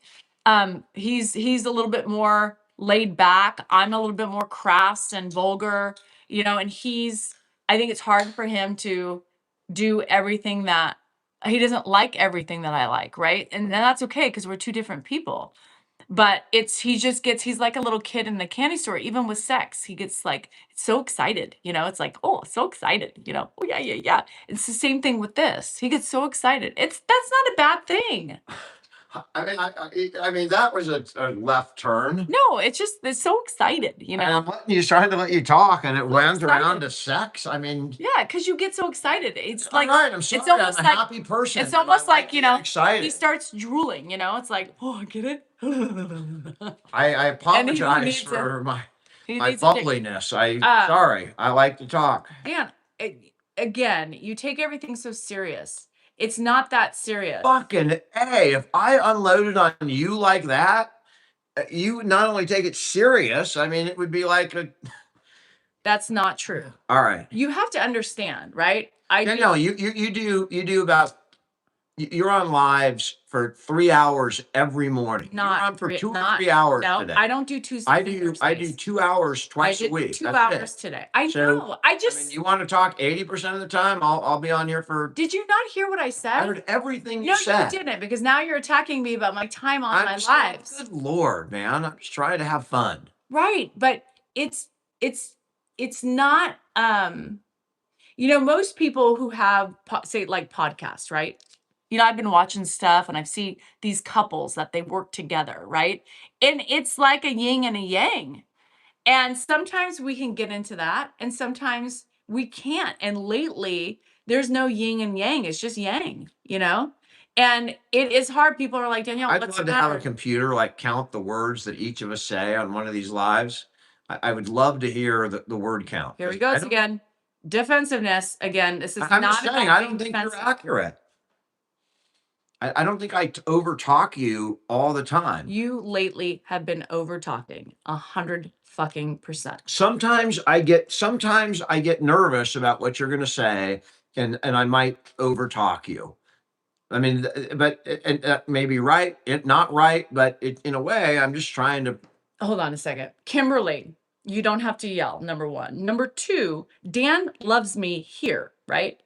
He's a little bit more laid back. I'm a little bit more crass and vulgar, and I think it's hard for him to do everything that he doesn't like everything that I like, right? And then that's okay because we're two different people. But he's like a little kid in the candy store, even with sex. He gets like so excited, it's like, oh, so excited, oh yeah, yeah, yeah. It's the same thing with this. He gets so excited. That's not a bad thing. I mean, that was a left turn. No, it's so excited, And I'm trying to let you talk, and it went around to sex. I mean, Yeah, because you get so excited. It's all like right. I'm sorry. it's almost I'm a like happy person. it's almost I like, to get excited. he starts drooling, it's like, oh, I get it. I apologize needs for my He my needs a dick. bubbliness. Uh, Sorry. I like to talk. And again, you take everything so serious. It's not that serious. Fucking A. If I unloaded on you like that, you would not only take it serious. I mean, it would be like a. That's not true. All right. You have to understand, right? No, you do about. You're on lives for 3 hours every morning. You're on for 2 or 3 hours No, today. I don't do Tuesdays. I do 2 hours twice a week. 2 That's hours it. today. I So, know. I mean, you want to talk 80% of the time? I'll be on here for. Did you not hear what I said? I heard everything you No, said. you didn't, because now you're attacking me about my time on my just lives. Good Lord, man! I'm just trying to have fun. Right, but it's not. Most people who have say like podcasts, right? I've been watching stuff and I've seen these couples that they work together, right? And it's like a yin and a yang. And sometimes we can get into that and sometimes we can't. And lately, there's no yin and yang. It's just yang. And it is hard. People are like, Danielle, I'd what's love the to have a matter? computer like count the words that each of us say on one of these lives. I would love to hear the word count. Here he 'cause I goes don't- again. Defensiveness again. This is I'm not just saying, about I being don't think you're defensive. accurate. I don't think I over talk you all the time. You lately have been over talking 100%. Sometimes I get nervous about what you're going to say, and I might over talk you. I mean, but and maybe right, it not right, but in a way, I'm just trying to. Hold on a second. Kimberly, you don't have to yell, number one. Number two, Dan loves me here, right?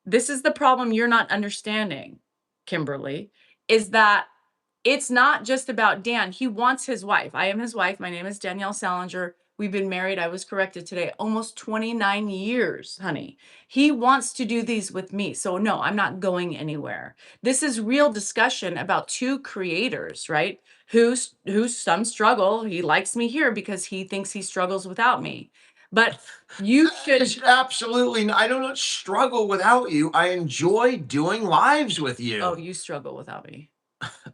This is the problem you're not understanding, Kimberly, is that it's not just about Dan. He wants his wife. I am his wife. My name is Danielle Salinger. We've been married, I was corrected today, almost 29 years, honey. He wants to do these with me. So no, I'm not going anywhere. This is real discussion about two creators, right? Who some struggle. He likes me here because he thinks he struggles without me. But you should It's absolutely. I don't struggle without you. I enjoy doing lives with you. Oh, you struggle without me.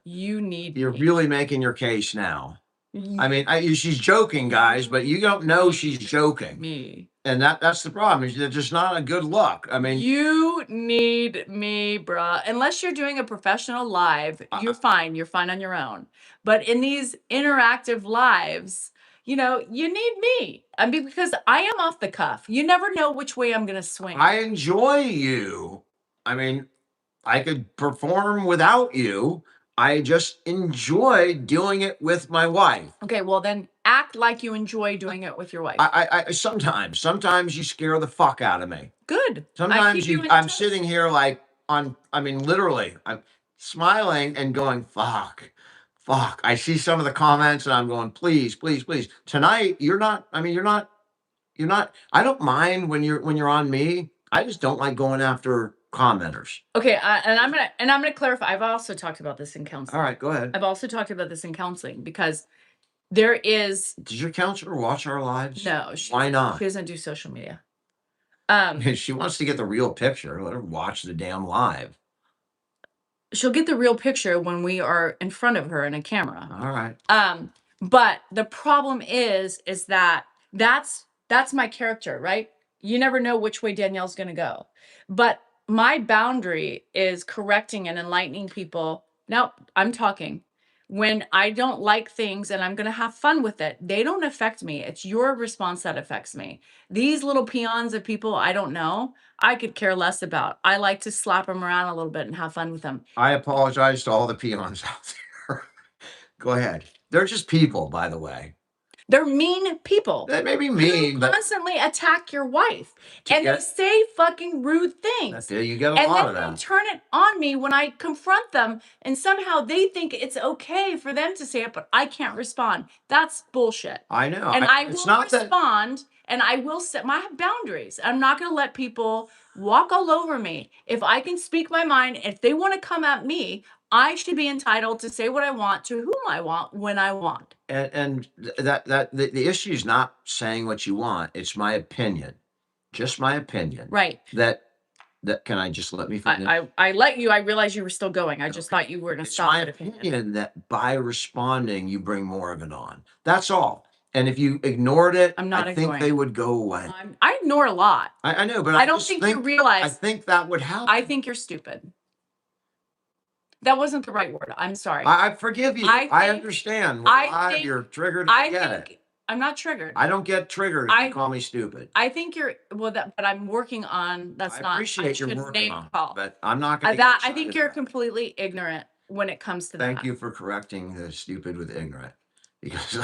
You need You're me. really making your case now. You I mean, she's joking, guys, but you don't know she's joking, me. and that's the problem. Is it's just not a good look. I mean, You need me, bruh. Unless you're doing a professional live, you're fine. You're fine on your own. But in these interactive lives, you know, you need me. I mean, because I am off the cuff. You never know which way I'm gonna swing. I enjoy you. I mean, I could perform without you. I just enjoy doing it with my wife. Okay, well then act like you enjoy doing it with your wife. I sometimes you scare the fuck out of me. Good. I Sometimes keep you in I'm touch. sitting here like I mean, literally, I'm smiling and going, fuck. I see some of the comments and I'm going, please. Tonight, you're not, I don't mind when you're on me. I just don't like going after commenters. Okay, and I'm gonna clarify. I've also talked about this in counseling. All right, go ahead. I've also talked about this in counseling because there is Does your counselor watch our lives? no. Why not? She doesn't do social media. She wants to get the real picture. Let her watch the damn live. She'll get the real picture when we are in front of her in a camera. All right. But the problem is that that's my character, right? You never know which way Danielle's gonna go. But my boundary is correcting and enlightening people. Now I'm talking. When I don't like things and I'm gonna have fun with it, they don't affect me. It's your response that affects me. These little peons of people I don't know, I could care less about. I like to slap them around a little bit and have fun with them. I apologize to all the peons out there. Go ahead. They're just people, by the way. They're mean people. They may be Who mean, but constantly attack your wife To and they get- say fucking rude things. you get a And lot then of they them. turn it on me when I confront them, and somehow they think it's okay for them to say it, but I can't respond. That's bullshit. I know. And I it's will not that respond and I will set my boundaries. I'm not going to let people walk all over me. If I can speak my mind, if they want to come at me, I should be entitled to say what I want to whom I want when I want. and the issue is not saying what you want. It's my opinion. Just my opinion. Right. That can I just let me finish? I let you. I realized you were still going. I just thought you were going to It's stop my it. if you did. opinion that by responding, you bring more of it on. That's all. And if you ignored it, I'm not I think ignoring they it. would go away. I ignore a lot. I know, but I don't just think you I realize. think that would happen. I think you're stupid. That wasn't the right word. I'm sorry. I forgive you. I I think- understand. I Why think- you're triggered. I get it. think I'm not triggered. I don't get triggered if I- you call me stupid. I think you're well. But I'm working on. That's I not. appreciate your shouldn't working name on it, call. but I'm not going to. That I think you're completely ignorant when it comes to that. Thank you for correcting the stupid with ignorant, because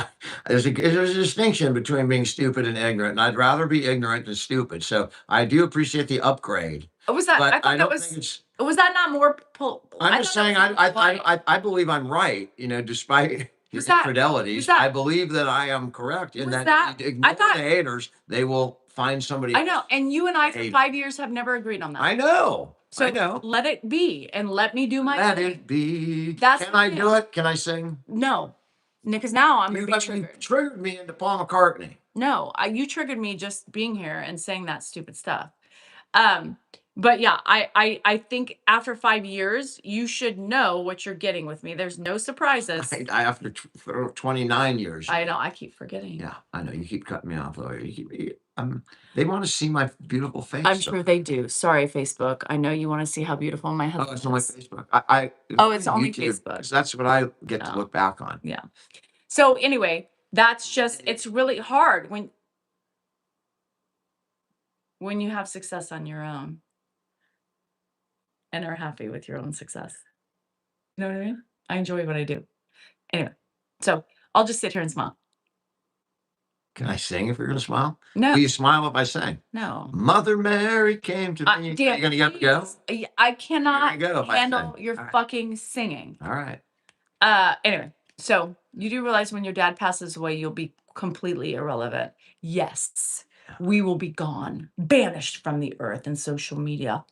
there's a distinction between being stupid and ignorant, and I'd rather be ignorant than stupid. So I do appreciate the upgrade, Was that? but I thought that don't was. think it's. Was that not more? I'm just saying I believe I'm right. You know, despite your Was that- infidelities, was that- I believe that I am correct in Was that, that- if you ignore I thought- the haters, they will find somebody. I know, and you and I for Hey. 5 years have never agreed on that. I know. So I know. let it be and let me do my Let thing. it be. That's Can the I thing. do it? Can I sing? No, because now I'm You gonna be triggered. triggered me into Paul McCartney. No, you triggered me just being here and saying that stupid stuff. But yeah, I think after 5 years, you should know what you're getting with me. There's no surprises. I after 29 years. I know, I keep forgetting. Yeah, I know. You keep cutting me off. Lawyer. They want to see my beautiful face. I'm sure they do. Sorry, Facebook. I know you want to see how beautiful my Oh, husband it's on my is. Facebook. Oh, it's only YouTube, Facebook. 'cause that's what I get to Oh. look back on. Yeah. So anyway, that's just it's really hard when you have success on your own and are happy with your own success. You know what I mean? I enjoy what I do. Anyway, so I'll just sit here and smile. Can I sing if you're going to smile? No, Will you smile if I sing? no. Mother Mary came to me. Dan, Are you going to go? please, I cannot go if I handle sing. your All right. fucking singing. All right. Anyway, so you do realize when your dad passes away, you'll be completely irrelevant. Yes, we will be gone, banished from the earth and social media.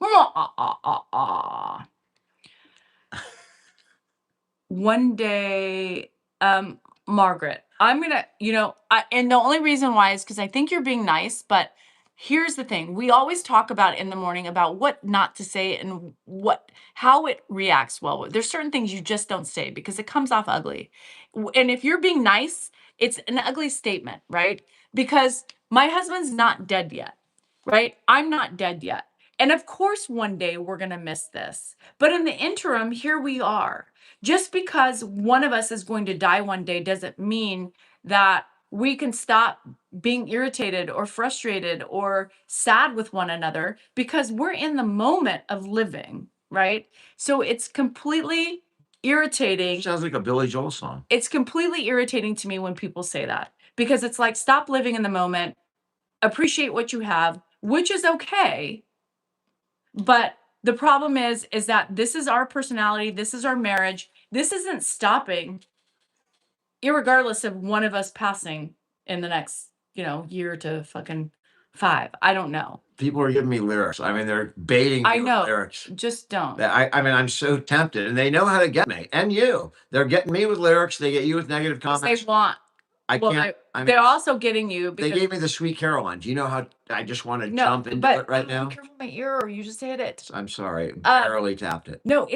One day, Margaret, I'm gonna, and the only reason why is because I think you're being nice, but here's the thing. We always talk about in the morning about what not to say and how it reacts well. There's certain things you just don't say because it comes off ugly. And if you're being nice, it's an ugly statement, right? Because my husband's not dead yet, right? I'm not dead yet. And of course, one day we're going to miss this. But in the interim, here we are. Just because one of us is going to die one day doesn't mean that we can stop being irritated or frustrated or sad with one another because we're in the moment of living, right? So it's completely irritating. Sounds like a Billy Joel song. It's completely irritating to me when people say that because it's like, stop living in the moment, appreciate what you have, which is okay. But the problem is that this is our personality. This is our marriage. This isn't stopping, irregardless of one of us passing in the next, year to fucking 5. I don't know. People are giving me lyrics. I mean, they're baiting me I with know. lyrics. Just don't. I mean, I'm so tempted, and they know how to get me. And you, they're getting me with lyrics. They get you with negative They comments. want. I Well, can't. I mean, they're also getting you they because gave me the Sweet Caroline. Do you know how I just want to no, jump into but it right now? be careful my ear, or you just hit it. I'm sorry, barely tapped it. No,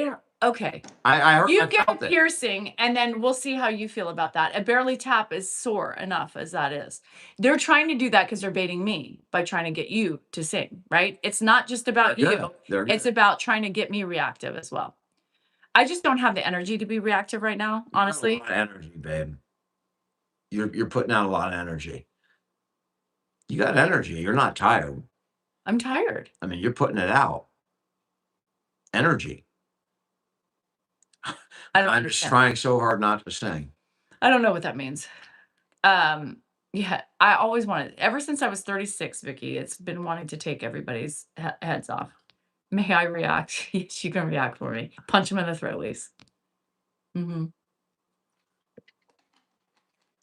okay. I heard. You I get a felt it. piercing, and then we'll see how you feel about that. A barely tap is sore enough as that is. They're trying to do that because they're baiting me by trying to get you to sing, right? It's not just about They're you. good. They're It's good. about trying to get me reactive as well. I just don't have the energy to be reactive right now, You got a honestly. lot of energy, babe. You're putting out a lot of energy. You got energy. You're not tired. I'm tired. I mean, you're putting it out. Energy. I don't I'm just understand. trying so hard not to sing. I don't know what that means. Yeah, I always wanted, ever since I was 36, Vicky, it's been wanting to take everybody's heads off. May I react? Yes, you can react for me. Punch him in the throat, Lise.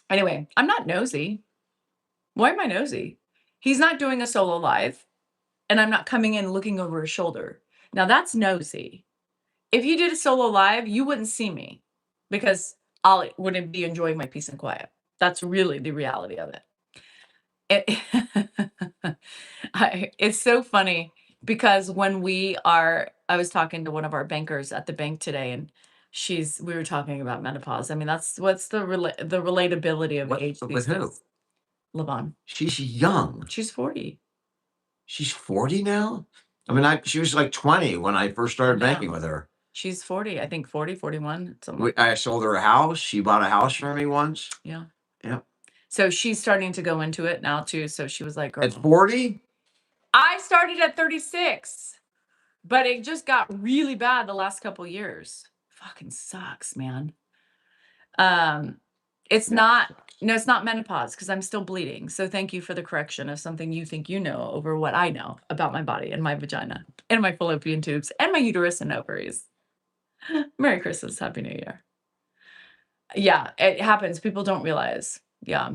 Anyway, I'm not nosy. Why am I nosy? He's not doing a solo live, and I'm not coming in looking over his shoulder. Now that's nosy. If you did a solo live, you wouldn't see me because I wouldn't be enjoying my peace and quiet. That's really the reality of it. It's so funny because when I was talking to one of our bankers at the bank today, and we were talking about menopause. I mean, what's the relatability of age With these who? days? Levon. She's young. She's 40. She's 40 now? I mean, she was like 20 when I first started Yeah. banking with her. She's 40, I think 40, 41, something. I sold her a house. She bought a house for me once. Yeah. Yeah. So she's starting to go into it now too. So she was like, girl, At 40? I started at 36, but it just got really bad the last couple years. Fucking sucks, man. It's not menopause because I'm still bleeding. So thank you for the correction of something you think you know over what I know about my body and my vagina and my fallopian tubes and my uterus and ovaries. Merry Christmas. Happy New Year. Yeah, it happens. People don't realize. Yeah.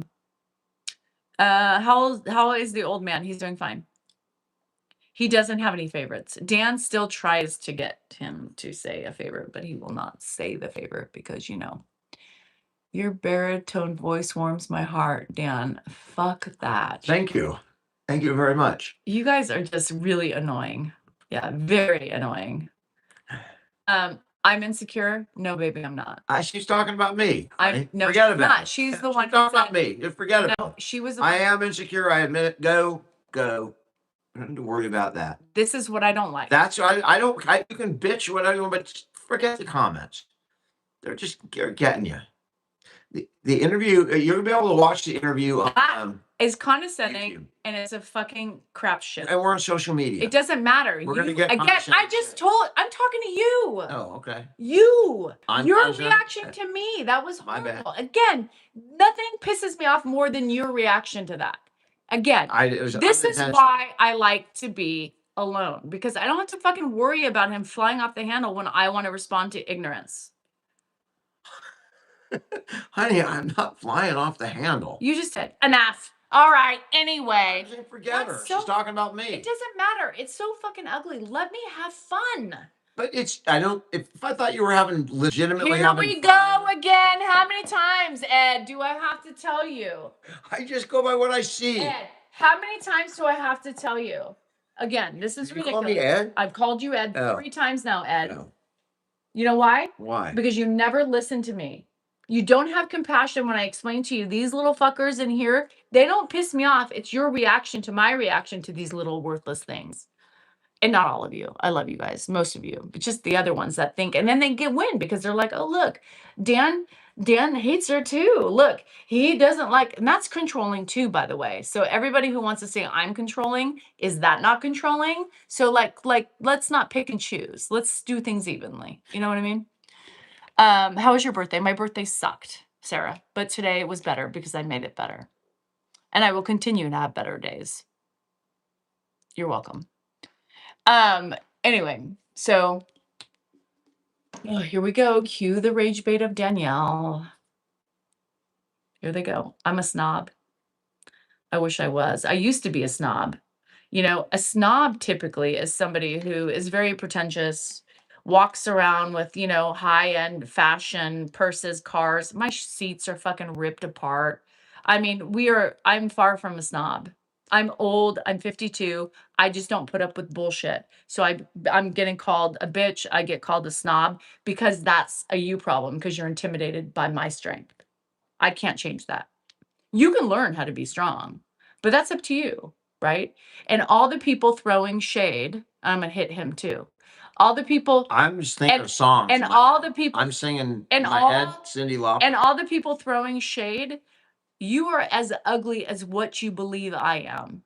How is the old man? He's doing fine. He doesn't have any favorites. Dan still tries to get him to say a favorite, but he will not say the favorite because, your baritone voice warms my heart, Dan. Fuck that. Thank you. Thank you very much. You guys are just really annoying. Yeah, very annoying. I'm insecure. No, baby, I'm not. She's talking about me. No, forget she's about not. it. She's the one who talking about said- me. Just forget about No, it. she was the I one. am insecure. I admit it. Go. Don't worry about that. This is what I don't like. That's you can bitch whatever, but forget the comments. They're getting you. The interview, you're gonna be able to watch the interview on It's condescending YouTube. and it's a fucking crap shit. And we're on social media. It doesn't matter. We're gonna get again. condescending I'm talking to you. Oh, okay. You. I'm Your condescending? reaction to me. That was My bad. horrible. Again, nothing pisses me off more than your reaction to that. Again, this is why I like to be alone because I don't have to fucking worry about him flying off the handle when I want to respond to ignorance. Honey, I'm not flying off the handle. You just said enough. All right. Anyway, Forget That's her. so- She's talking about me. it doesn't matter. It's so fucking ugly. Let me have fun. But I don't, if I thought you were having legitimately Here having we fun, go again. How many times, Ed, do I have to tell you? I just go by what I see. Ed, how many times do I have to tell you? Again, this is You ridiculous. call me Ed? I've called you Ed Oh. 3 times now, Ed. No. You know why? Why? Because you never listen to me. You don't have compassion when I explain to you these little fuckers in here. They don't piss me off. It's your reaction to my reaction to these little worthless things. And not all of you. I love you guys, most of you, but just the other ones that think, and then they get win because they're like, oh, look, Dan hates her too. Look, he doesn't like, and that's controlling too, by the way. So everybody who wants to say I'm controlling, is that not controlling? So like, let's not pick and choose. Let's do things evenly. You know what I mean? How was your birthday? My birthday sucked, Sarah, but today it was better because I made it better. And I will continue to have better days. You're welcome. Anyway, so here we go. Cue the rage bait of Danielle. Here they go. I'm a snob. I wish I was. I used to be a snob. You know, a snob typically is somebody who is very pretentious, walks around with, you know, high-end fashion, purses, cars. My seats are fucking ripped apart. I mean, I'm far from a snob. I'm old. I'm 52. I just don't put up with bullshit. So I'm getting called a bitch. I get called a snob because that's a you problem because you're intimidated by my strength. I can't change that. You can learn how to be strong, but that's up to you, right? And all the people throwing shade, I'm gonna hit him too. All the people I'm just thinking and- of songs. and all the people I'm singing and in my all- head, Cyndi Lauper. and all the people throwing shade, you are as ugly as what you believe I am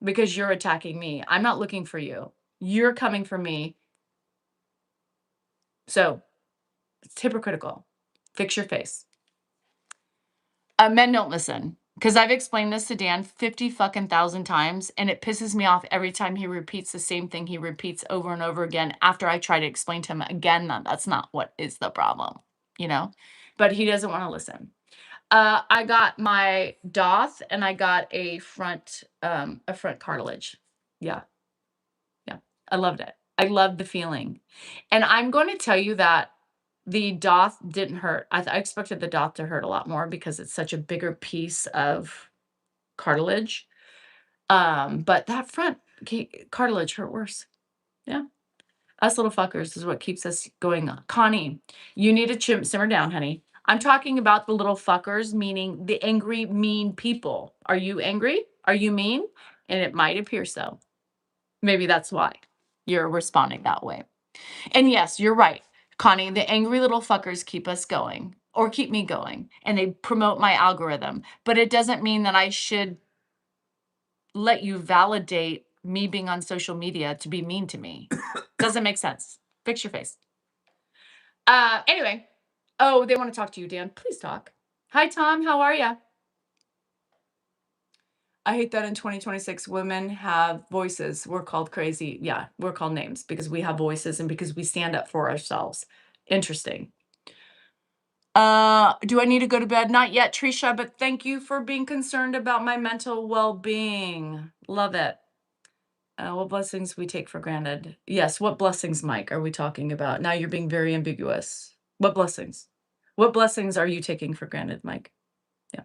because you're attacking me. I'm not looking for you. You're coming for me. So it's hypocritical. Fix your face. Men don't listen because I've explained this to Dan 50 fucking thousand times and it pisses me off every time he repeats the same thing he repeats over and over again after I try to explain to him again that that's not what is the problem, you know, but he doesn't want to listen. I got my Doth and I got a front cartilage. Yeah. I loved it. I loved the feeling. And I'm going to tell you that the Doth didn't hurt. I expected the Doth to hurt a lot more because it's such a bigger piece of cartilage. But that front cartilage hurt worse. Yeah. Us little fuckers is what keeps us going on. Connie, you need to simmer down, honey. I'm talking about the little fuckers, meaning the angry, mean people. Are you angry? Are you mean? And it might appear so. Maybe that's why you're responding that way. And yes, you're right, Connie. The angry little fuckers keep us going or keep me going and they promote my algorithm. But it doesn't mean that I should let you validate me being on social media to be mean to me. Doesn't make sense. Fix your face. Anyway. Oh, they want to talk to you, Dan. Please talk. Hi, Tom. How are you? I hate that in 2026, women have voices. We're called crazy. Yeah, we're called names because we have voices and because we stand up for ourselves. Interesting. Do I need to go to bed? Not yet, Trisha, but thank you for being concerned about my mental well-being. Love it. What blessings we take for granted? Yes, what blessings, Mike, are we talking about? Now you're being very ambiguous. What blessings? What blessings are you taking for granted, Mike? Yeah.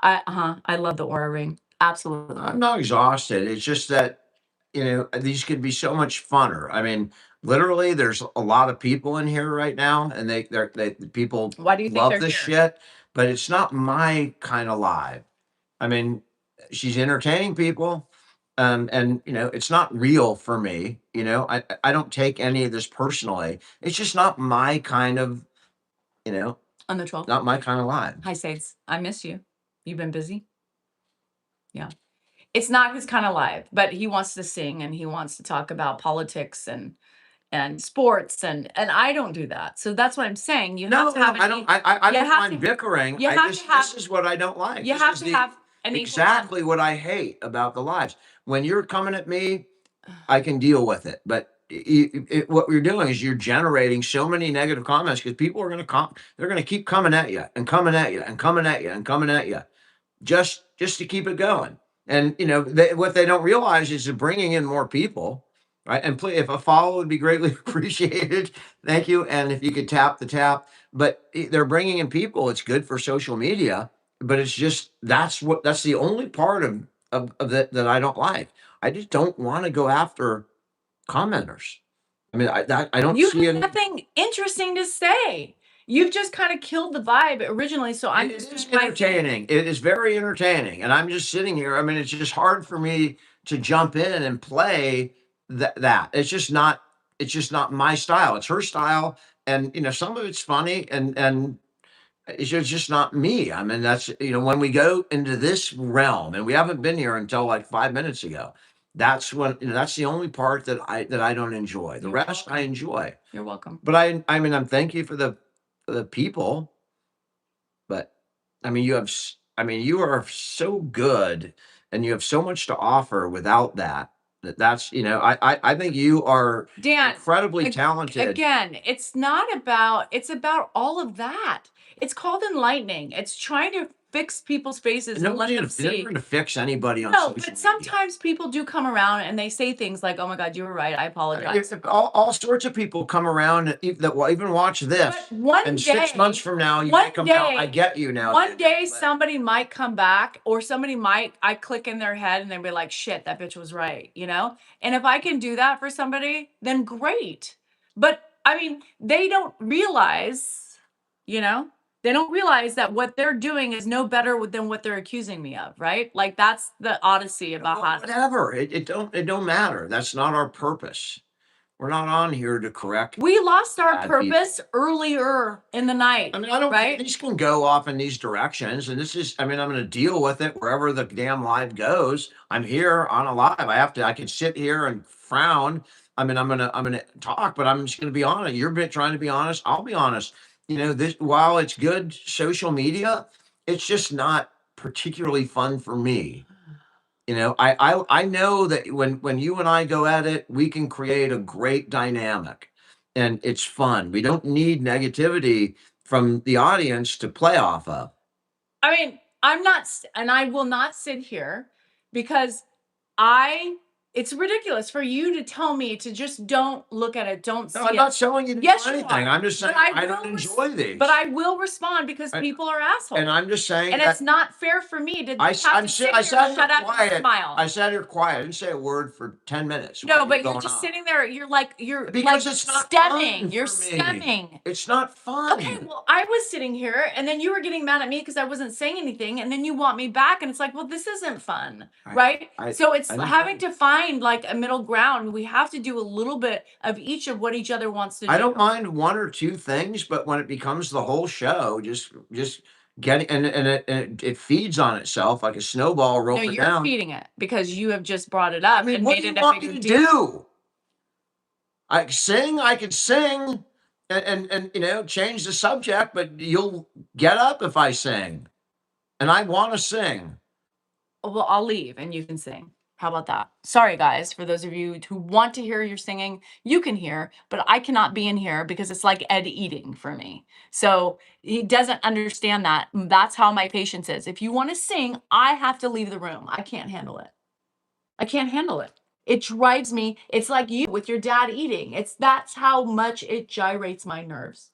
I love the Aura ring. Absolutely. I'm not exhausted. It's just that, you know, these could be so much funner. I mean, literally, there's a lot of people in here right now, and people Why do you think love they're this here? shit, but it's not my kind of live. I mean, she's entertaining people, and you know, it's not real for me. You know, I don't take any of this personally. It's just not my kind of, you know, On the 12th. not my kind of live. Hi, Sades. I miss you. You've been busy? Yeah. It's not his kind of live, but he wants to sing and he wants to talk about politics and sports and I don't do that. So that's what I'm saying. You have to have I don't. I you don't have mind to- bickering. you I have just, to have- this is what I don't like. you This have is to have an equal exactly what I hate about the lives. When you're coming at me, I can deal with it. But what you're doing is you're generating so many negative comments because people are going to they're going to keep coming at you and coming at you and coming at you and coming at you just to keep it going. And what they don't realize is they're bringing in more people, right? And if a follow would be greatly appreciated, thank you. And if you could tap the tap, but they're bringing in people. It's good for social media, but it's just that's the only part of that I don't like. I just don't want to go after commenters. I mean, I don't You see have any. nothing interesting to say. You've just kind of killed the vibe originally. So I'm It just is doing my thing. entertaining. It is very entertaining, and I'm just sitting here. I mean, it's just hard for me to jump in and play that. It's just not. It's just not my style. It's her style, and some of it's funny, and it's just not me. I mean, that's when we go into this realm, and we haven't been here until like 5 minutes ago. That's when that's the only part that I don't enjoy. The You're rest I welcome. enjoy. You're welcome. But I mean, I'm thank you for the people. But I mean, I mean, you are so good and you have so much to offer without that. That's, I think you are Dan, incredibly ag- talented. again, it's about all of that. It's called enlightening. It's trying to fix people's faces and let them They're not see. going to fix anybody on No, social but media. sometimes people do come around and they say things like, "Oh my God, you were right. I apologize." All sorts of people come around that will even watch this. But one And day, 6 months from now, you one might come out. I day- get you now. one dude. day But- somebody might come back, or I click in their head and they'll be like, "Shit, that bitch was right," And if I can do that for somebody, then great. But I mean, they don't realize, they don't realize that what they're doing is no better than what they're accusing me of, right? Like that's the odyssey about Well, how. whatever. It don't matter. That's not our purpose. We're not on here to correct. We lost our bad people. purpose earlier in the night. I mean, I don't. Right? These can go off in these directions, and this is. I mean, I'm going to deal with it wherever the damn live goes. I'm here on a live. I can sit here and frown. I mean, I'm gonna talk, but I'm just gonna be honest. You're trying to be honest. I'll be honest. This while it's good social media, it's just not particularly fun for me. I know that when you and I go at it, we can create a great dynamic, and it's fun. We don't need negativity from the audience to play off of. I mean, and I will not sit here because it's ridiculous for you to tell me to just don't look at it, don't see No, I'm it. not telling you to Yes, do you anything. are. I'm just saying But I don't enjoy these. But I will respond because people are assholes. and I'm just saying And that it's not fair for me to I have to sit here and sat shut here up quiet. and smile. I sat here quiet. I didn't say a word for 10 minutes. No, while but were you're going just on. sitting there. You're Because like it's not stemming. fun You're for me. stemming. It's not fun. Okay, well, I was sitting here and then you were getting mad at me because I wasn't saying anything, and then you want me back, and it's like, well, this isn't fun, right? So it's I didn't having say- to find like a middle ground. We have to do a little bit of each of what each other wants to do. I don't mind one or two things, but when it becomes the whole show, just getting and it feeds on itself like a snowball No, rolling you're down. feeding it because you have just brought it up I mean, and what made do you it a want me bigger to deal. do? I could sing and change the subject, but you'll get up if I sing. And I want to sing. Well, I'll leave and you can sing. How about that? Sorry, guys, for those of you who want to hear your singing, you can hear, but I cannot be in here because it's like Ed eating for me. So he doesn't understand that. That's how my patience is. If you want to sing, I have to leave the room. I can't handle it. I can't handle it. It drives me. It's like you with your dad eating. That's how much it gyrates my nerves.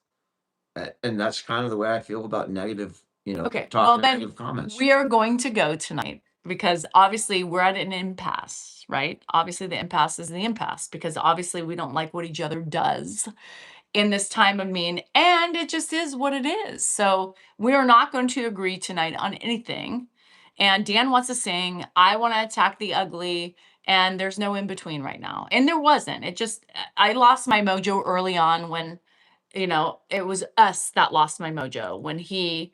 And that's kind of the way I feel about negative, Okay, talking well, then negative comments. we are going to go tonight because obviously we're at an impasse, right? Obviously the impasse is the impasse because obviously we don't like what each other does in this time of mean, and it just is what it is. So we are not going to agree tonight on anything. And Dan wants to sing, I want to attack the ugly, and there's no in between right now. And there wasn't. I lost my mojo early on when, it was us that lost my mojo when he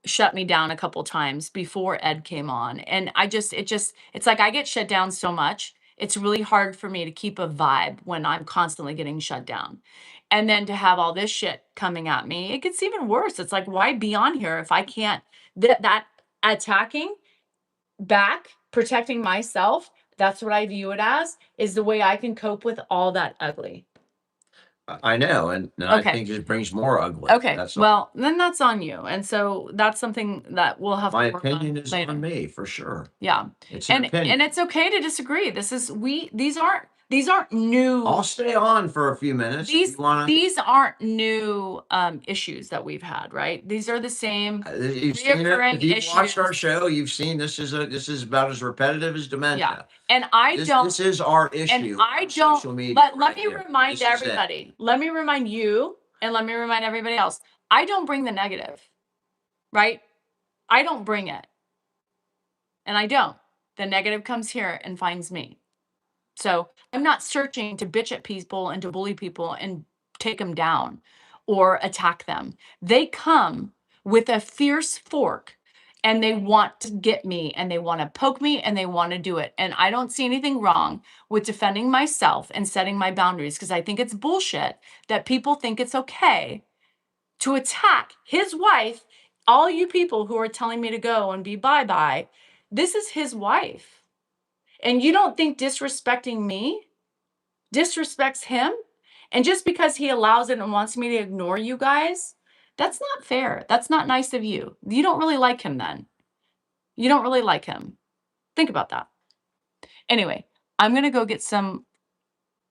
shut me down a couple times before Ed came on. And it's like I get shut down so much. It's really hard for me to keep a vibe when I'm constantly getting shut down. And then to have all this shit coming at me, it gets even worse. It's like, why be on here if I can't, that attacking back, protecting myself, That's what I view it as, is the way I can cope with all that ugly. I know, and I Okay. think it brings more ugly. Okay. That's all. Well, then that's on you. And so that's something that we'll have My to work on opinion is later. on me for sure. Yeah. It's an opinion. And it's okay to disagree. These aren't new. I'll stay on for a few minutes. if you wanna, These aren't new issues that we've had, right? These are the same you've seen it. reoccurring If you've watched our issues. show, you've seen this is about as repetitive as dementia. And I This, don't this is our issue. and I on don't social media let right me here. remind This is it. everybody. Let me remind you and let me remind everybody else. I don't bring the negative, right? I don't bring it. And I don't. The negative comes here and finds me. So I'm not searching to bitch at people and to bully people and take them down or attack them. They come with a fierce fork and they want to get me and they want to poke me and they want to do it. And I don't see anything wrong with defending myself and setting my boundaries, because I think it's bullshit that people think it's okay to attack his wife. All you people who are telling me to go and be bye-bye, this is his wife. And you don't think disrespecting me disrespects him? And just because he allows it and wants me to ignore you guys, that's not fair. That's not nice of you. You don't really like him then. You don't really like him. Think about that. Anyway, I'm going to go get some.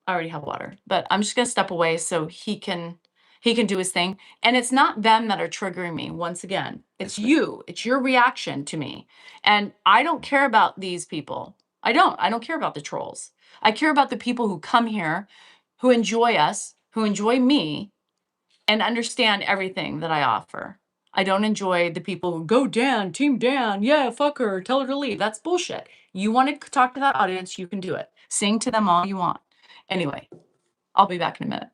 I already have water, but I'm just going to step away so he can do his thing. And it's not them that are triggering me. Once again, it's you. It's your reaction to me. And I don't care about these people. I don't care about the trolls. I care about the people who come here, who enjoy us, who enjoy me, and understand everything that I offer. I don't enjoy the people who go Dan, team Dan, yeah, fuck her, tell her to leave. That's bullshit. You want to talk to that audience, you can do it. Sing to them all you want. Anyway, I'll be back in a minute.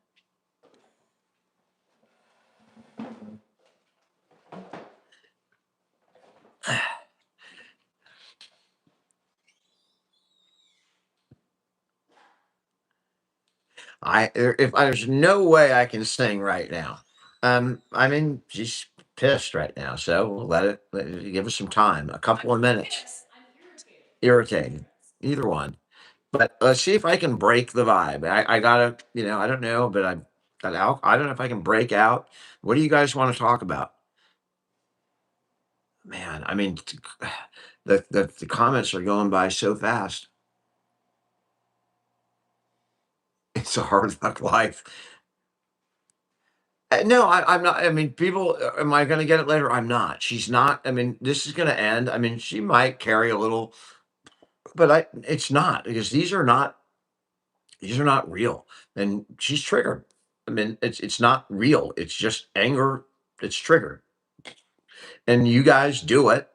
There's no way I can sing right now. I mean, she's pissed right now, so we'll let it give us some time, a couple of minutes. Irritating, either one. But let's see if I can break the vibe. I gotta, I don't know, but I don't know if I can break out. What do you guys want to talk about? Man, I mean, the comments are going by so fast. It's a hard luck life. No, I'm not. I mean, people, am I going to get it later? I'm not. She's not. I mean, this is going to end. I mean, she might carry a little, but it's not, because these are not real. And she's triggered. I mean, it's not real. It's just anger. It's triggered. And you guys do it.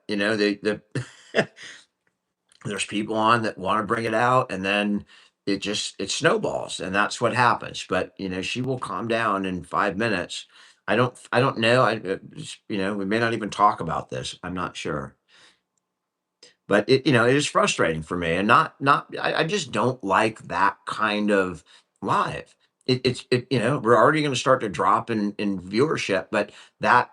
There's people on that want to bring it out, and then it snowballs, and that's what happens. But she will calm down in 5 minutes. I don't know. We may not even talk about this. I'm not sure. But it is frustrating for me, and I just don't like that kind of live. We're already going to start to drop in viewership, but that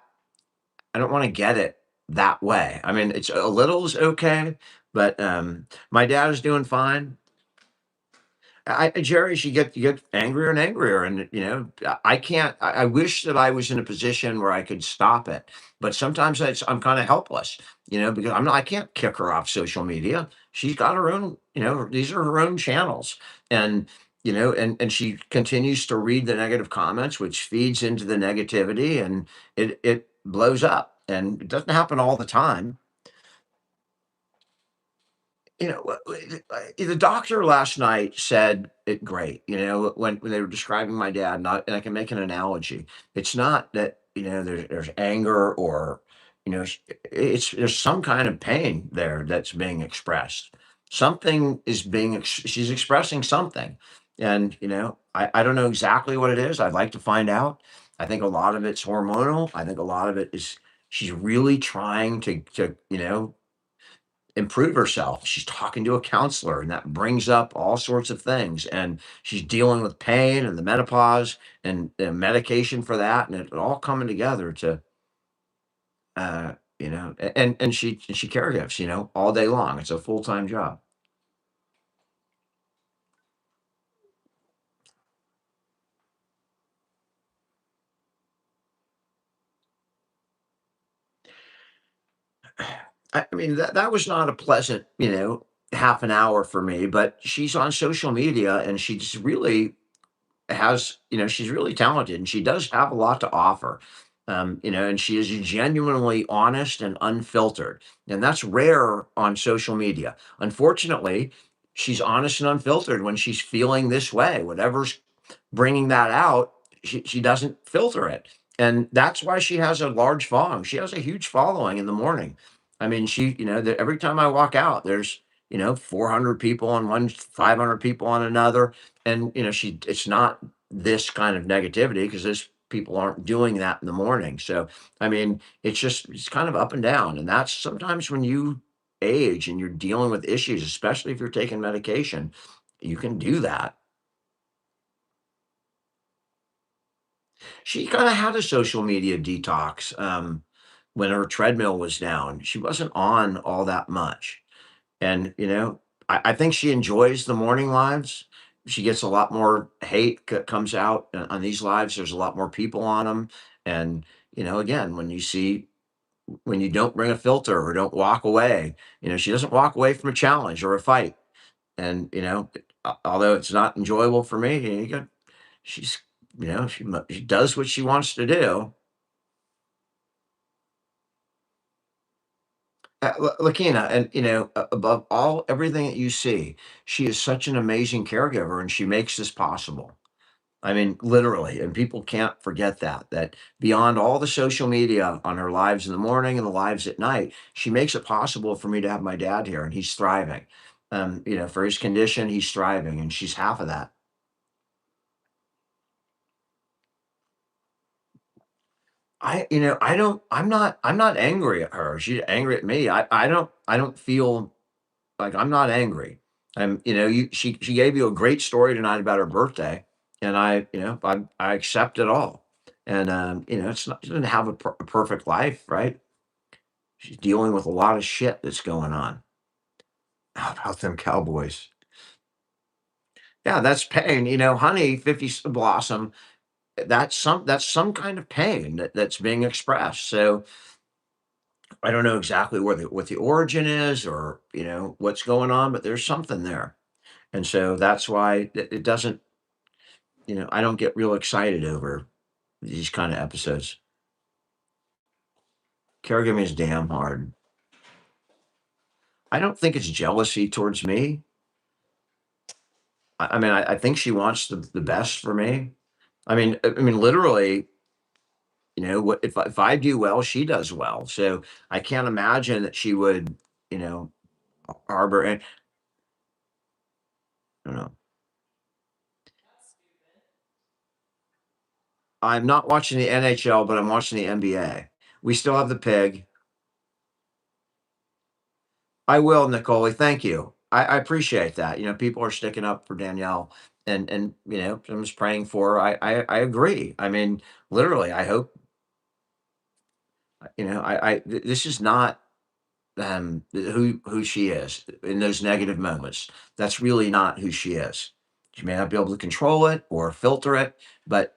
I don't want to get it that way. I mean, it's a little is okay, but my dad is doing fine. Jerry, you get angrier and angrier, and I can't. I wish that I was in a position where I could stop it, but sometimes I'm kind of helpless, because I can't kick her off social media. She's got her own, these are her own channels, and and she continues to read the negative comments, which feeds into the negativity, and it blows up, and it doesn't happen all the time. The doctor last night said it great, when they were describing my dad, and I can make an analogy. It's not that, there's anger, or, there's some kind of pain there that's being expressed. Something is she's expressing something. And, I don't know exactly what it is. I'd like to find out. I think a lot of it's hormonal. I think a lot of it is she's really trying to, improve herself. She's talking to a counselor, and that brings up all sorts of things. And she's dealing with pain and the menopause and medication for that, and it all coming together to, and she caregivers, all day long. It's a full time job. I mean, that was not a pleasant, half an hour for me, but she's on social media and she's really has, she's really talented and she does have a lot to offer. And she is genuinely honest and unfiltered. And that's rare on social media. Unfortunately, she's honest and unfiltered when she's feeling this way. Whatever's bringing that out, she doesn't filter it. And that's why she has a large following. She has a huge following in the morning. I mean, every time I walk out, there's, 400 people on one, 500 people on another. And, it's not this kind of negativity because those people aren't doing that in the morning. So, I mean, it's kind of up and down. And that's sometimes when you age and you're dealing with issues, especially if you're taking medication, you can do that. She kinda had a social media detox, when her treadmill was down. She wasn't on all that much, and, I think she enjoys the morning lives. She gets a lot more hate comes out on these lives. There's a lot more people on them, and, again, when you don't bring a filter or don't walk away, she doesn't walk away from a challenge or a fight, and, although it's not enjoyable for me, you got she's she does what she wants to do. Lakina, and above all, everything that you see, she is such an amazing caregiver, and she makes this possible. I mean, literally, and people can't forget that. That beyond all the social media on her lives in the morning and the lives at night, she makes it possible for me to have my dad here, and he's thriving. For his condition, he's thriving, and she's half of that. I'm not angry at her. She's angry at me. I don't feel like I'm not angry. She gave you a great story tonight about her birthday, and I accept it all. And it's not she doesn't have a perfect life, right? She's dealing with a lot of shit that's going on. How about them Cowboys? Yeah, that's pain. Honey, 50 Blossom, that's some kind of pain that's being expressed. So I don't know exactly what the origin is or what's going on, but there's something there. And so that's why it doesn't, I don't get real excited over these kind of episodes. Caregiving is damn hard. I don't think it's jealousy towards me. I mean, I think she wants the best for me. I mean, literally, if I do well, she does well. So I can't imagine that she would, you know, harbor and I don't know. I'm not watching the NHL, but I'm watching the NBA. We still have the pig. I will, Nicole. Thank you. I appreciate that. People are sticking up for Danielle, and I'm just praying for her. I agree. I mean, literally, I hope this is not who she is in those negative moments. That's really not who she is. She may not be able to control it or filter it,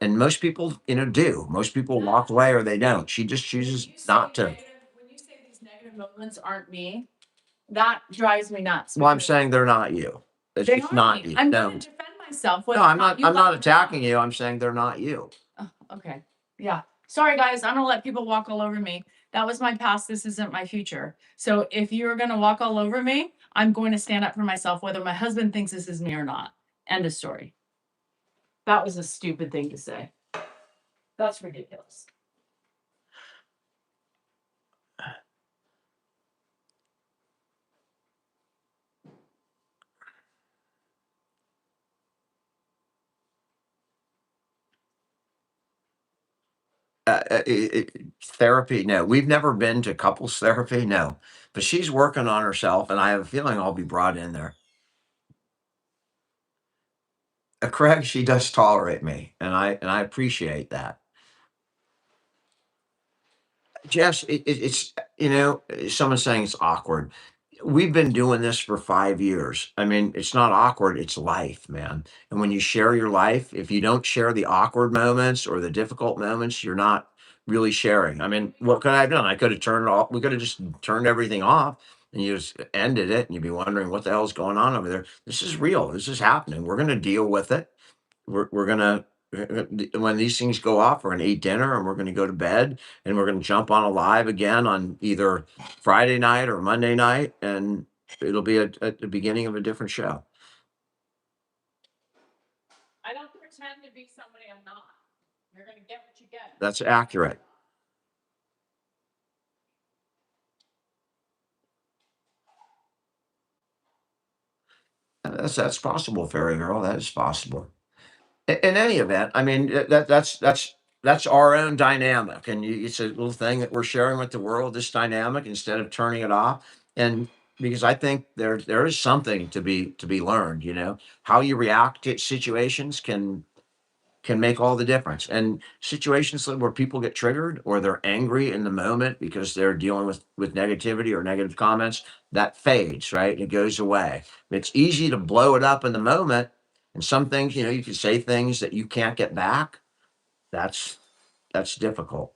and most people, do. Most people walk away or they don't. She just chooses not to. When you say these negative moments aren't me, that drives me nuts. Well, I'm because saying they're not you. they It's are not me. you. I'm No, going to defend myself. no, Whether I'm not. I'm not like it or not. attacking you. I'm saying they're not you. Oh, okay. Yeah. Sorry, guys. I'm gonna let people walk all over me. That was my past. This isn't my future. So if you're gonna walk all over me, I'm going to stand up for myself, whether my husband thinks this is me or not. End of story. That was a stupid thing to say. That's ridiculous. Therapy, no. We've never been to couples therapy, no. But she's working on herself, and I have a feeling I'll be brought in there. Craig, she does tolerate me, and I appreciate that. Jess, it's someone saying it's awkward. We've been doing this for 5 years. I mean, it's not awkward, it's life, man. And when you share your life, if you don't share the awkward moments or the difficult moments, you're not really sharing. I mean, what could I have done? I could have turned it off. We could have just turned everything off and you just ended it and you'd be wondering what the hell's going on over there. This is real. This is happening. We're going to deal with it. We're going to, when these things go off, we're going to eat dinner and we're going to go to bed and we're going to jump on a live again on either Friday night or Monday night. And it'll be at the beginning of a different show. I don't pretend to be somebody I'm not. You're gonna get what you get. That's accurate. That's possible, Fairy Girl. That is possible. In any event, I mean that's our own dynamic, and it's a little thing that we're sharing with the world. This dynamic, instead of turning it off, and because I think there is something to be learned. You know, how you react to situations can make all the difference. And situations where people get triggered or they're angry in the moment because they're dealing with negativity or negative comments, that fades, right? It goes away. It's easy to blow it up in the moment. And some things, you know, you can say things that you can't get back. That's difficult.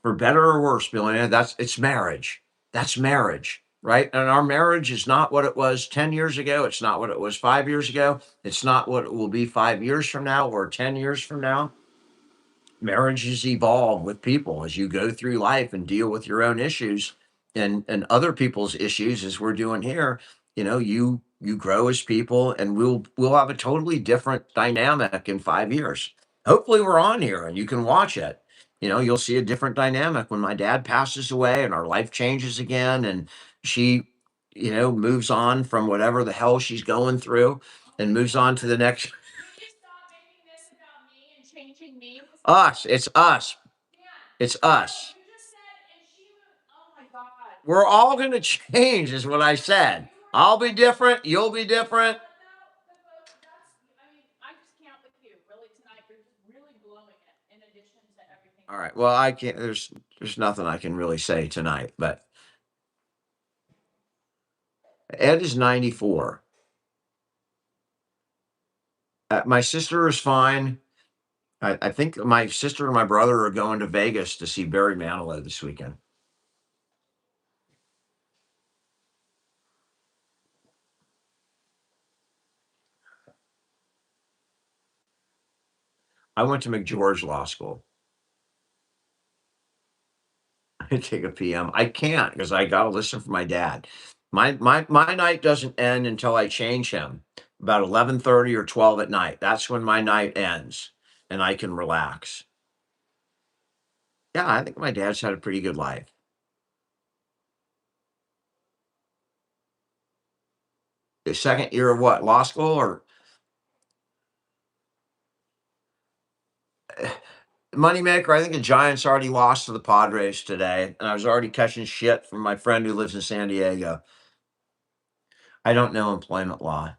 For better or worse, Billy, it's marriage. That's marriage, right? And our marriage is not what it was 10 years ago. It's not what it was 5 years ago. It's not what it will be 5 years from now or 10 years from now. Marriages evolve with people as you go through life and deal with your own issues and other people's issues as we're doing here. You know, you grow as people and we'll have a totally different dynamic in 5 years. Hopefully we're on here and you can watch it. You know, you'll see a different dynamic when my dad passes away and our life changes again and she, you know, moves on from whatever the hell she's going through and moves on to the next. Can you stop making this about me and changing me? Us. It's us. Yeah. It's us. You just said, and she was, oh my God. We're all going to change, is what I said. I'll be different. You'll be different. I mean, I just can't with you. Really, tonight, you're just really blowing it in addition to everything. All right. Well, I can't. There's nothing I can really say tonight. But Ed is 94. My sister is fine. I think my sister and my brother are going to Vegas to see Barry Manilow this weekend. I went to McGeorge Law School. I take a PM. I can't because I got to listen for my dad. My night doesn't end until I change him about 11:30 or 12 at night. That's when my night ends and I can relax. Yeah, I think my dad's had a pretty good life. The second year of what? Law school or moneymaker? I think the Giants already lost to the Padres today, and I was already catching shit from my friend who lives in San Diego. I don't know employment law.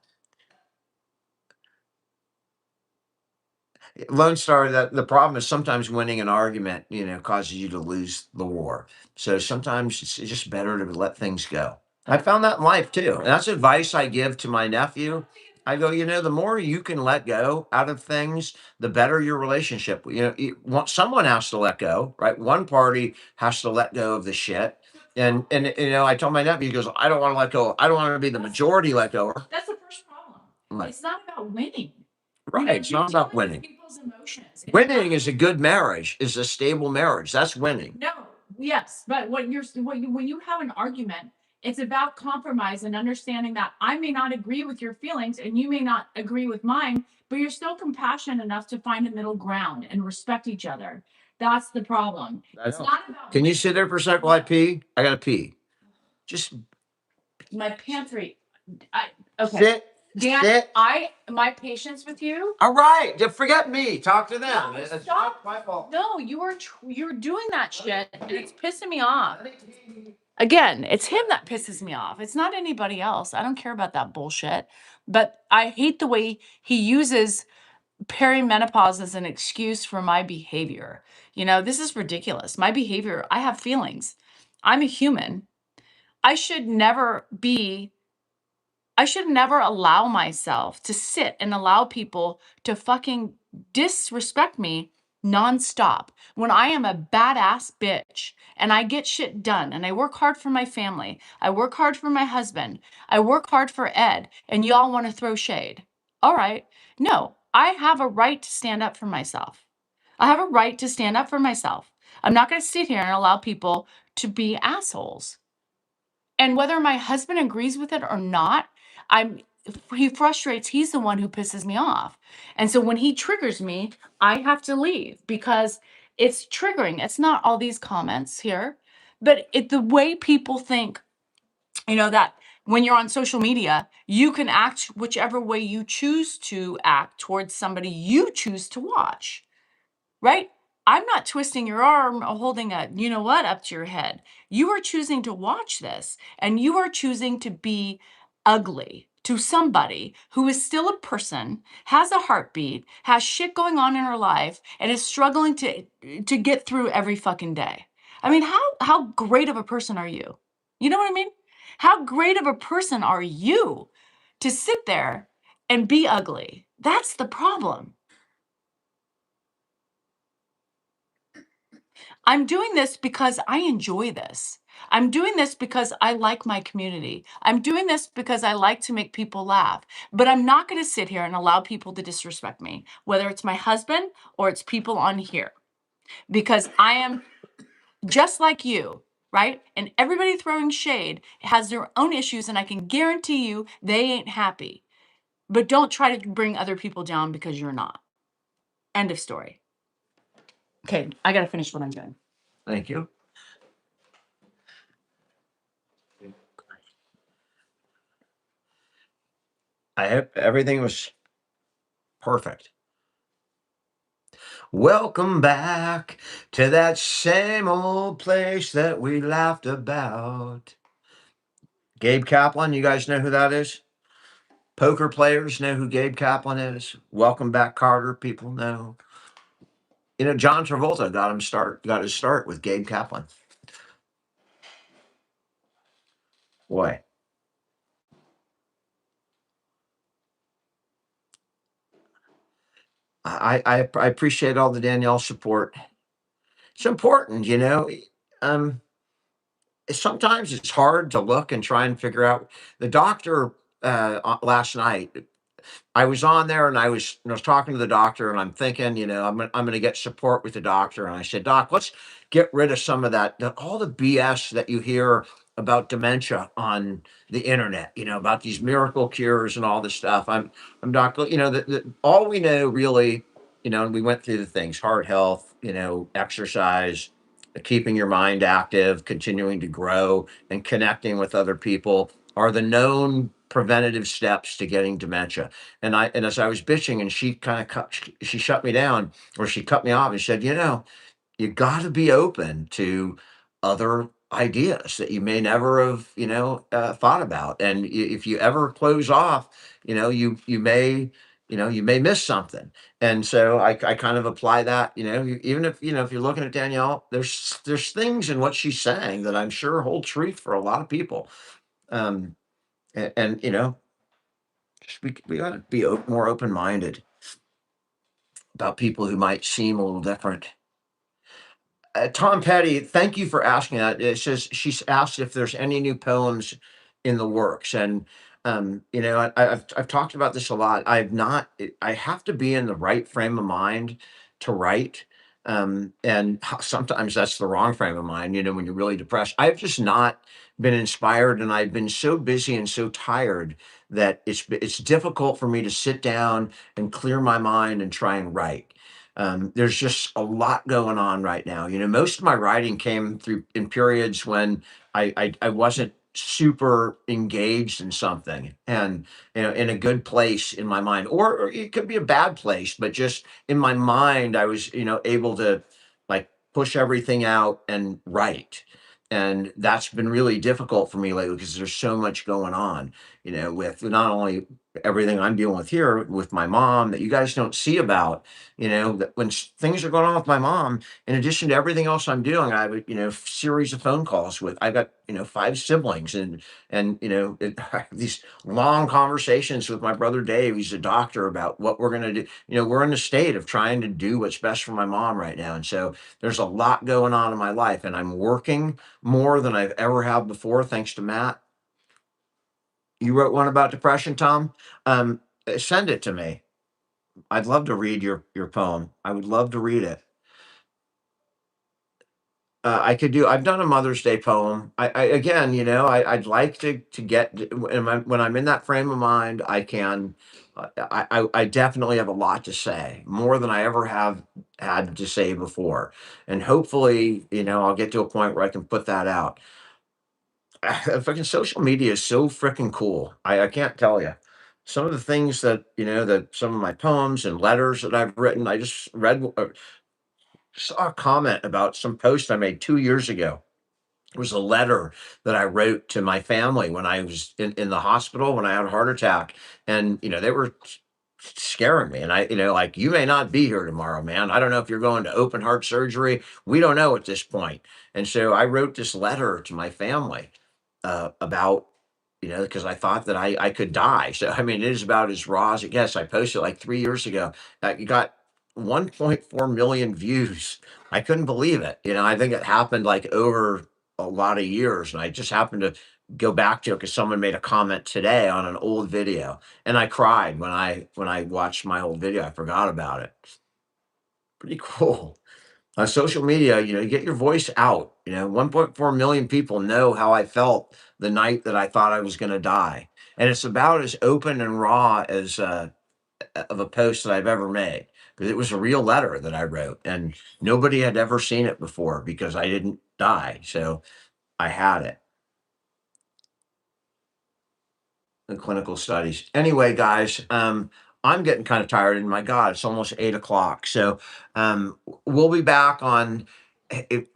Lone Star, that the problem is sometimes winning an argument, you know, causes you to lose the war. So sometimes it's just better to let things go. I found that in life too. And that's advice I give to my nephew. I go, you know, the more you can let go out of things, the better your relationship. You know, someone has to let go, right? One party has to let go of the shit. And you know, I told my nephew, he goes, I don't want to let go. I don't want to be the majority let goer. That's the first problem. Right. It's not about winning. Right. It's not about winning. People's emotions. Winning is a good marriage, is a stable marriage. That's winning. No, yes, but when you have an argument, it's about compromise and understanding that I may not agree with your feelings and you may not agree with mine, but you're still compassionate enough to find a middle ground and respect each other. That's the problem. It's not about Can you sit there for a second while I pee? I gotta pee. Just my pantry. Okay. sit. Dan, Sit. my patience with you. All right. Forget me. Talk to them. No, It's stop. not my fault. No, you're doing that shit and it's pissing me off. Again, it's him that pisses me off. It's not anybody else. I don't care about that bullshit. But I hate the way he uses perimenopause as an excuse for my behavior. You know, this is ridiculous. My behavior, I have feelings. I'm a human. I should never be I should never allow myself to sit and allow people to fucking disrespect me nonstop when I am a badass bitch and I get shit done and I work hard for my family. I work hard for my husband. I work hard for Ed, and y'all want to throw shade. All right. No, I have a right to stand up for myself. I have a right to stand up for myself. I'm not going to sit here and allow people to be assholes. And whether my husband agrees with it or not, I'm he frustrates, he's the one who pisses me off. And so when he triggers me, I have to leave because it's triggering. It's not all these comments here, but the way people think, that when you're on social media, you can act whichever way you choose to act towards somebody you choose to watch. Right? I'm not twisting your arm or holding a you know what up to your head. You are choosing to watch this, and you are choosing to be ugly to somebody who is still a person, has a heartbeat, has shit going on in her life, and is struggling to get through every fucking day. I mean, how great of a person are you? You know what I mean? How great of a person are you to sit there and be ugly? That's the problem. I'm doing this because I enjoy this. I'm doing this because I like my community. I'm doing this because I like to make people laugh. But I'm not going to sit here and allow people to disrespect me, whether it's my husband or it's people on here, because I am just like you, right? And everybody throwing shade has their own issues, and I can guarantee you they ain't happy. But don't try to bring other people down because you're not. End of story. Okay, I got to finish what I'm doing. Thank you. I hope everything was perfect. Welcome back to that same old place that we laughed about. Gabe Kaplan, you guys know who that is? Poker players know who Gabe Kaplan is. Welcome back, Carter. People know. John Travolta got his start with Gabe Kaplan. Boy. I appreciate all the Danielle support. It's important, sometimes it's hard to look and try and figure out. The doctor last night, I was on there and I was talking to the doctor, and I'm thinking, I'm going to get support with the doctor. And I said, Doc, let's get rid of some of all the BS that you hear about dementia on the internet, about these miracle cures and all this stuff. I'm Doc, all we know really, and we went through the things: heart health, exercise, keeping your mind active, continuing to grow, and connecting with other people are the known preventative steps to getting dementia. And as I was bitching, and she shut me down, or she cut me off and said, you got to be open to other ideas that you may never have, thought about. And if you ever close off, you may, you may miss something. And so I kind of apply that, even if, if you're looking at Danielle, there's things in what she's saying that I'm sure hold truth for a lot of people. And just we got to be more open-minded about people who might seem a little different. Tom Petty, thank you for asking that. It says she's asked if there's any new poems in the works, and I've talked about this a lot. I have to be in the right frame of mind to write, and sometimes that's the wrong frame of mind. When you're really depressed, I've just not been inspired, and I've been so busy and so tired that it's difficult for me to sit down and clear my mind and try and write. There's just a lot going on right now. Most of my writing came through in periods when I wasn't super engaged in something, and in a good place in my mind, or it could be a bad place, but just in my mind I was able to like push everything out and write. And that's been really difficult for me lately because there's so much going on, with not only everything I'm dealing with here with my mom that you guys don't see about, that when things are going on with my mom, in addition to everything else I'm doing, I have a, series of phone calls with, I've got, 5 siblings and, I have these long conversations with my brother Dave. He's a doctor about what we're going to do. We're in the state of trying to do what's best for my mom right now. And so there's a lot going on in my life and I'm working more than I've ever had before, thanks to Matt. You wrote one about depression, Tom. Send it to me. I'd love to read your poem. I would love to read it. I've done a Mother's Day poem. I again, I'd like to get when I'm in that frame of mind, I can. I definitely have a lot to say, more than I ever have had to say before, and hopefully, I'll get to a point where I can put that out. Fucking social media is so freaking cool. I can't tell you. Some of the things that, that some of my poems and letters that I've written, I just saw a comment about some post I made 2 years ago. It was a letter that I wrote to my family when I was in the hospital when I had a heart attack. And, they were scaring me. And I, like, you may not be here tomorrow, man. I don't know if you're going to open heart surgery. We don't know at this point. And so I wrote this letter to my family about, because I thought that I could die. So, I mean, it is about as raw as it gets. I posted like 3 years ago. You got 1.4 million views. I couldn't believe it. I think it happened like over a lot of years. And I just happened to go back to it because someone made a comment today on an old video. And I cried when I watched my old video. I forgot about it. Pretty cool. On social media, you get your voice out. 1.4 million people know how I felt the night that I thought I was going to die, and it's about as open and raw as of a post that I've ever made because it was a real letter that I wrote, and nobody had ever seen it before because I didn't die, so I had it. The clinical studies. Anyway, guys, I'm getting kind of tired, and my God, it's almost 8 o'clock. So we'll be back on. It,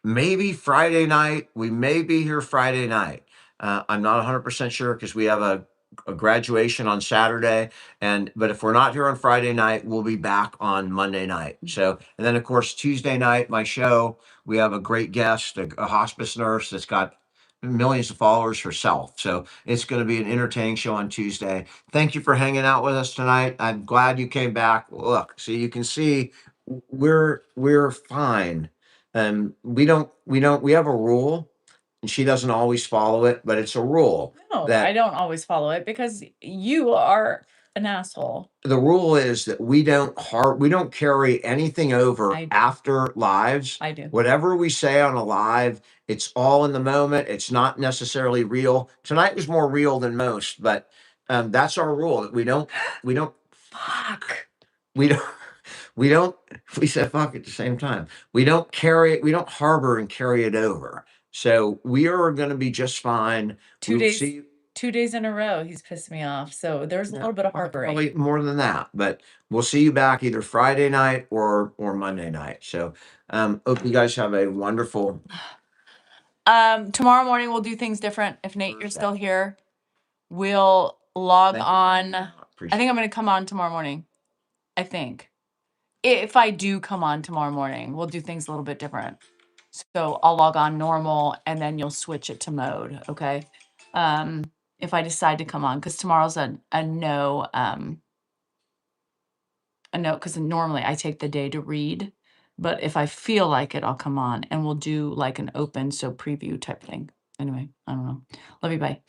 maybe Friday night. We may be here Friday night. I'm not 100% sure because we have a graduation on Saturday, but if we're not here on Friday night, we'll be back on Monday night. So, and then of course Tuesday night, my show, we have a great guest, a hospice nurse that's got millions of followers herself. So it's going to be an entertaining show on Tuesday. Thank you for hanging out with us tonight. I'm glad you came back. Look, so you can see we're fine. We have a rule and she doesn't always follow it, but it's a rule. No, That I don't always follow it because you are an asshole. the rule is that we don't carry anything over I do. after lives. I do. Whatever we say on a live, it's all in the moment. It's not necessarily real. Tonight was more real than most, but that's our rule that we don't Fuck. we don't we don't we said fuck at the same time. We don't harbor and carry it over. So we are going to be just fine. 2 We'll days. see 2 days in a row, he's pissed me off. So there's a little bit of harboring. probably more than that, but we'll see you back either Friday night or Monday night. So hope you guys have a wonderful Tomorrow morning we'll do things different. If Nate, you're still here, we'll log Thank you. on. I Appreciate think I'm going to come on tomorrow morning. I think. If I do come on tomorrow morning, we'll do things a little bit different. So I'll log on normal and then you'll switch it to mode. Okay. If I decide to come on, because tomorrow's a no, because normally I take the day to read, but if I feel like it, I'll come on and we'll do like an open, so preview type thing. Anyway, I don't know. Love you. Bye.